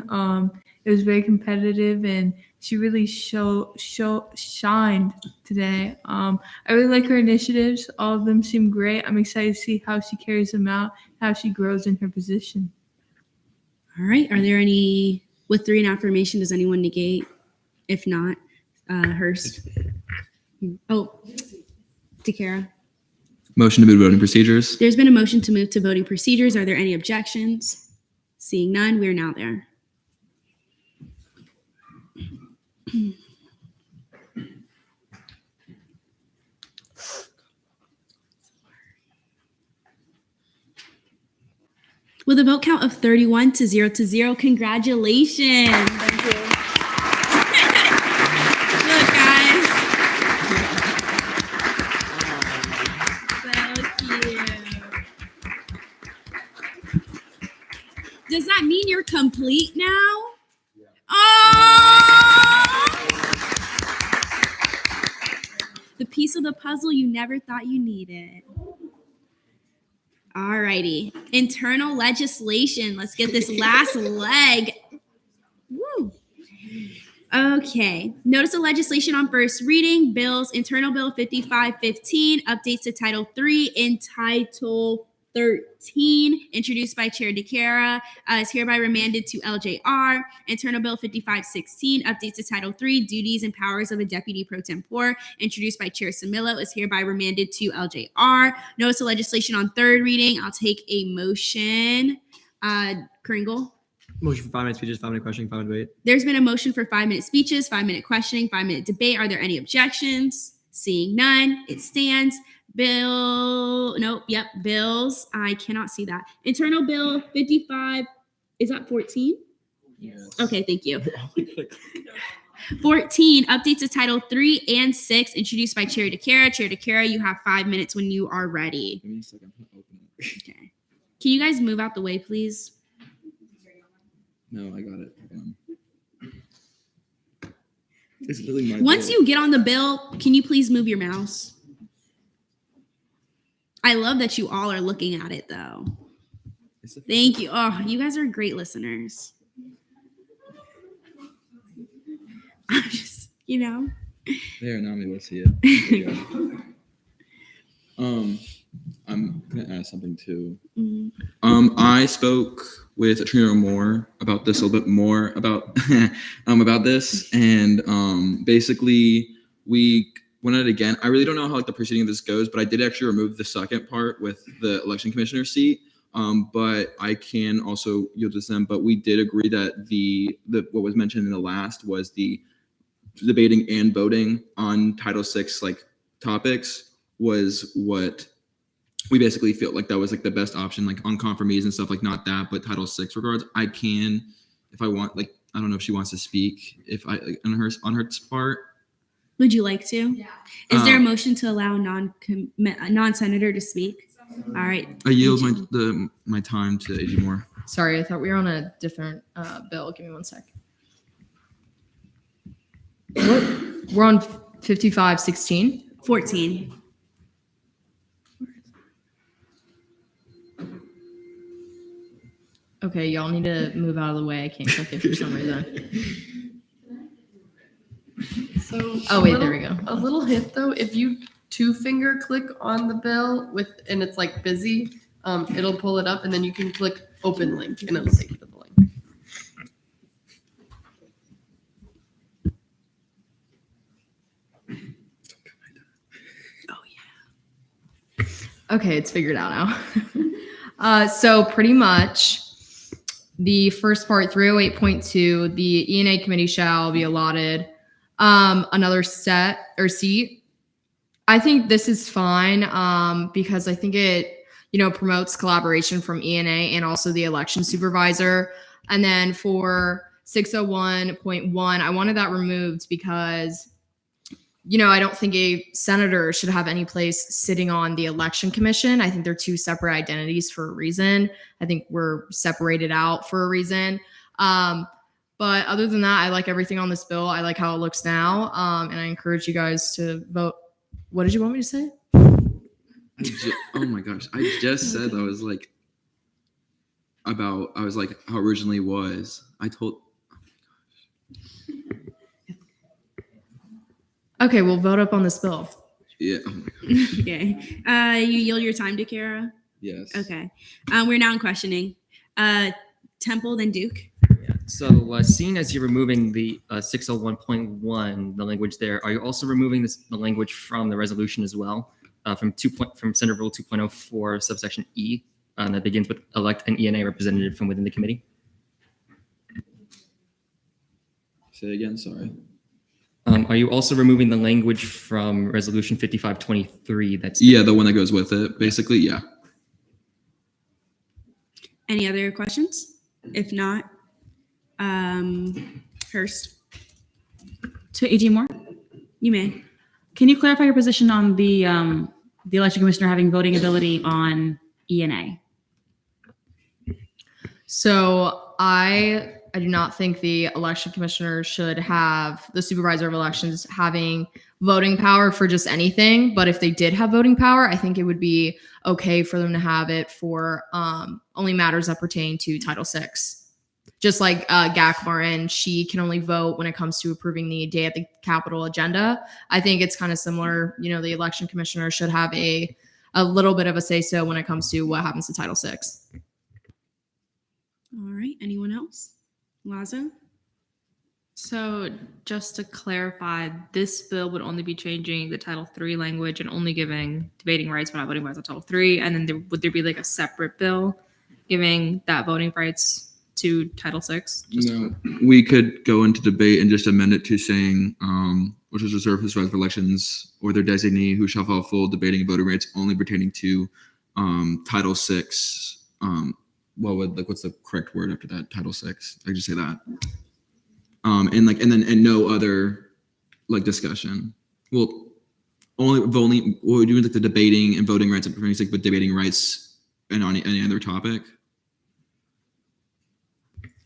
It was very competitive and she really shined today. I really like her initiatives. All of them seem great. I'm excited to see how she carries them out, how she grows in her position. All right. Are there any, with 3 in affirmation, does anyone negate? If not, Hurst. Oh, Takara. Motion to move to voting procedures. There's been a motion to move to voting procedures. Are there any objections? Seeing none, we are now there. With a vote count of 31 to 0, congratulations. Thank you. Look, guys. So cute. Does that mean you're complete now? Oh! The piece of the puzzle you never thought you needed. All righty. Internal legislation. Let's get this last leg. Woo. Okay. Notice of legislation on first reading. Bills. Internal Bill 5515. Updates to Title III in Title 13, introduced by Chair DeCara, is hereby remanded to LJR. Internal Bill 5516, updates to Title III, duties and powers of a deputy pro tempore, introduced by Chair Samilo, is hereby remanded to LJR. Notice of legislation on third reading. I'll take a motion. Kringle. Motion for 5-minute speeches, 5-minute questioning, 5-minute debate. There's been a motion for 5-minute speeches, 5-minute questioning, 5-minute debate. Are there any objections? Seeing none, it stands. Bills. I cannot see that. Internal Bill 55, is that 14? Yes. Okay, thank you. 14, updates to Title 3 and 6, introduced by Chair DeCara. Chair DeCara, you have 5 minutes when you are ready. Give me a second. I'm gonna open it. Okay. Can you guys move out the way, please? No, I got it. It's literally my Once bill. you get on the bill, can you please move your mouse? I love that you all are looking at it, though. Thank you. Oh, you guys are great listeners. I'm just, There, now I'm able to see it. There you go. I'm gonna add something too. I spoke with Attorney Moore about this a little bit more about this, and basically we went at it again. I really don't know how the proceeding of this goes, but I did actually remove the second part with the election commissioner seat. But I can also yield to them. But we did agree that the what was mentioned in the last was the debating and voting on Title VI topics was what we basically feel like that was the best option, on conformities and stuff, not that, but Title VI regards. I can, if I want, I don't know if she wants to speak, on her part. Would you like to? Yeah. Is there a motion to allow non-senator to speak? All right. I yield my time to AG Moore. Sorry, I thought we were on a different bill. Give me one sec. We're on 5516. 14. Okay, y'all need to move out of the way. I can't click it for some reason. So Oh, wait, there we go. A little hint though, if you two-finger click on the bill and it's like busy, it'll pull it up and then you can click open link and it'll take you to the link. Okay, it's figured out now. So pretty much the first part, 308.2, the E&A committee shall be allotted another set or seat. I think this is fine because I think it, promotes collaboration from E&A and also the election supervisor. And then for 601.1, I wanted that removed because I don't think a senator should have any place sitting on the election commission. I think they're two separate identities for a reason. I think we're separated out for a reason. But other than that, I like everything on this bill. I like how it looks now. And I encourage you guys to vote. What did you want me to say? Oh my gosh. I just said I was like how it originally was. Okay, we'll vote up on this bill. Yeah. Oh my gosh. Okay. You yield your time to Kara? Yes. Okay. We're now in questioning. Temple, then Duke. So seeing as you're removing the 601.1, the language there, are you also removing the language from the resolution as well? From Senate Rule 2.04 subsection E that begins with elect an E&A representative from within the committee? Say again, sorry. Are you also removing the language from Resolution 5523? That's the one that goes with it. Basically, yeah. Any other questions? If not, Hurst. To AG Moore? You may. Can you clarify your position on the election commissioner having voting ability on E&A? So I do not think the election commissioner should have the supervisor of elections having voting power for just anything. But if they did have voting power, I think it would be okay for them to have it for only matters that pertain to Title VI. Just like Gak Martin, she can only vote when it comes to approving the Day at the Capitol agenda. I think it's kind of similar. The election commissioner should have a little bit of a say-so when it comes to what happens to Title VI. All right. Anyone else? Lazo? So just to clarify, this bill would only be changing the Title III language and only giving debating rights but not voting rights on Title III. And then would there be like a separate bill giving that voting rights to Title VI? No, we could go into debate and just amend it to saying, which is reserved for the for elections or their designee who shall have full debating and voting rights only pertaining to Title VI. What's the correct word after that? Title VI. I just say that. And no other discussion. Well, we're doing the debating and voting rights, but debating rights and on any other topic.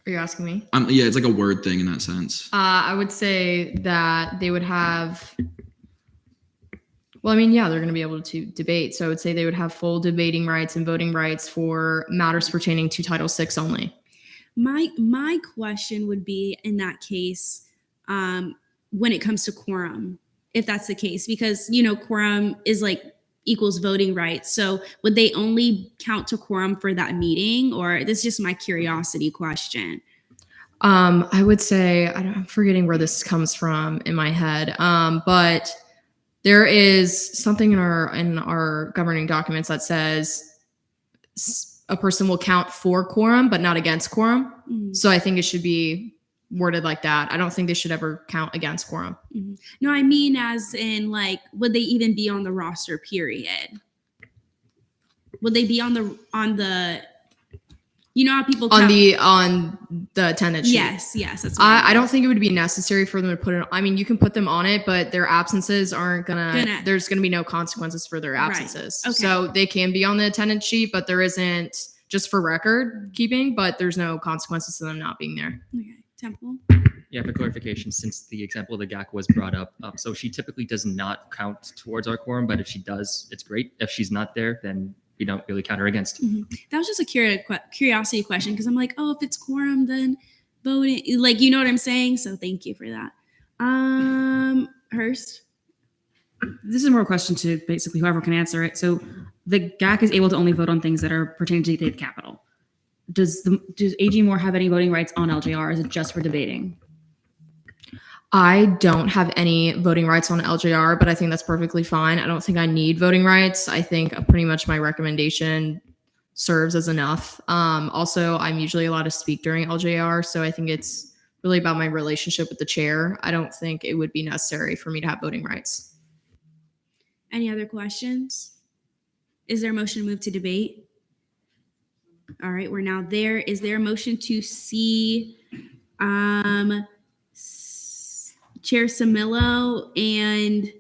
Are you asking me? Yeah, it's like a word thing in that sense. I would say that they would have. Well, they're going to be able to debate. So I would say they would have full debating rights and voting rights for matters pertaining to Title VI only. My question would be in that case, when it comes to quorum, if that's the case, because quorum is equals voting rights. So would they only count to quorum for that meeting, or this is just my curiosity question? I would say I'm forgetting where this comes from in my head, but there is something in our governing documents that says a person will count for quorum, but not against quorum. Mm-hmm. So I think it should be worded like that. I don't think they should ever count against quorum. Mm-hmm. No, I mean as in would they even be on the roster? Period. Would they be on the how people count? on the attendance sheet? Yes, that's what I don't think it would be necessary for them to put it. You can put them on it, but their absences aren't there's gonna be no consequences for their absences. Right. Okay. So they can be on the attendance sheet, but there isn't, just for record keeping, but there's no consequences to them not being there. Okay. Temple? Yeah, for clarification, since the example of the GAC was brought up, so she typically does not count towards our quorum, but if she does, it's great. If she's not there, then we don't really count her against. That was just a curiosity question because I'm like, oh, if it's quorum, then voting, like, you know what I'm saying? So thank you for that. Hurst? This is more a question to basically whoever can answer it. So the GAC is able to only vote on things that are pertaining to the capital. Does AG Moore have any voting rights on LJR? Or is it just for debating? I don't have any voting rights on LJR, but I think that's perfectly fine. I don't think I need voting rights. I think pretty much my recommendation serves as enough. Also, I'm usually allowed to speak during LJR, so I think it's really about my relationship with the chair. I don't think it would be necessary for me to have voting rights. Any other questions? Is there a motion to move to debate? All right, we're now there. Is there a motion to see Chair Samillo and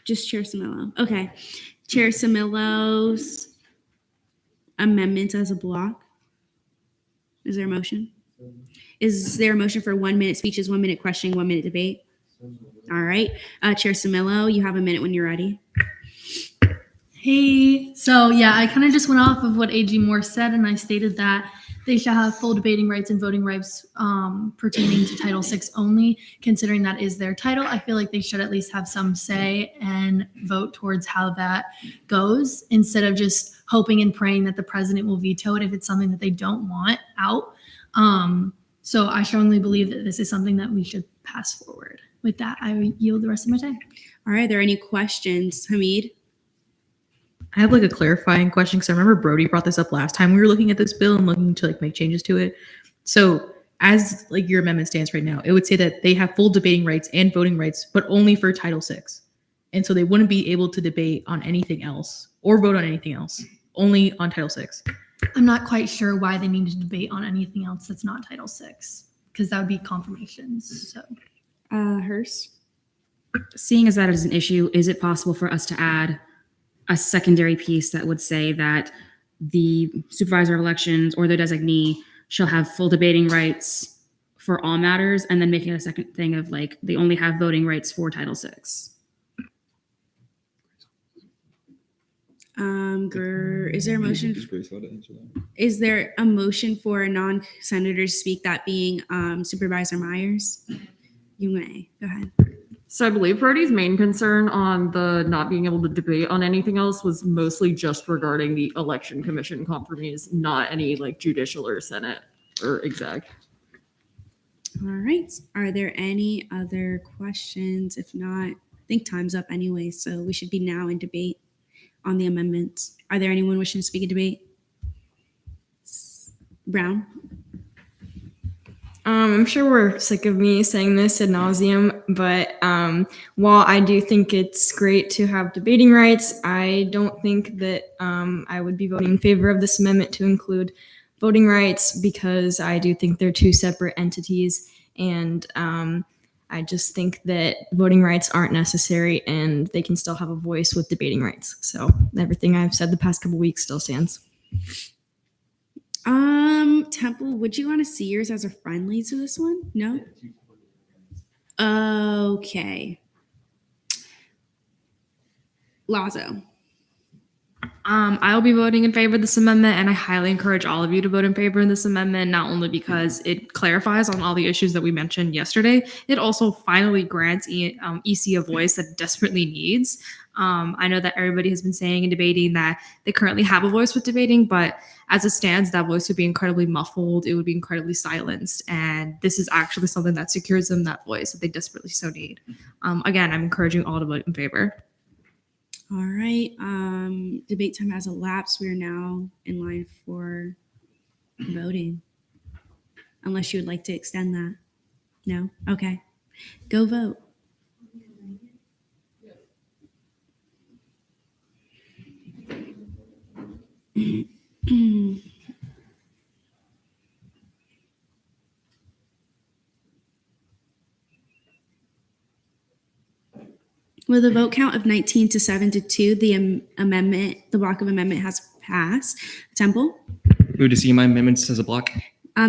just Chair Samillo. Okay. Chair Samillo's amendments as a block. Is there a motion? Is there a motion for 1 minute speeches, 1 minute questioning, 1 minute debate? All right. Chair Samillo, you have a minute when you're ready. Hey, so yeah, I kind of just went off of what AG Moore said, and I stated that they shall have full debating rights and voting rights pertaining to Title VI only, considering that is their title. I feel like they should at least have some say and vote towards how that goes instead of just hoping and praying that the president will veto it if it's something that they don't want out. So I strongly believe that this is something that we should pass forward. With that, I yield the rest of my time. All right, are there any questions, Hamid? I have like a clarifying question because I remember Brody brought this up last time we were looking at this bill and looking to like make changes to it. So as like your amendment stands right now, it would say that they have full debating rights and voting rights, but only for Title VI. And so they wouldn't be able to debate on anything else or vote on anything else, only on Title VI. I'm not quite sure why they need to debate on anything else that's not Title VI, because that would be confirmations. So, Hurst? Seeing as that is an issue, is it possible for us to add a secondary piece that would say that the supervisor of elections or the designee shall have full debating rights for all matters, and then making a second thing of like they only have voting rights for Title VI? Is there a motion? Is there a motion for a non-senator to speak, that being Supervisor Myers? You may go ahead. So I believe Brody's main concern on the not being able to debate on anything else was mostly just regarding the election commission compromise, not any like judicial or senate or exec. All right. Are there any other questions? If not, I think time's up anyway, so we should be now in debate on the amendments. Are there anyone wishing to speak in debate? Brown? I'm sure we're sick of me saying this ad nauseum, but while I do think it's great to have debating rights, I don't think that I would be voting in favor of this amendment to include voting rights, because I do think they're two separate entities, and I just think that voting rights aren't necessary and they can still have a voice with debating rights. So everything I've said the past couple weeks still stands. Temple, would you want to see yours as a friendly to this one? No? Okay. Lazo. I'll be voting in favor of this amendment, and I highly encourage all of you to vote in favor of this amendment, not only because it clarifies on all the issues that we mentioned yesterday, it also finally grants EC a voice that it desperately needs. I know that everybody has been saying and debating that they currently have a voice with debating, but as it stands, that voice would be incredibly muffled. It would be incredibly silenced, and this is actually something that secures them that voice that they desperately so need. Again, I'm encouraging all to vote in favor. All right. Debate time has elapsed. We are now in line for voting. Unless you would like to extend that. No? Okay. Go vote. With a vote count of 19 to 7 to 2, the block of amendment has passed. Temple? Move to see my amendments as a block.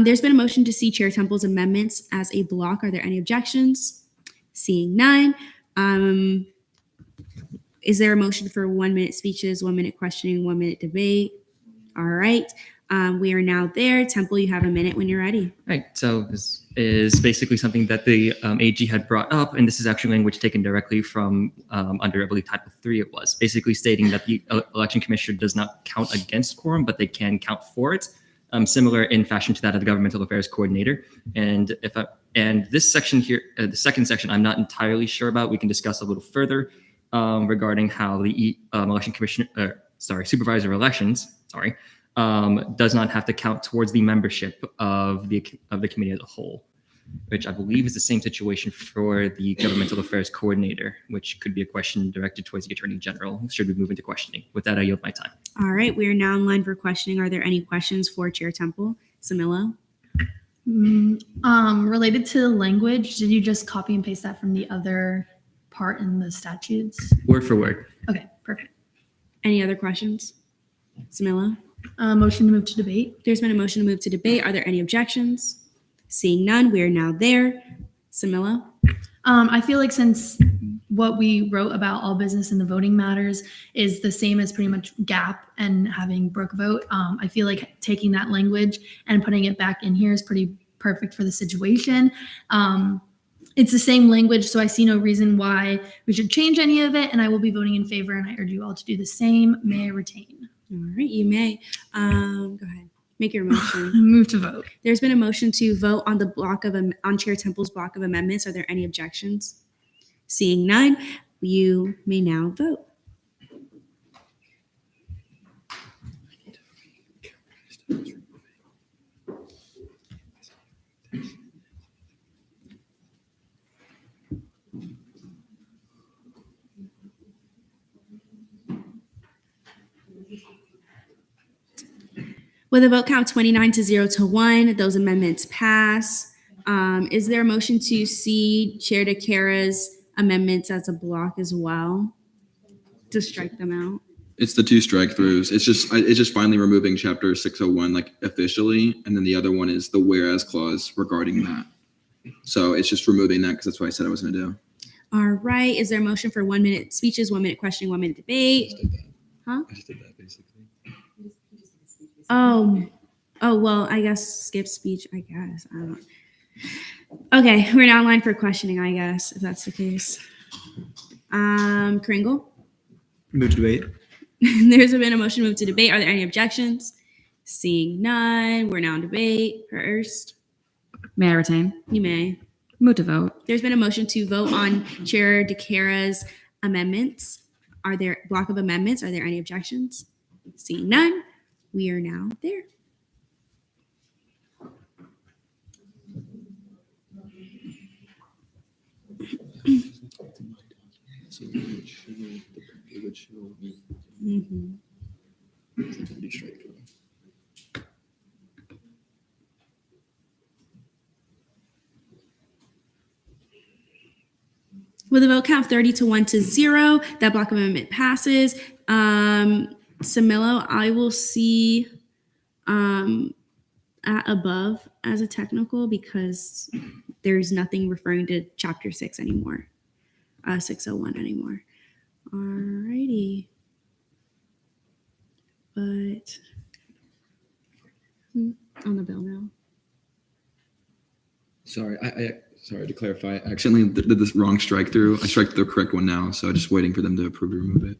There's been a motion to see Chair Temple's amendments as a block. Are there any objections? Seeing none. Is there a motion for 1 minute speeches, 1 minute questioning, 1 minute debate? All right. We are now there. Temple, you have a minute when you're ready. Right. So this is basically something that the AG had brought up, and this is actually language taken directly from under, I believe, Title 3 it was, basically stating that the election commissioner does not count against quorum, but they can count for it, similar in fashion to that of the governmental affairs coordinator. And this section here, the second section, I'm not entirely sure about. We can discuss a little further regarding how the election commissioner, supervisor of elections, does not have to count towards the membership of the committee as a whole, which I believe is the same situation for the governmental affairs coordinator, which could be a question directed towards the attorney general. Should we move into questioning? With that, I yield my time. All right. We are now in line for questioning. Are there any questions for Chair Temple? Samila? Related to the language, did you just copy and paste that from the other part in the statutes? Word for word. Okay, perfect. Any other questions? Samila? Motion to move to debate. There's been a motion to move to debate. Are there any objections? Seeing none, we are now there. Samila? I feel like since what we wrote about all business and the voting matters is the same as pretty much GAP and having Brooke vote, I feel like taking that language and putting it back in here is pretty perfect for the situation. It's the same language, so I see no reason why we should change any of it, and I will be voting in favor, and I urge you all to do the same. May I retain? All right, you may. Go ahead. Make your motion. Move to vote. There's been a motion to vote on the block of on Chair Temple's block of amendments. Are there any objections? Seeing none, you may now vote. With a vote count 29 to 0 to 1, those amendments pass. Is there a motion to see Chair DeCara's amendments as a block as well? To strike them out? It's the two strike throughs. It's just finally removing chapter 601 like officially, and then the other one is the whereas clause regarding that. So it's just removing that because that's what I said I was going to do. All right. Is there a motion for 1 minute speeches, 1 minute questioning, 1 minute debate? Huh? I just did that basically. Oh, well, I guess skip speech, I guess. I don't know. Okay, we're now in line for questioning, I guess, if that's the case. Kringle? Move to debate. There's been a motion to move to debate. Are there any objections? Seeing none, we're now in debate. First. May I retain? You may. Move to vote. There's been a motion to vote on Chair DeCara's amendments. Are there block of amendments? Are there any objections? Seeing none, we are now there. Mm-hmm. With a vote count 30 to 1 to 0, that block amendment passes. Samilo, I will see at above as a technical because there's nothing referring to chapter 6 anymore, 601 anymore. Alrighty. But on the bill now. Sorry, sorry to clarify. I accidentally did this wrong strike through. I strike the correct one now, so I'm just waiting for them to approve or remove it.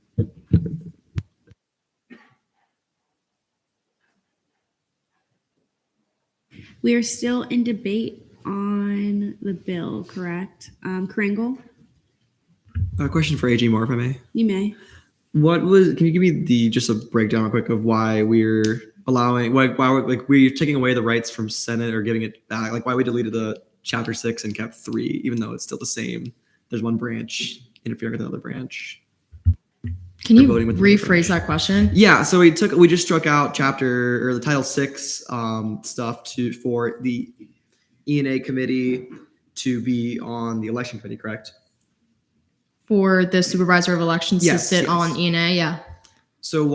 We are still in debate on the bill, correct? Kringle? A question for AG Moore, if I may. You may. Can you give me just a breakdown real quick of why we're allowing, why we're taking away the rights from Senate or giving it back? Like why we deleted the chapter 6 and kept 3, even though it's still the same. There's one branch interfering with another branch. Can you rephrase that question? Yeah, so we just struck out the Title 6 stuff for the E&A committee to be on the election committee, correct? For the supervisor of elections to sit on E&A, yeah. So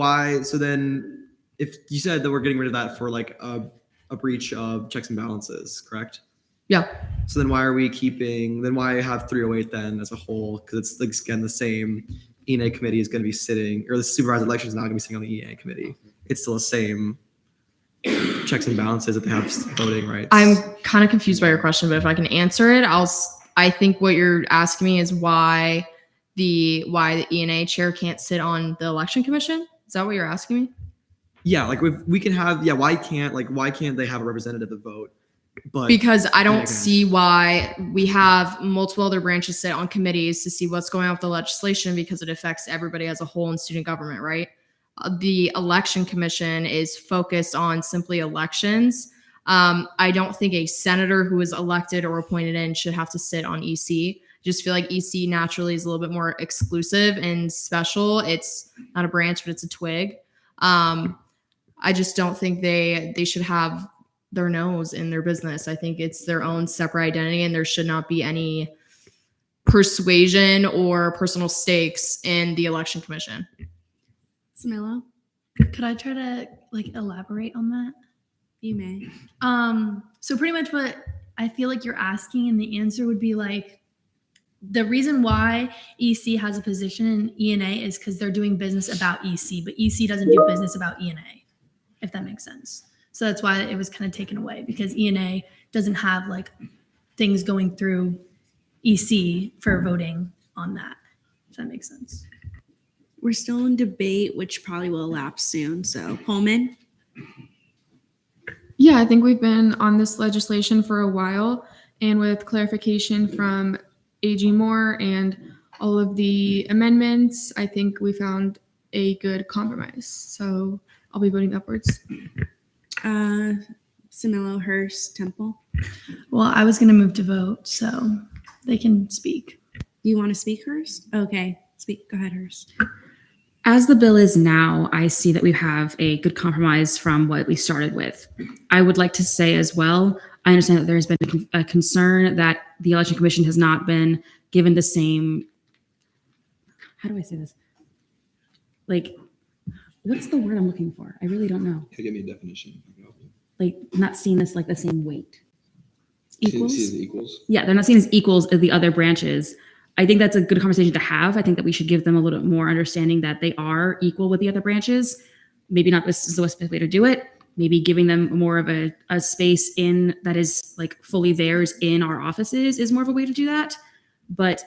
then if you said that we're getting rid of that for like a a breach of checks and balances, correct? Yeah. So then why why have 308 then as a whole? Because it's like, again, the same ENA committee is going to be sitting, or the supervisor election is not going to be sitting on the ENA committee. It's still the same checks and balances that they have voting rights. I'm kind of confused by your question, but if I can answer it, I think what you're asking me is why the ENA chair can't sit on the election commission. Is that what you're asking me? Yeah, like we can have, why can't they have a representative to vote? But Because I don't see why we have multiple other branches sit on committees to see what's going on with the legislation, because it affects everybody as a whole in student government, right? The election commission is focused on simply elections. I don't think a senator who is elected or appointed in should have to sit on EC. Just feel like EC naturally is a little bit more exclusive and special. It's not a branch, but it's a twig. I just don't think they should have their nose in their business. I think it's their own separate identity, and there should not be any persuasion or personal stakes in the election commission. Samilo? Could I try to elaborate on that? You may. So pretty much what I feel like you're asking, and the answer would be like, the reason why EC has a position in ENA is because they're doing business about EC, but EC doesn't do business about ENA, if that makes sense. So that's why it was kind of taken away, because ENA doesn't have like things going through EC for voting on that, if that makes sense. We're still in debate, which probably will elapse soon. So, Pullman? Yeah, I think we've been on this legislation for a while, and with clarification from AG Moore and all of the amendments, I think we found a good compromise. So I'll be voting upwards. Samilo, Hurst, Temple? Well, I was going to move to vote, so they can speak. You want to speak, Hurst? Okay, speak. Go ahead, Hurst. As the bill is now, I see that we have a good compromise from what we started with. I would like to say as well, I understand that there has been a concern that the Election Commission has not been given the same, how do I say this? Like, what's the word I'm looking for? I really don't know. Can you give me a definition? Like, not seen as like the same weight. Equals? See as equals? Yeah, they're not seen as equals of the other branches. I think that's a good conversation to have. I think that we should give them a little bit more understanding that they are equal with the other branches. Maybe not this is the best way to do it. Maybe giving them more of a space in that is like fully theirs in our offices is more of a way to do that. But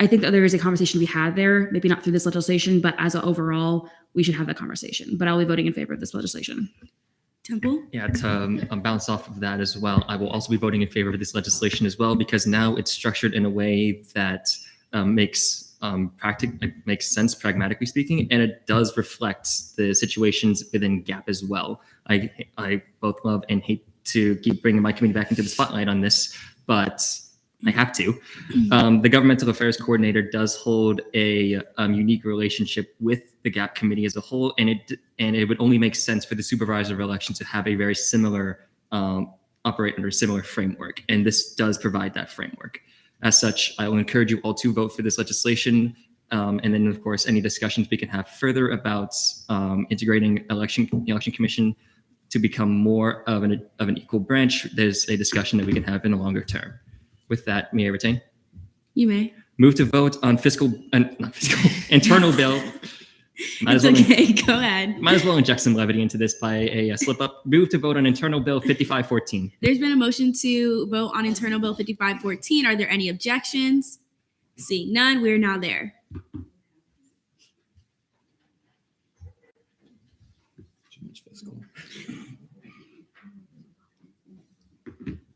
I think that there is a conversation to be had there, maybe not through this legislation, but as an overall, we should have that conversation. But I'll be voting in favor of this legislation. Temple? Yeah, to bounce off of that as well, I will also be voting in favor of this legislation as well, because now it's structured in a way that makes sense, pragmatically speaking, and it does reflect the situations within GAP as well. I both love and hate to keep bringing my committee back into the spotlight on this, but I have to. The Governmental Affairs Coordinator does hold a unique relationship with the GAP committee as a whole, and it would only make sense for the supervisor of elections to have a very similar operate under a similar framework, and this does provide that framework. As such, I will encourage you all to vote for this legislation, and then of course any discussions we can have further about integrating the election commission to become more of an equal branch. There's a discussion that we can have in a longer term. With that, may I retain? You may. Move to vote on internal bill. It's okay. Go ahead. Might as well inject some levity into this by a slip up. Move to vote on internal bill 5514. There's been a motion to vote on internal bill 5514. Are there any objections? Seeing none, we're now there. Too much fiscal.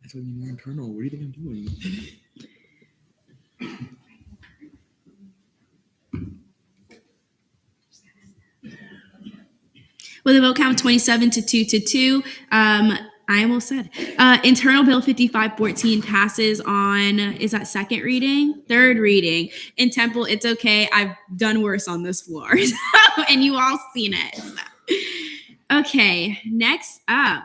That's what I mean, more internal. What do you think I'm doing? With a vote count of 27 to 2. I almost said internal bill 5514 passes on, is that second reading? Third reading. In Temple, it's okay. I've done worse on this floor. And you all seen it. So. Okay, next up,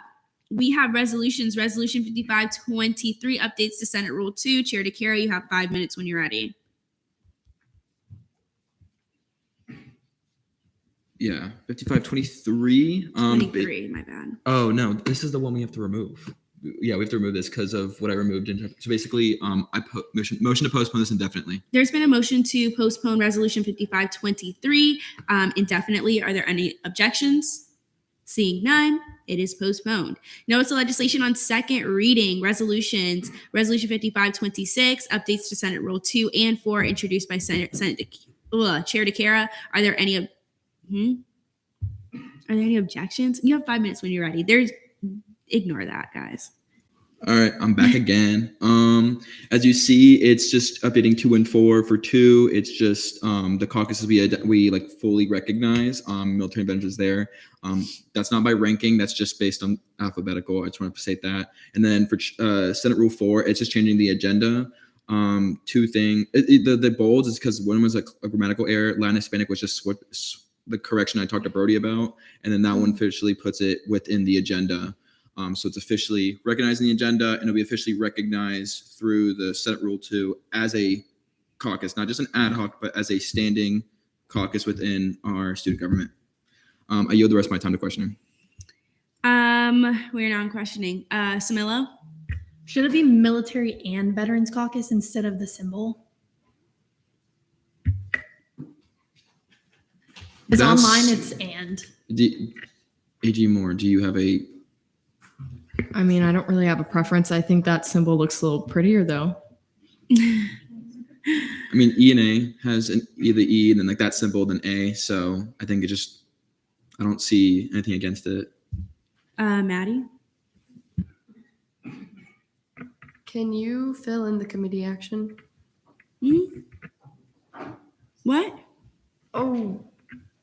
we have resolutions. Resolution 5523 updates to Senate Rule 2. Chair DeCara, you have 5 minutes when you're ready. Yeah, 5523. 23, my bad. Oh no, this is the one we have to remove. Yeah, we have to remove this because of what I removed. So basically, I put motion to postpone this indefinitely. There's been a motion to postpone resolution 5523 indefinitely. Are there any objections? Seeing none, it is postponed. Notice of legislation on second reading, resolutions, resolution 5526, updates to Senate Rule 2 and 4, introduced by Chair DeCara. Are there any Are there any objections? You have 5 minutes when you're ready. Ignore that, guys. All right, I'm back again. As you see, it's just updating 2 and 4. For 2, it's just the caucuses we like fully recognize. Military benches there. That's not by ranking. That's just based on alphabetical. I just want to state that. And then for Senate Rule 4, it's just changing the agenda. 2 thing. The bolds is because one was a grammatical error. Latin Hispanic was just what the correction I talked to Brody about, and then that one officially puts it within the agenda. So it's officially recognizing the agenda, and it'll be officially recognized through the Senate Rule 2 as a caucus, not just an ad hoc, but as a standing caucus within our student government. I yield the rest of my time to questioning. We're now on questioning. Samilo? Should it be military and veterans caucus instead of the symbol? Because online it's and. AG Moore, do you have a... I mean, I don't really have a preference. I think that symbol looks a little prettier though. I mean, E and A has either E and then like that symbol, then A. So I think I don't see anything against it. Maddie? Can you fill in the committee action? What? Oh,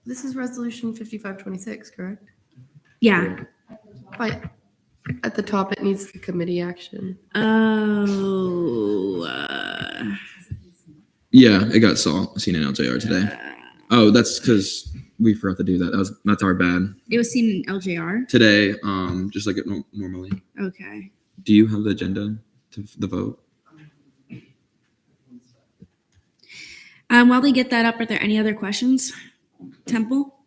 this is resolution 5526, correct? Yeah. But at the top, it needs the committee action. Oh. Yeah, it got seen in LJR today. Oh, that's because we forgot to do that. That's our bad. It was seen in LJR? Today, just like it normally. Okay. Do you have the agenda to the vote? While they get that up, are there any other questions? Temple?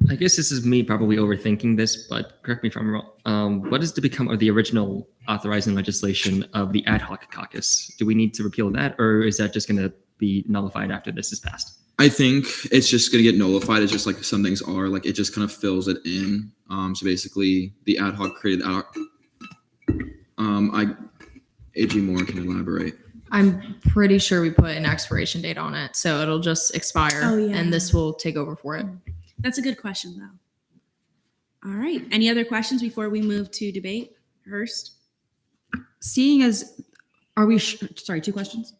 I guess this is me probably overthinking this, but correct me if I'm wrong. What is to become of the original authorizing legislation of the ad hoc caucus? Do we need to repeal that, or is that just going to be nullified after this is passed? I think it's just going to get nullified. It's just like some things are, like it just kind of fills it in. So basically, the ad hoc created out. AG Moore can elaborate. I'm pretty sure we put an expiration date on it, so it'll just expire, Oh, yeah. and this will take over for it. That's a good question, though. All right. Any other questions before we move to debate? Hurst? Seeing as, sorry, 2 questions.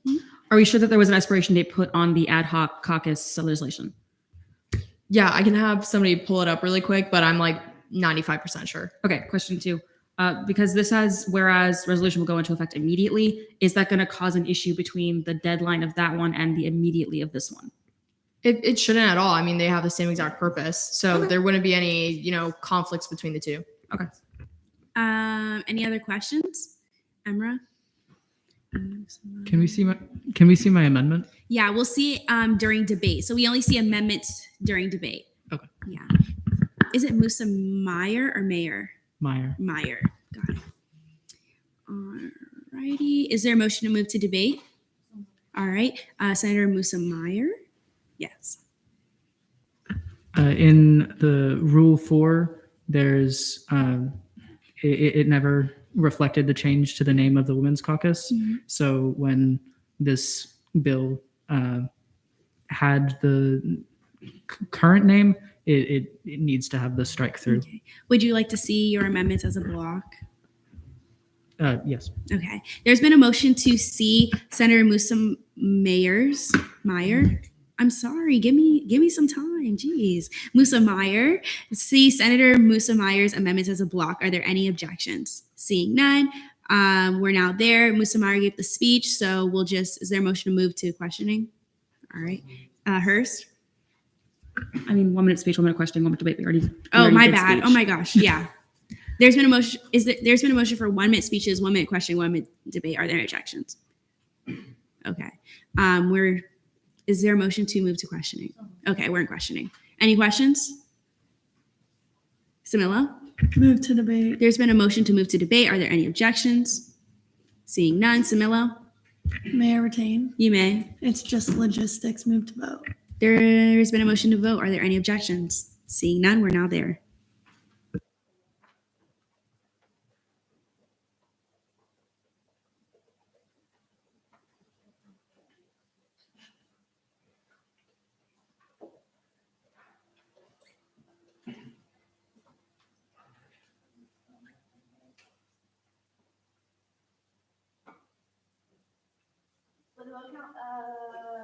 Are we sure that there was an expiration date put on the ad hoc caucus legislation? Yeah, I can have somebody pull it up really quick, but I'm like 95% sure. Okay, question 2. Because this says, whereas resolution will go into effect immediately, is that going to cause an issue between the deadline of that one and the immediately of this one? It shouldn't at all. I mean, they have the same exact purpose, so there wouldn't be any, conflicts between the two. Okay. Any other questions? Emra? Can we see my amendment? Yeah, we'll see during debate. So we only see amendments during debate. Okay. Yeah. Is it Musa Meyer or Mayer? Meyer. Meyer. Got it. All righty. Is there a motion to move to debate? All right. Senator Musa Meyer? Yes. In the Rule 4, there's it never reflected the change to the name of the Women's Caucus. Mhm. So when this bill had the current name, it needs to have the strike through. Okay. Would you like to see your amendments as a block? Yes. Okay. There's been a motion to see Senator Musa Meyer. I'm sorry. Give me some time. Jeez. Musa Meyer. See Senator Musa Meyer's amendments as a block. Are there any objections? Seeing none. We're now there. Musa Meyer gave the speech, so is there a motion to move to questioning? All right. Hurst? I mean, 1 minute speech, 1 minute questioning, 1 minute debate. We already My did bad. speech. Oh my gosh. Yeah. There's been a motion. There's been a motion for 1 minute speeches, 1 minute questioning, 1 minute debate. Are there any objections? Okay. Is there a motion to move to questioning? Okay, we're in questioning. Any questions? Samila? Move to debate. There's been a motion to move to debate. Are there any objections? Seeing none, Samila? May I retain? You may. It's just logistics. Move to vote. There's been a motion to vote. Are there any objections? Seeing none, we're now there.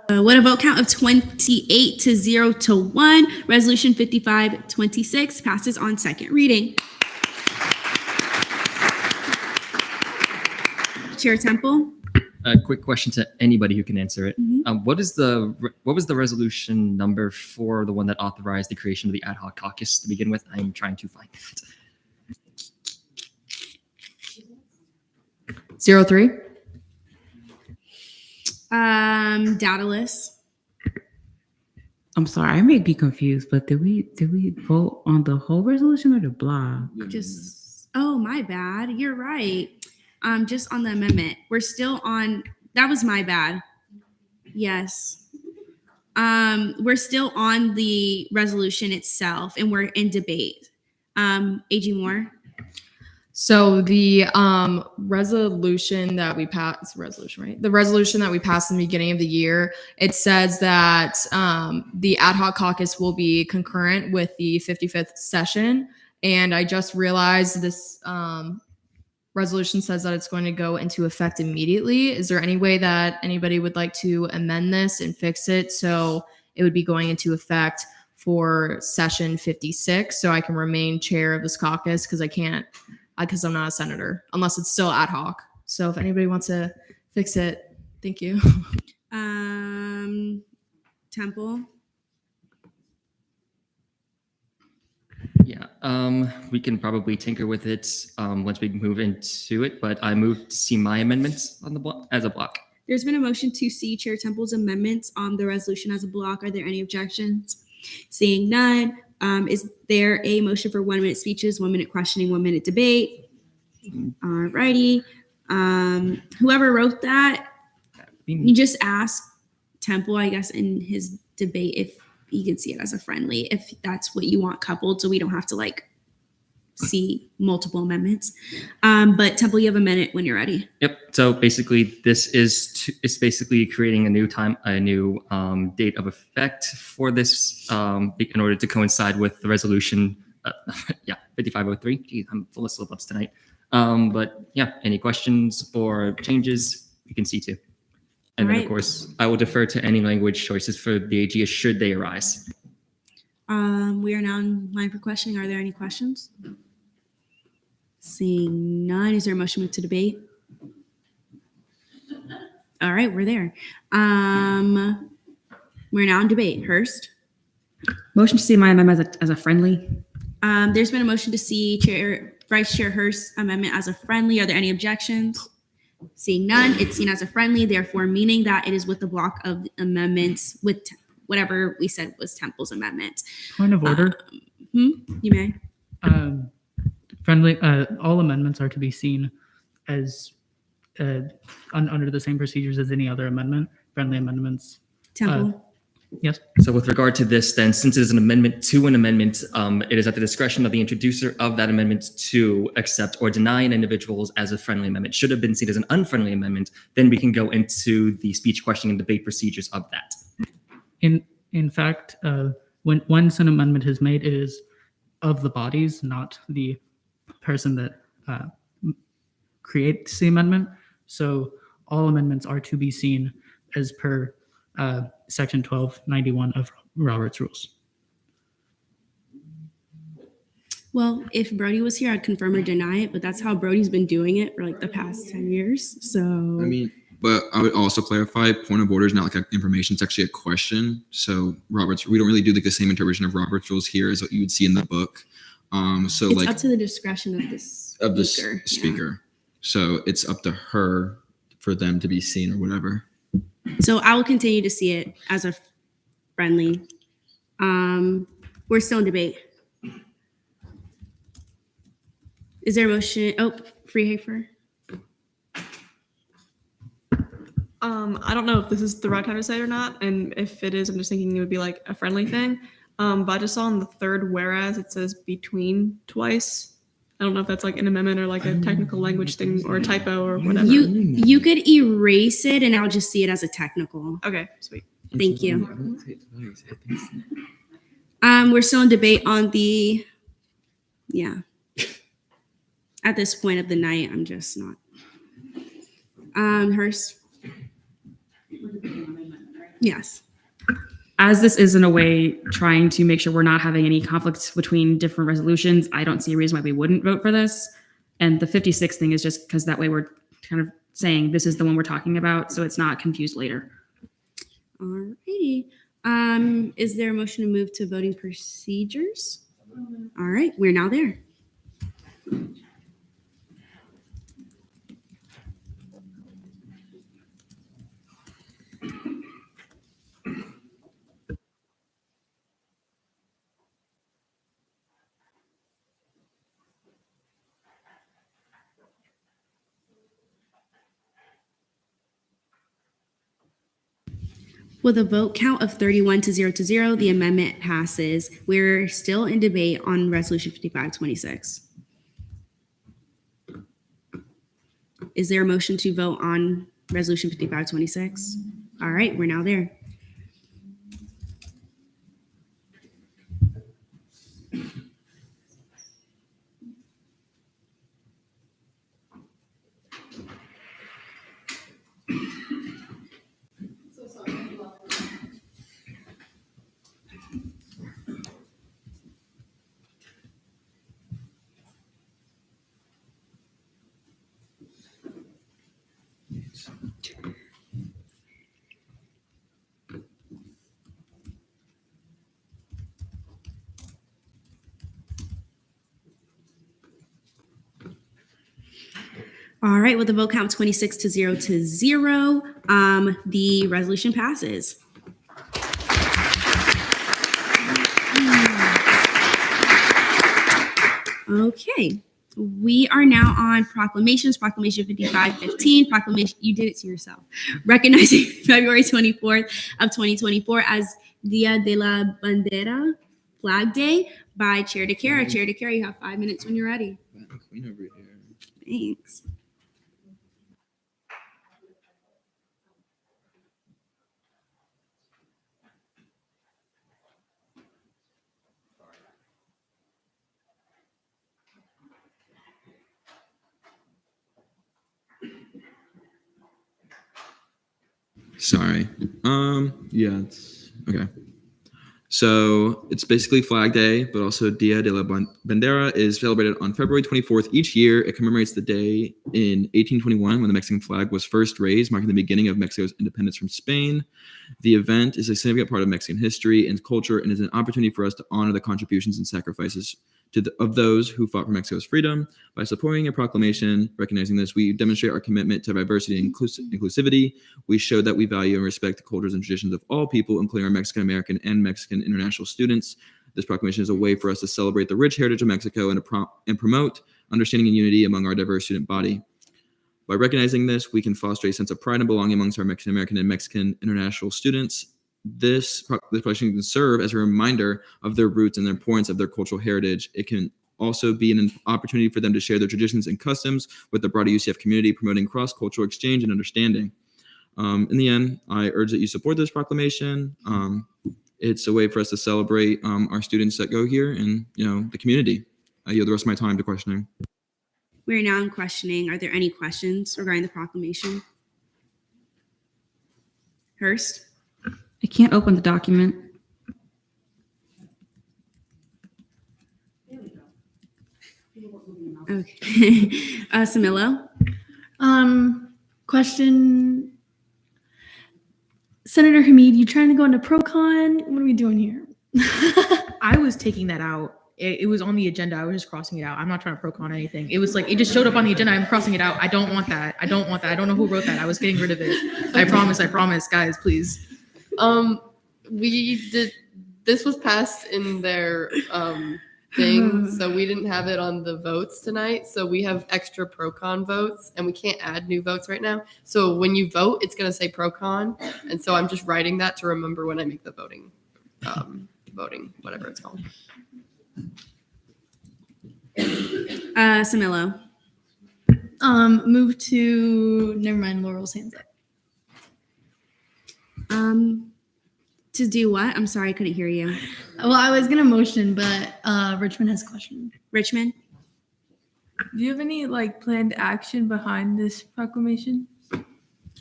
With a vote count of 28 to 0 to 1, Resolution 5526 passes on second reading. Chair Temple? A quick question to anybody who can answer it. Mhm. What was the resolution number for the one that authorized the creation of the ad hoc caucus to begin with? I'm trying to find it. 03. Daedalus. I'm sorry, I may be confused, but did we vote on the whole resolution or the block? Oh, my bad. You're right. Just on the amendment. We're still on, that was my bad. Yes. We're still on the resolution itself and we're in debate. AG Moore. So the resolution that we passed, right? The resolution that we passed in the beginning of the year, it says that the ad hoc caucus will be concurrent with the 55th session. And I just realized this resolution says that it's going to go into effect immediately. Is there any way that anybody would like to amend this and fix it so it would be going into effect for session 56 so I can remain chair of this caucus because I'm not a senator, unless it's still ad hoc. So if anybody wants to fix it, thank you. Temple. Yeah, we can probably tinker with it once we move into it, but I moved to see my amendments on the block as a block. There's been a motion to see Chair Temple's amendments on the resolution as a block. Are there any objections? Seeing none, is there a motion for 1 minute speeches, 1 minute questioning, 1 minute debate? All righty. Whoever wrote that, you just ask Temple, I guess, in his debate if he can see it as a friendly, if that's what you want coupled, so we don't have to see multiple amendments. But Temple, you have a minute when you're ready. Yep. So basically, this is it's basically creating a new date of effect for this in order to coincide with the resolution. 5503. Geez, I'm full of slip ups tonight. But yeah, any questions or changes you can see too. And then of course, I will defer to any language choices for the AG should they arise. We are now in line for questioning. Are there any questions? Seeing none, is there a motion to move to debate? All right, we're there. We're now in debate. Hurst. Motion to see my amendment as a friendly. There's been a motion to see Vice Chair Hurst's amendment as a friendly. Are there any objections? Seeing none, it's seen as a friendly, therefore meaning that it is with the block of amendments with whatever we said was Temple's amendment. Point of order. You may. Friendly. All amendments are to be seen as under the same procedures as any other amendment. Friendly amendments. Temple. Yes. So with regard to this, then, since it is an amendment to an amendment, it is at the discretion of the introducer of that amendment to accept or deny an individual as a friendly amendment. Should have been seen as an unfriendly amendment, then we can go into the speech, questioning, and debate procedures of that. In fact, when once an amendment is made, it is of the bodies, not the person that creates the amendment. So all amendments are to be seen as per Section 1291 of Robert's Rules. Well, if Brody was here, I'd confirm or deny it, but that's how Brody's been doing it for the past 10 years. So But I would also clarify, point of order is not like an information, it's actually a question. So we don't really do the same interpretation of Robert's Rules here as what you would see in the book. So it's up to the discretion of the speaker. So it's up to her for them to be seen or whatever. So I will continue to see it as a friendly. We're still in debate. Is there a motion? Oh, Freehafer. I don't know if this is the right time to say it or not, and if it is, I'm just thinking it would be like a friendly thing. But I just saw in the third whereas it says between twice. I don't know if that's like an amendment or like a technical language thing or a typo or whatever. You could erase it, and I'll just see it as a technical. Okay, sweet. Thank you. We're still in debate on the. Yeah. At this point of the night, I'm just not. Hurst. Yes. As this is in a way trying to make sure we're not having any conflicts between different resolutions, I don't see a reason why we wouldn't vote for this. And the 56 thing is just because that way we're kind of saying this is the one we're talking about, so it's not confused later. Alrighty. Is there a motion to move to voting procedures? All right, we're now there. With a vote count of 31 to 0, the amendment passes. We're still in debate on Resolution 5526. Is there a motion to vote on Resolution 5526? All right, we're now there. All right, with a vote count 26 to 0, the resolution passes. Okay, we are now on proclamations. Proclamation 5515, proclamation, you did it to yourself. Recognizing February 24th of 2024 as Dia de la Bandera, Flag Day, by Chair DeCara. Chair DeCara, you have 5 minutes when you're ready. Thanks. Sorry. Yeah, it's okay. So it's basically Flag Day, but also Dia de la Bandera is celebrated on February 24th each year. It commemorates the day in 1821 when the Mexican flag was first raised, marking the beginning of Mexico's independence from Spain. The event is a significant part of Mexican history and culture and is an opportunity for us to honor the contributions and sacrifices of those who fought for Mexico's freedom. By supporting a proclamation recognizing this, we demonstrate our commitment to diversity and inclusivity. We show that we value and respect the cultures and traditions of all people, including our Mexican American and Mexican international students. This proclamation is a way for us to celebrate the rich heritage of Mexico and promote understanding and unity among our diverse student body. By recognizing this, we can foster a sense of pride and belonging amongst our Mexican American and Mexican international students. This proclamation can serve as a reminder of their roots and the importance of their cultural heritage. It can also be an opportunity for them to share their traditions and customs with the broader UCF community, promoting cross-cultural exchange and understanding. In the end, I urge that you support this proclamation. It's a way for us to celebrate our students that go here and the community. I yield the rest of my time to questioning. We are now in questioning. Are there any questions regarding the proclamation? Hurst? I can't open the document. Okay. Samilo? Question. Senator Hamid, you trying to go into pro-con? What are we doing here? I was taking that out. It was on the agenda. I was just crossing it out. I'm not trying to pro-con anything. It was like, it just showed up on the agenda. I'm crossing it out. I don't want that. I don't want that. I don't know who wrote that. I was getting rid of it. I promise, guys, please. We did, this was passed in their thing, so we didn't have it on the votes tonight. So we have extra pro-con votes, and we can't add new votes right now. So when you vote, it's going to say pro-con, and so I'm just writing that to remember when I make the voting, whatever it's called. Samilo. Move to, never mind, Laurel's hands up. To do what? I'm sorry, I couldn't hear you. Well, I was gonna motion, but Richmond has a question. Richmond? Do you have any like planned action behind this proclamation?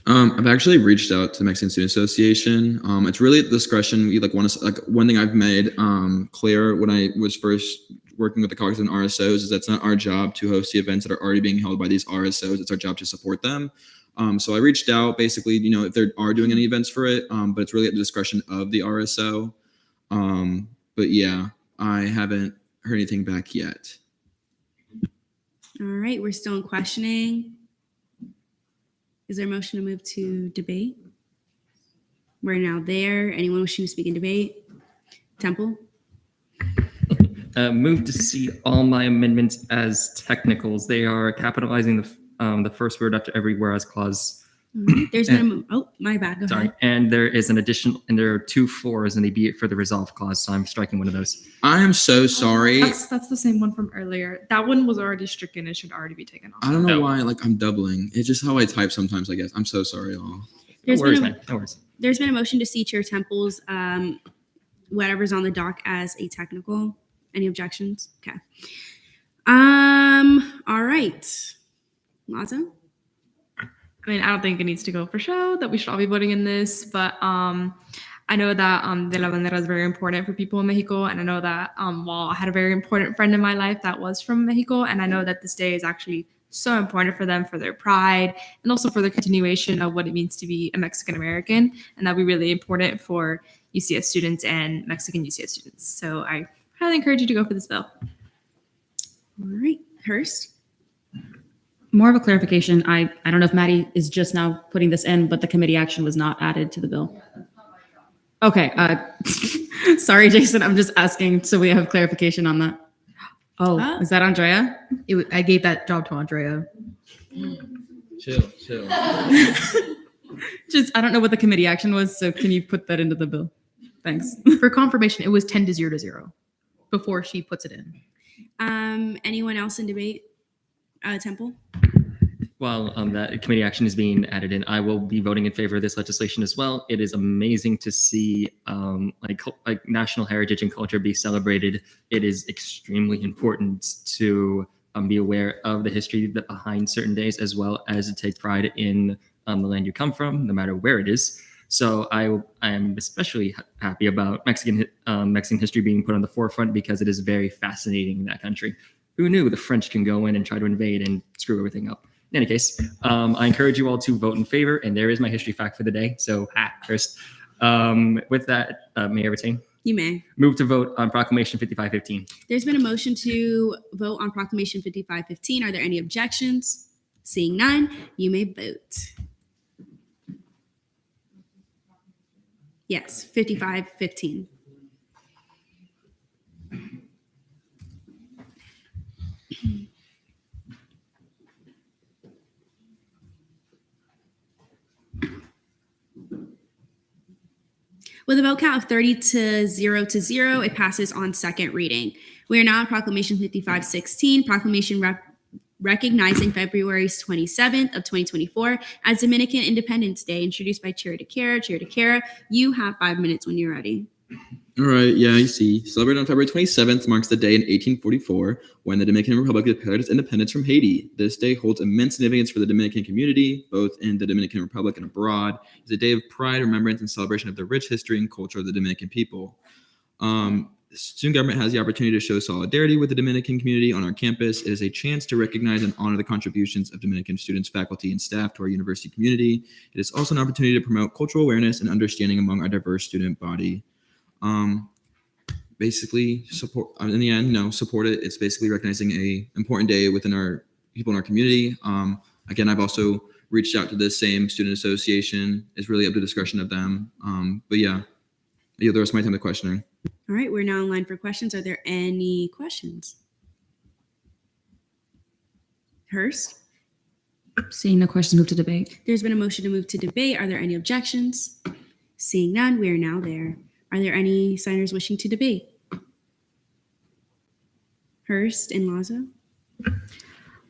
I've actually reached out to the Mexican Student Association. It's really at the discretion. We want to one thing I've made clear when I was first working with the caucus and RSOs is that's not our job to host the events that are already being held by these RSOs. It's our job to support them. So I reached out basically, if they are doing any events for it, but it's really at the discretion of the RSO. But yeah, I haven't heard anything back yet. All right, we're still in questioning. Is there a motion to move to debate? We're now there. Anyone wishing to speak in debate? Temple? Move to see all my amendments as technicals. They are capitalizing the first word after every whereas clause. There's been a move. Oh, my bad. Go Sorry. ahead. And there is an additional, and there are 2 4s, and they be it for the resolve clause. So I'm striking one of those. I am so sorry. That's the same one from earlier. That one was already stricken. It should already be taken off. I don't know why I'm doubling. It's just how I type sometimes, I guess. I'm so sorry, all. There's No worries, been a- man. No worries. There's been a motion to see Chair Temple's whatever's on the dock as a technical. Any objections? Okay. All right. Lazo? I mean, I don't think it needs to go for show that we should all be voting in this, but I know that De La Bandera is very important for people in Mexico, and I know that while I had a very important friend in my life that was from Mexico, and I know that this day is actually so important for them, for their pride, and also for the continuation of what it means to be a Mexican American, and that'd be really important for UCS students and Mexican UCS students. So I highly encourage you to go for this bill. All right. Hurst? More of a clarification. I don't know if Maddie is just now putting this in, but the committee action was not added to the bill. Okay. Sorry, Jason. I'm just asking so we have clarification on that. Oh, is that Andrea? I gave that job to Andrea. Chill. Just, I don't know what the committee action was, so can you put that into the bill? Thanks. For confirmation, it was 10 to 0 before she puts it in. Anyone else in debate? Temple? While that committee action is being added in, I will be voting in favor of this legislation as well. It is amazing to see like national heritage and culture be celebrated. It is extremely important to be aware of the history that behind certain days, as well as to take pride in the land you come from, no matter where it is. So I am especially happy about Mexican history being put on the forefront because it is very fascinating in that country. Who knew the French can go in and try to invade and screw everything up? In any case, I encourage you all to vote in favor, and there is my history fact for the day. So, first, with that, may I retain? You may. Move to vote on Proclamation 5515. There's been a motion to vote on Proclamation 5515. Are there any objections? Seeing none, you may vote. Yes, 5515. With a vote count of 30 to 0, it passes on second reading. We are now at Proclamation 5516, Proclamation recognizing February 27th of 2024 as Dominican Independence Day, introduced by Chair DeCara. Chair DeCara, you have 5 minutes when you're ready. All right, yeah, I see. Celebrated on February 27th marks the day in 1844 when the Dominican Republic declared its independence from Haiti. This day holds immense significance for the Dominican community, both in the Dominican Republic and abroad. It's a day of pride, remembrance, and celebration of the rich history and culture of the Dominican people. The student government has the opportunity to show solidarity with the Dominican community on our campus. It is a chance to recognize and honor the contributions of Dominican students, faculty, and staff to our university community. It is also an opportunity to promote cultural awareness and understanding among our diverse student body. Basically support in the end, support it. It's basically recognizing a important day within our people in our community. Again, I've also reached out to the same student association. It's really up to discretion of them. But yeah, yield the rest of my time to questioning. All right, we're now in line for questions. Are there any questions? Hurst? Seeing no questions, move to debate. There's been a motion to move to debate. Are there any objections? Seeing none, we are now there. Are there any signers wishing to debate? Hurst and Lazo?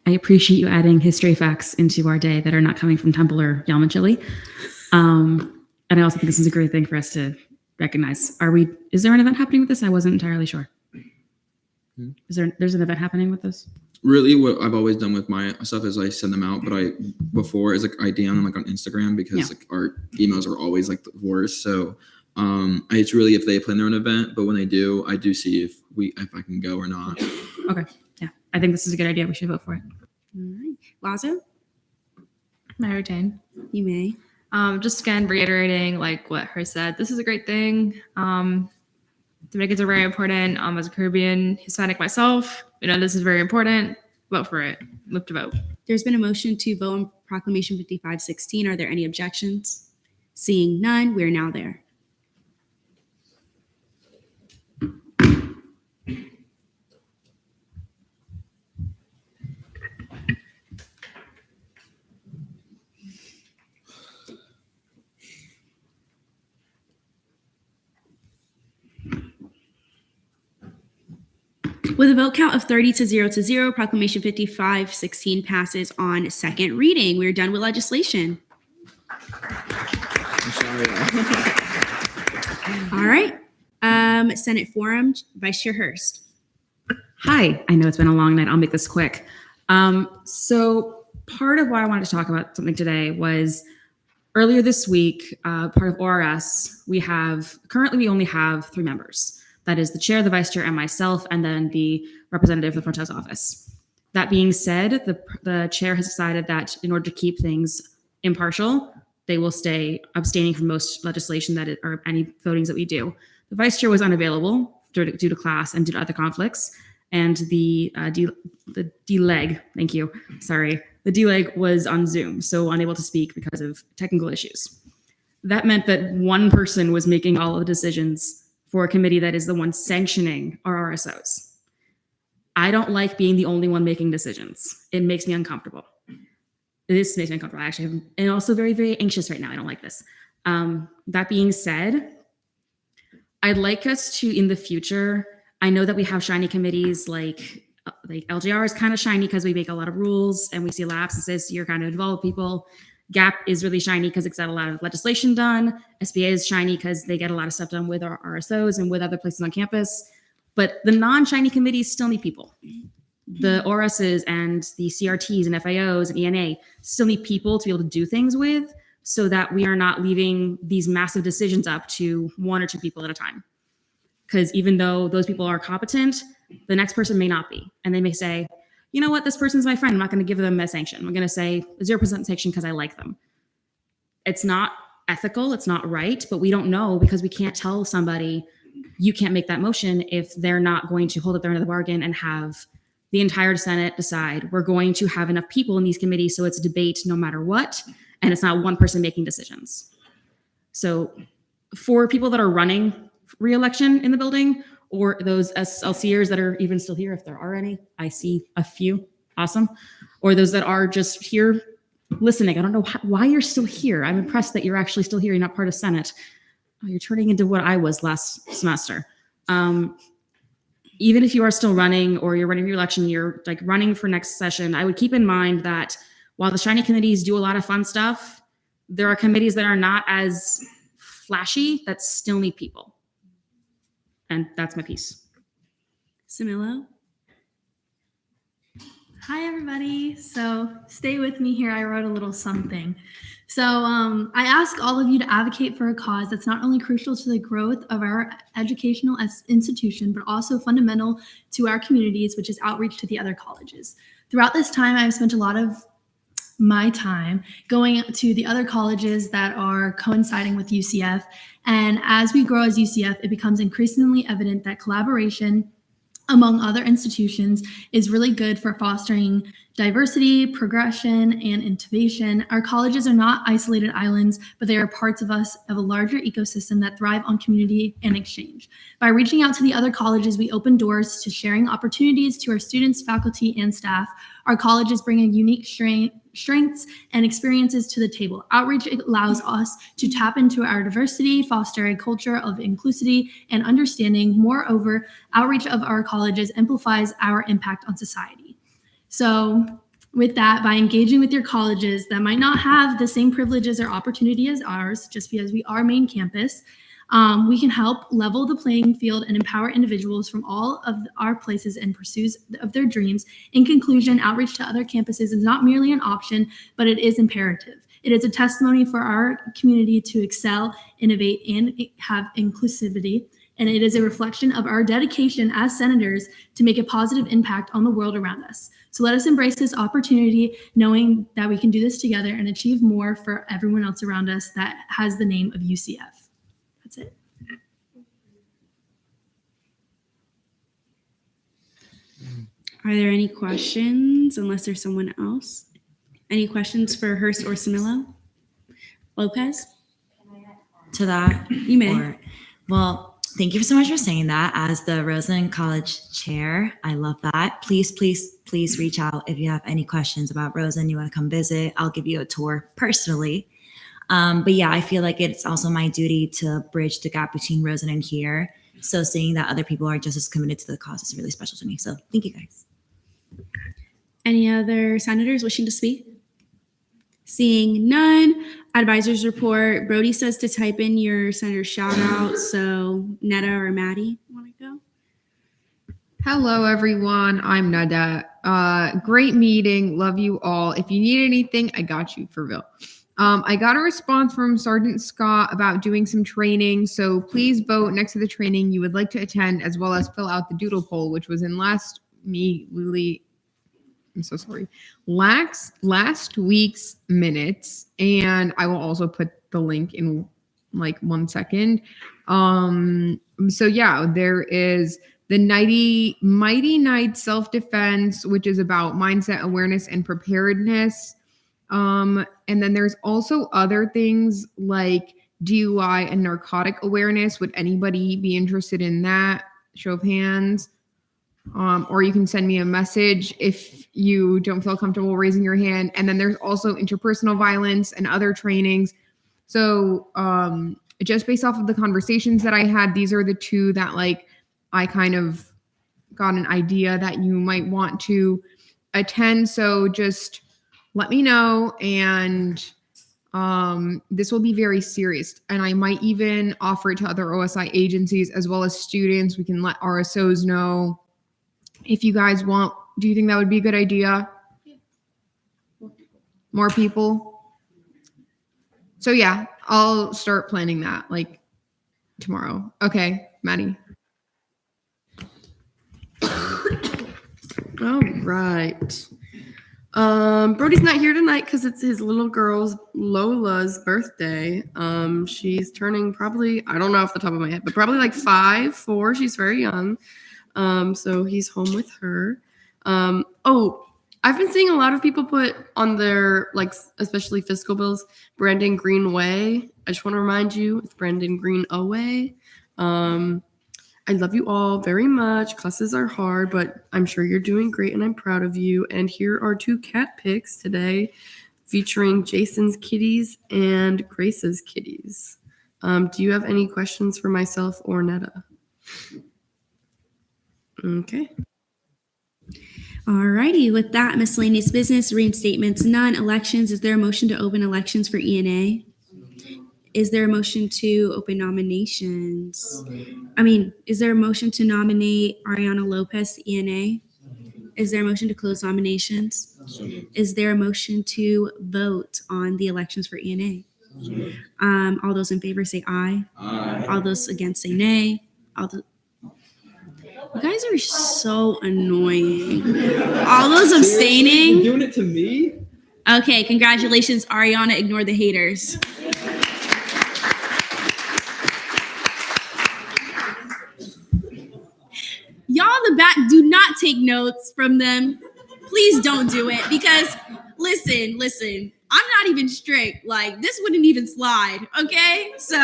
I appreciate you adding history facts into our day that are not coming from Temple or Yalmanchili. And I also think this is a great thing for us to recognize. Is there an event happening with this? I wasn't entirely sure. There's an event happening with this? Really, what I've always done with my stuff is I send them out, but I DM them like on Instagram because like our emails are always like the worst. So it's really if they plan their own event, but when they do, I do see if I can go or not. Okay. Yeah. I think this is a good idea. We should vote for it. All right. Lazo? May I retain? You may. Just again reiterating like what her said. This is a great thing. Dominicans are very important. As a Caribbean Hispanic myself, this is very important. Vote for it. Move to vote. There's been a motion to vote on Proclamation 5516. Are there any objections? Seeing none, we are now there. With a vote count of 30 to 0, Proclamation 5516 passes on second reading. We're done with legislation. I'm sorry. All right. Senate Forum, Vice Chair Hurst. Hi, I know it's been a long night. I'll make this quick. So part of why I wanted to talk about something today was earlier this week, part of ORS, we only have 3 members. That is the chair, the vice chair, and myself, and then the representative of the protest office. That being said, the chair has decided that in order to keep things impartial, they will stay abstaining from most legislation or any votings that we do. The vice chair was unavailable due to class and due to other conflicts, and the D-leg, thank you, sorry, the D-leg was on Zoom, so unable to speak because of technical issues. That meant that one person was making all of the decisions for a committee that is the one sanctioning our RSOs. I don't like being the only one making decisions. It makes me uncomfortable. This makes me uncomfortable. I actually and also very, very anxious right now. I don't like this. That being said, I'd like us to, in the future, I know that we have shiny committees like LGR is kind of shiny because we make a lot of rules and we see a lot of absences. So you're kind of involved people. GAP is really shiny because it's got a lot of legislation done. SBA is shiny because they get a lot of stuff done with our RSOs and with other places on campus. But the non-shiny committees still need people. The ORSs and the CRTs and FAOs and ENA still need people to be able to do things with so that we are not leaving these massive decisions up to 1 or 2 people at a time. Because even though those people are competent, the next person may not be. And they may say, you know what, this person's my friend. I'm not going to give them a sanction. I'm going to say 0% sanction because I like them. It's not ethical. It's not right, but we don't know because we can't tell somebody you can't make that motion if they're not going to hold up their end of the bargain and have the entire Senate decide we're going to have enough people in these committees so it's a debate no matter what, and it's not one person making decisions. So for people that are running re-election in the building, or those SLCers that are even still here, if there are any, I see a few, awesome. Or those that are just here listening. I don't know why you're still here. I'm impressed that you're actually still here. You're not part of Senate. Oh, you're turning into what I was last semester. Even if you are still running or you're running your election, you're like running for next session, I would keep in mind that while the shiny committees do a lot of fun stuff, there are committees that are not as flashy that still need people. And that's my piece. Samilo? Hi, everybody. So stay with me here. I wrote a little something. So I ask all of you to advocate for a cause that's not only crucial to the growth of our educational institution, but also fundamental to our communities, which is outreach to the other colleges. Throughout this time, I've spent a lot of my time going to the other colleges that are coinciding with UCF. And as we grow as UCF, it becomes increasingly evident that collaboration among other institutions, is really good for fostering diversity, progression, and innovation. Our colleges are not isolated islands, but they are parts of us, of a larger ecosystem that thrive on community and exchange. By reaching out to the other colleges, we open doors to sharing opportunities to our students, faculty, and staff. Our colleges bring a unique strengths and experiences to the table. Outreach allows us to tap into our diversity, foster a culture of inclusivity and understanding. Moreover, outreach of our colleges amplifies our impact on society. So with that, by engaging with your colleges that might not have the same privileges or opportunity as ours, just because we are main campus, we can help level the playing field and empower individuals from all of our places in pursuit of their dreams. In conclusion, outreach to other campuses is not merely an option, but it is imperative. It is a testimony for our community to excel, innovate, and have inclusivity. And it is a reflection of our dedication as senators to make a positive impact on the world around us. So let us embrace this opportunity, knowing that we can do this together and achieve more for everyone else around us that has the name of UCF. That's it. Are there any questions, unless there's someone else? Any questions for Hurst or Samillo? Lopez? To that? You may. Well, thank you so much for saying that. As the Roseland College chair, I love that. Please, please, please reach out if you have any questions about Roseland, you want to come visit. I'll give you a tour personally. But yeah, I feel like it's also my duty to bridge the gap between Roseland and here. So seeing that other people are just as committed to the cause is really special to me. So thank you guys. Any other senators wishing to speak? Seeing none, advisors report. Brody says to type in your senator shout out. So Netta or Maddie want to go? Hello, everyone. I'm Nada. Great meeting. Love you all. If you need anything, I got you, for real. I got a response from Sergeant Scott about doing some training. So please vote next to the training you would like to attend, as well as fill out the doodle poll, which was in last week's minutes. And I will also put the link in like 1 second. So yeah, there is the Mighty Night Self-Defense, which is about mindset, awareness, and preparedness. And then there's also other things like DUI and narcotic awareness. Would anybody be interested in that? Show of hands. Or you can send me a message if you don't feel comfortable raising your hand. And then there's also interpersonal violence and other trainings. So just based off of the conversations that I had, these are the two that like I kind of got an idea that you might want to attend. So just let me know. And this will be very serious. And I might even offer it to other OSI agencies as well as students. We can let RSOs know. If you guys want, do you think that would be a good idea? More people? So yeah, I'll start planning that like tomorrow. Okay, Maddie. All right. Brody's not here tonight because it's his little girl's Lola's birthday. She's turning probably, I don't know off the top of my head, but probably like 4. She's very young. So he's home with her. I've been seeing a lot of people put on their, like, especially fiscal bills, Brandon Green Way. I just want to remind you, it's Brandon Green Away. I love you all very much. Classes are hard, but I'm sure you're doing great and I'm proud of you. And here are 2 cat pics today featuring Jason's kitties and Grace's kitties. Do you have any questions for myself or Netta? Okay. All righty. With that, miscellaneous business, reinstatements, none. Elections. Is there a motion to open elections for ENA? Is there a motion to open nominations? Is there a motion to nominate Ariana Lopez, ENA? Is there a motion to close nominations? Is there a motion to vote on the elections for ENA? All those in favor say aye. Aye. All those against say nay. You guys are so annoying. All those abstaining. You're doing it to me? Okay, congratulations, Ariana. Ignore the haters. Y'all the take notes from them. Please don't do it because listen, I'm not even strict. Like this wouldn't even slide, okay? So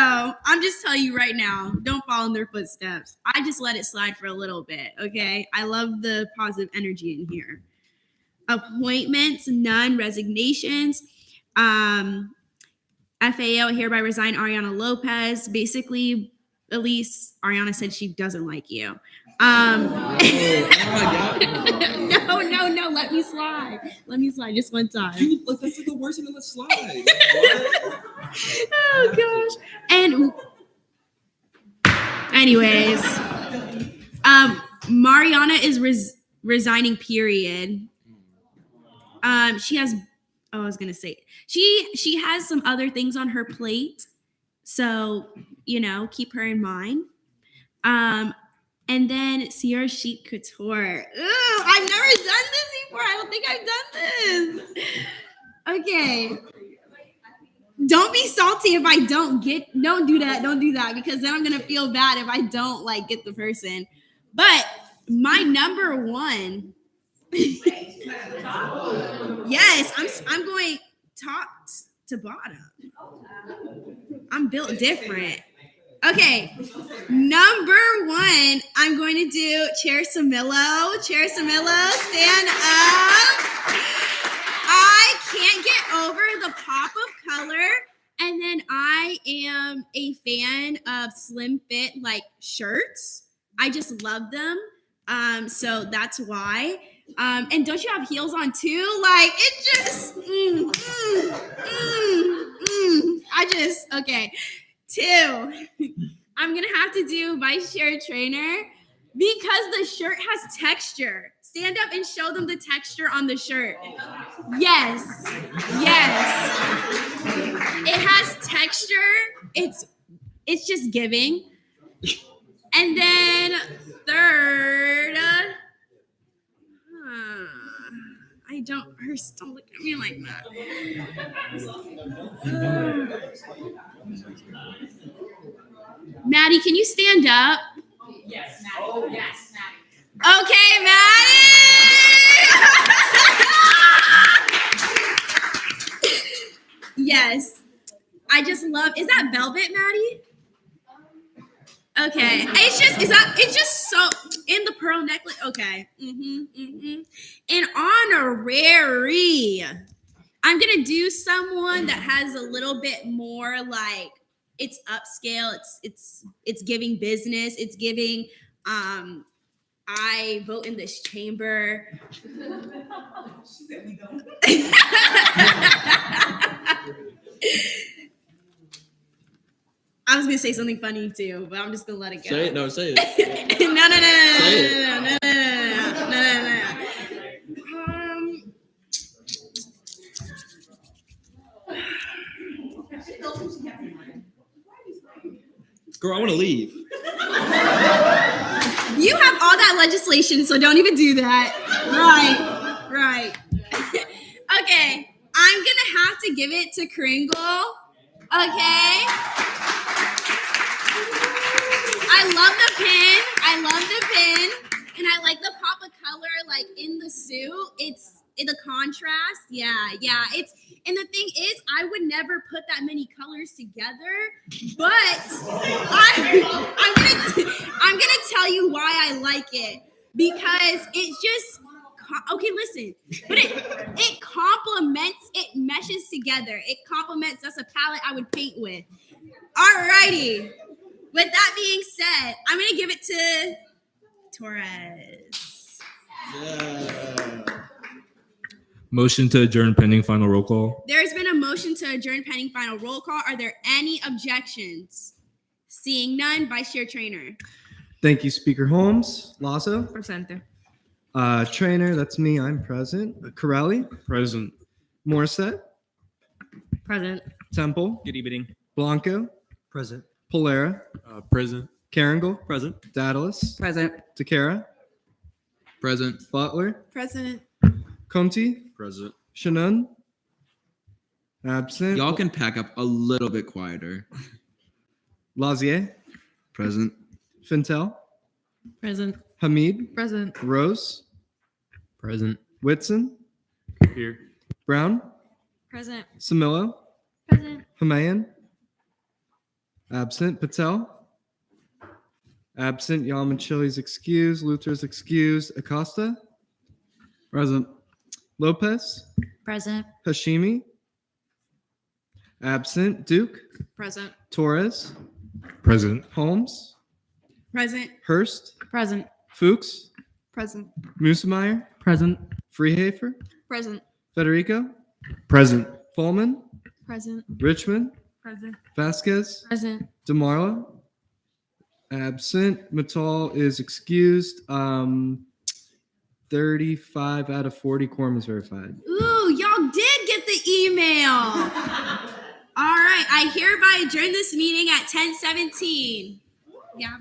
I'm just telling you right now, don't follow in their footsteps. I just let it slide for a little bit, okay? I love the positive energy in here. Appointments, none. Resignations. FAO hereby resign Ariana Lopez. Basically, Elise, Ariana said she doesn't like you. No, let me slide. Let me slide just one time. Look, that's like the worst thing to let slide. Oh gosh. And anyways, Mariana is resigning, period. She has I was gonna say she has some other things on her plate. So, keep her in mind. And then Sierra Chic Couture. Ooh, I've never done this before. I don't think I've done this. Okay. Don't be salty if I don't do that because then I'm gonna feel bad if I don't get the person. But my number one. Yes, I'm going top to bottom. I'm built different. Okay, number one, I'm going to do Chair Samillo. Chair Samillo, stand up. I can't get over the pop of color. And then I am a fan of slim fit shirts. I just love them. So that's why. And don't you have heels on too? It just, okay. 2, I'm gonna have to do Vice Chair Trainer because the shirt has texture. Stand up and show them the texture on the shirt. Yes. It has texture. It's just giving. And then 3rd, don't look at me like that. Maddie, can you stand up? Yes, Maddie. Yes, Maddie. Okay, Maddie. Yes. I just love, is that velvet, Maddie? Okay. It's just so in the pearl necklace. Okay. An honorary. I'm gonna do someone that has a little bit more it's upscale. It's giving business. It's giving I vote in this chamber. I was gonna say something funny too, but I'm just gonna let it go. Say it. No, say it. No. Girl, I want to leave. You have all that legislation, so don't even do that. Right. Okay, I'm gonna have to give it to Kringle. Okay. I love the pin, and I like the pop of color in the suit. It's in the contrast. Yeah. It's and the thing is, I would never put that many colors together, but I'm gonna tell you why I like it because it's just okay. Listen, but it complements. It meshes together. It complements. That's a palette I would paint with. Alrighty. With that being said, I'm gonna give it to Torres. Yeah. Motion to adjourn pending final roll call. There's been a motion to adjourn pending final roll call. Are there any objections? Seeing none, Vice Chair Trainer. Thank you, Speaker Holmes. Lasso. Presente. Trainer, that's me. I'm present. Corelli. Present. Morissette. Present. Temple. Good evening. Blanco. Present. Polera. Present. Caringle. Present. Daedalus. Present. Takara. Present. Butler. Present. Conti. Present. Shannon. Absent. Y'all can pack up a little bit quieter. Lazier. Present. Fintel. Present. Hamid. Present. Rose. Present. Whitson. Here. Brown. Present. Samillo. Present. Hamayan. Absent. Patel. Absent. Yamachilis excused. Luther's excused. Acosta. Present. Lopez. Present. Hashimi. Absent. Duke. Present. Torres. Present. Holmes. Present. Hurst. Present. Fuchs. Present. Musemeyer. Present. Freehafer. Present. Federico. Present. Folman. Present. Richmond. Present. Vasquez. Present. DeMarla. Absent. Matal is excused. 35 out of 40 quorum is verified. Ooh, y'all did get the email. All right, I hereby adjourn this meeting at 10:17. Yeah.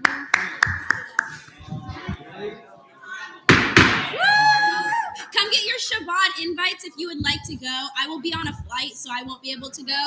Come get your Shabbat invites if you would like to go. I will be on a flight, so I won't be able to go.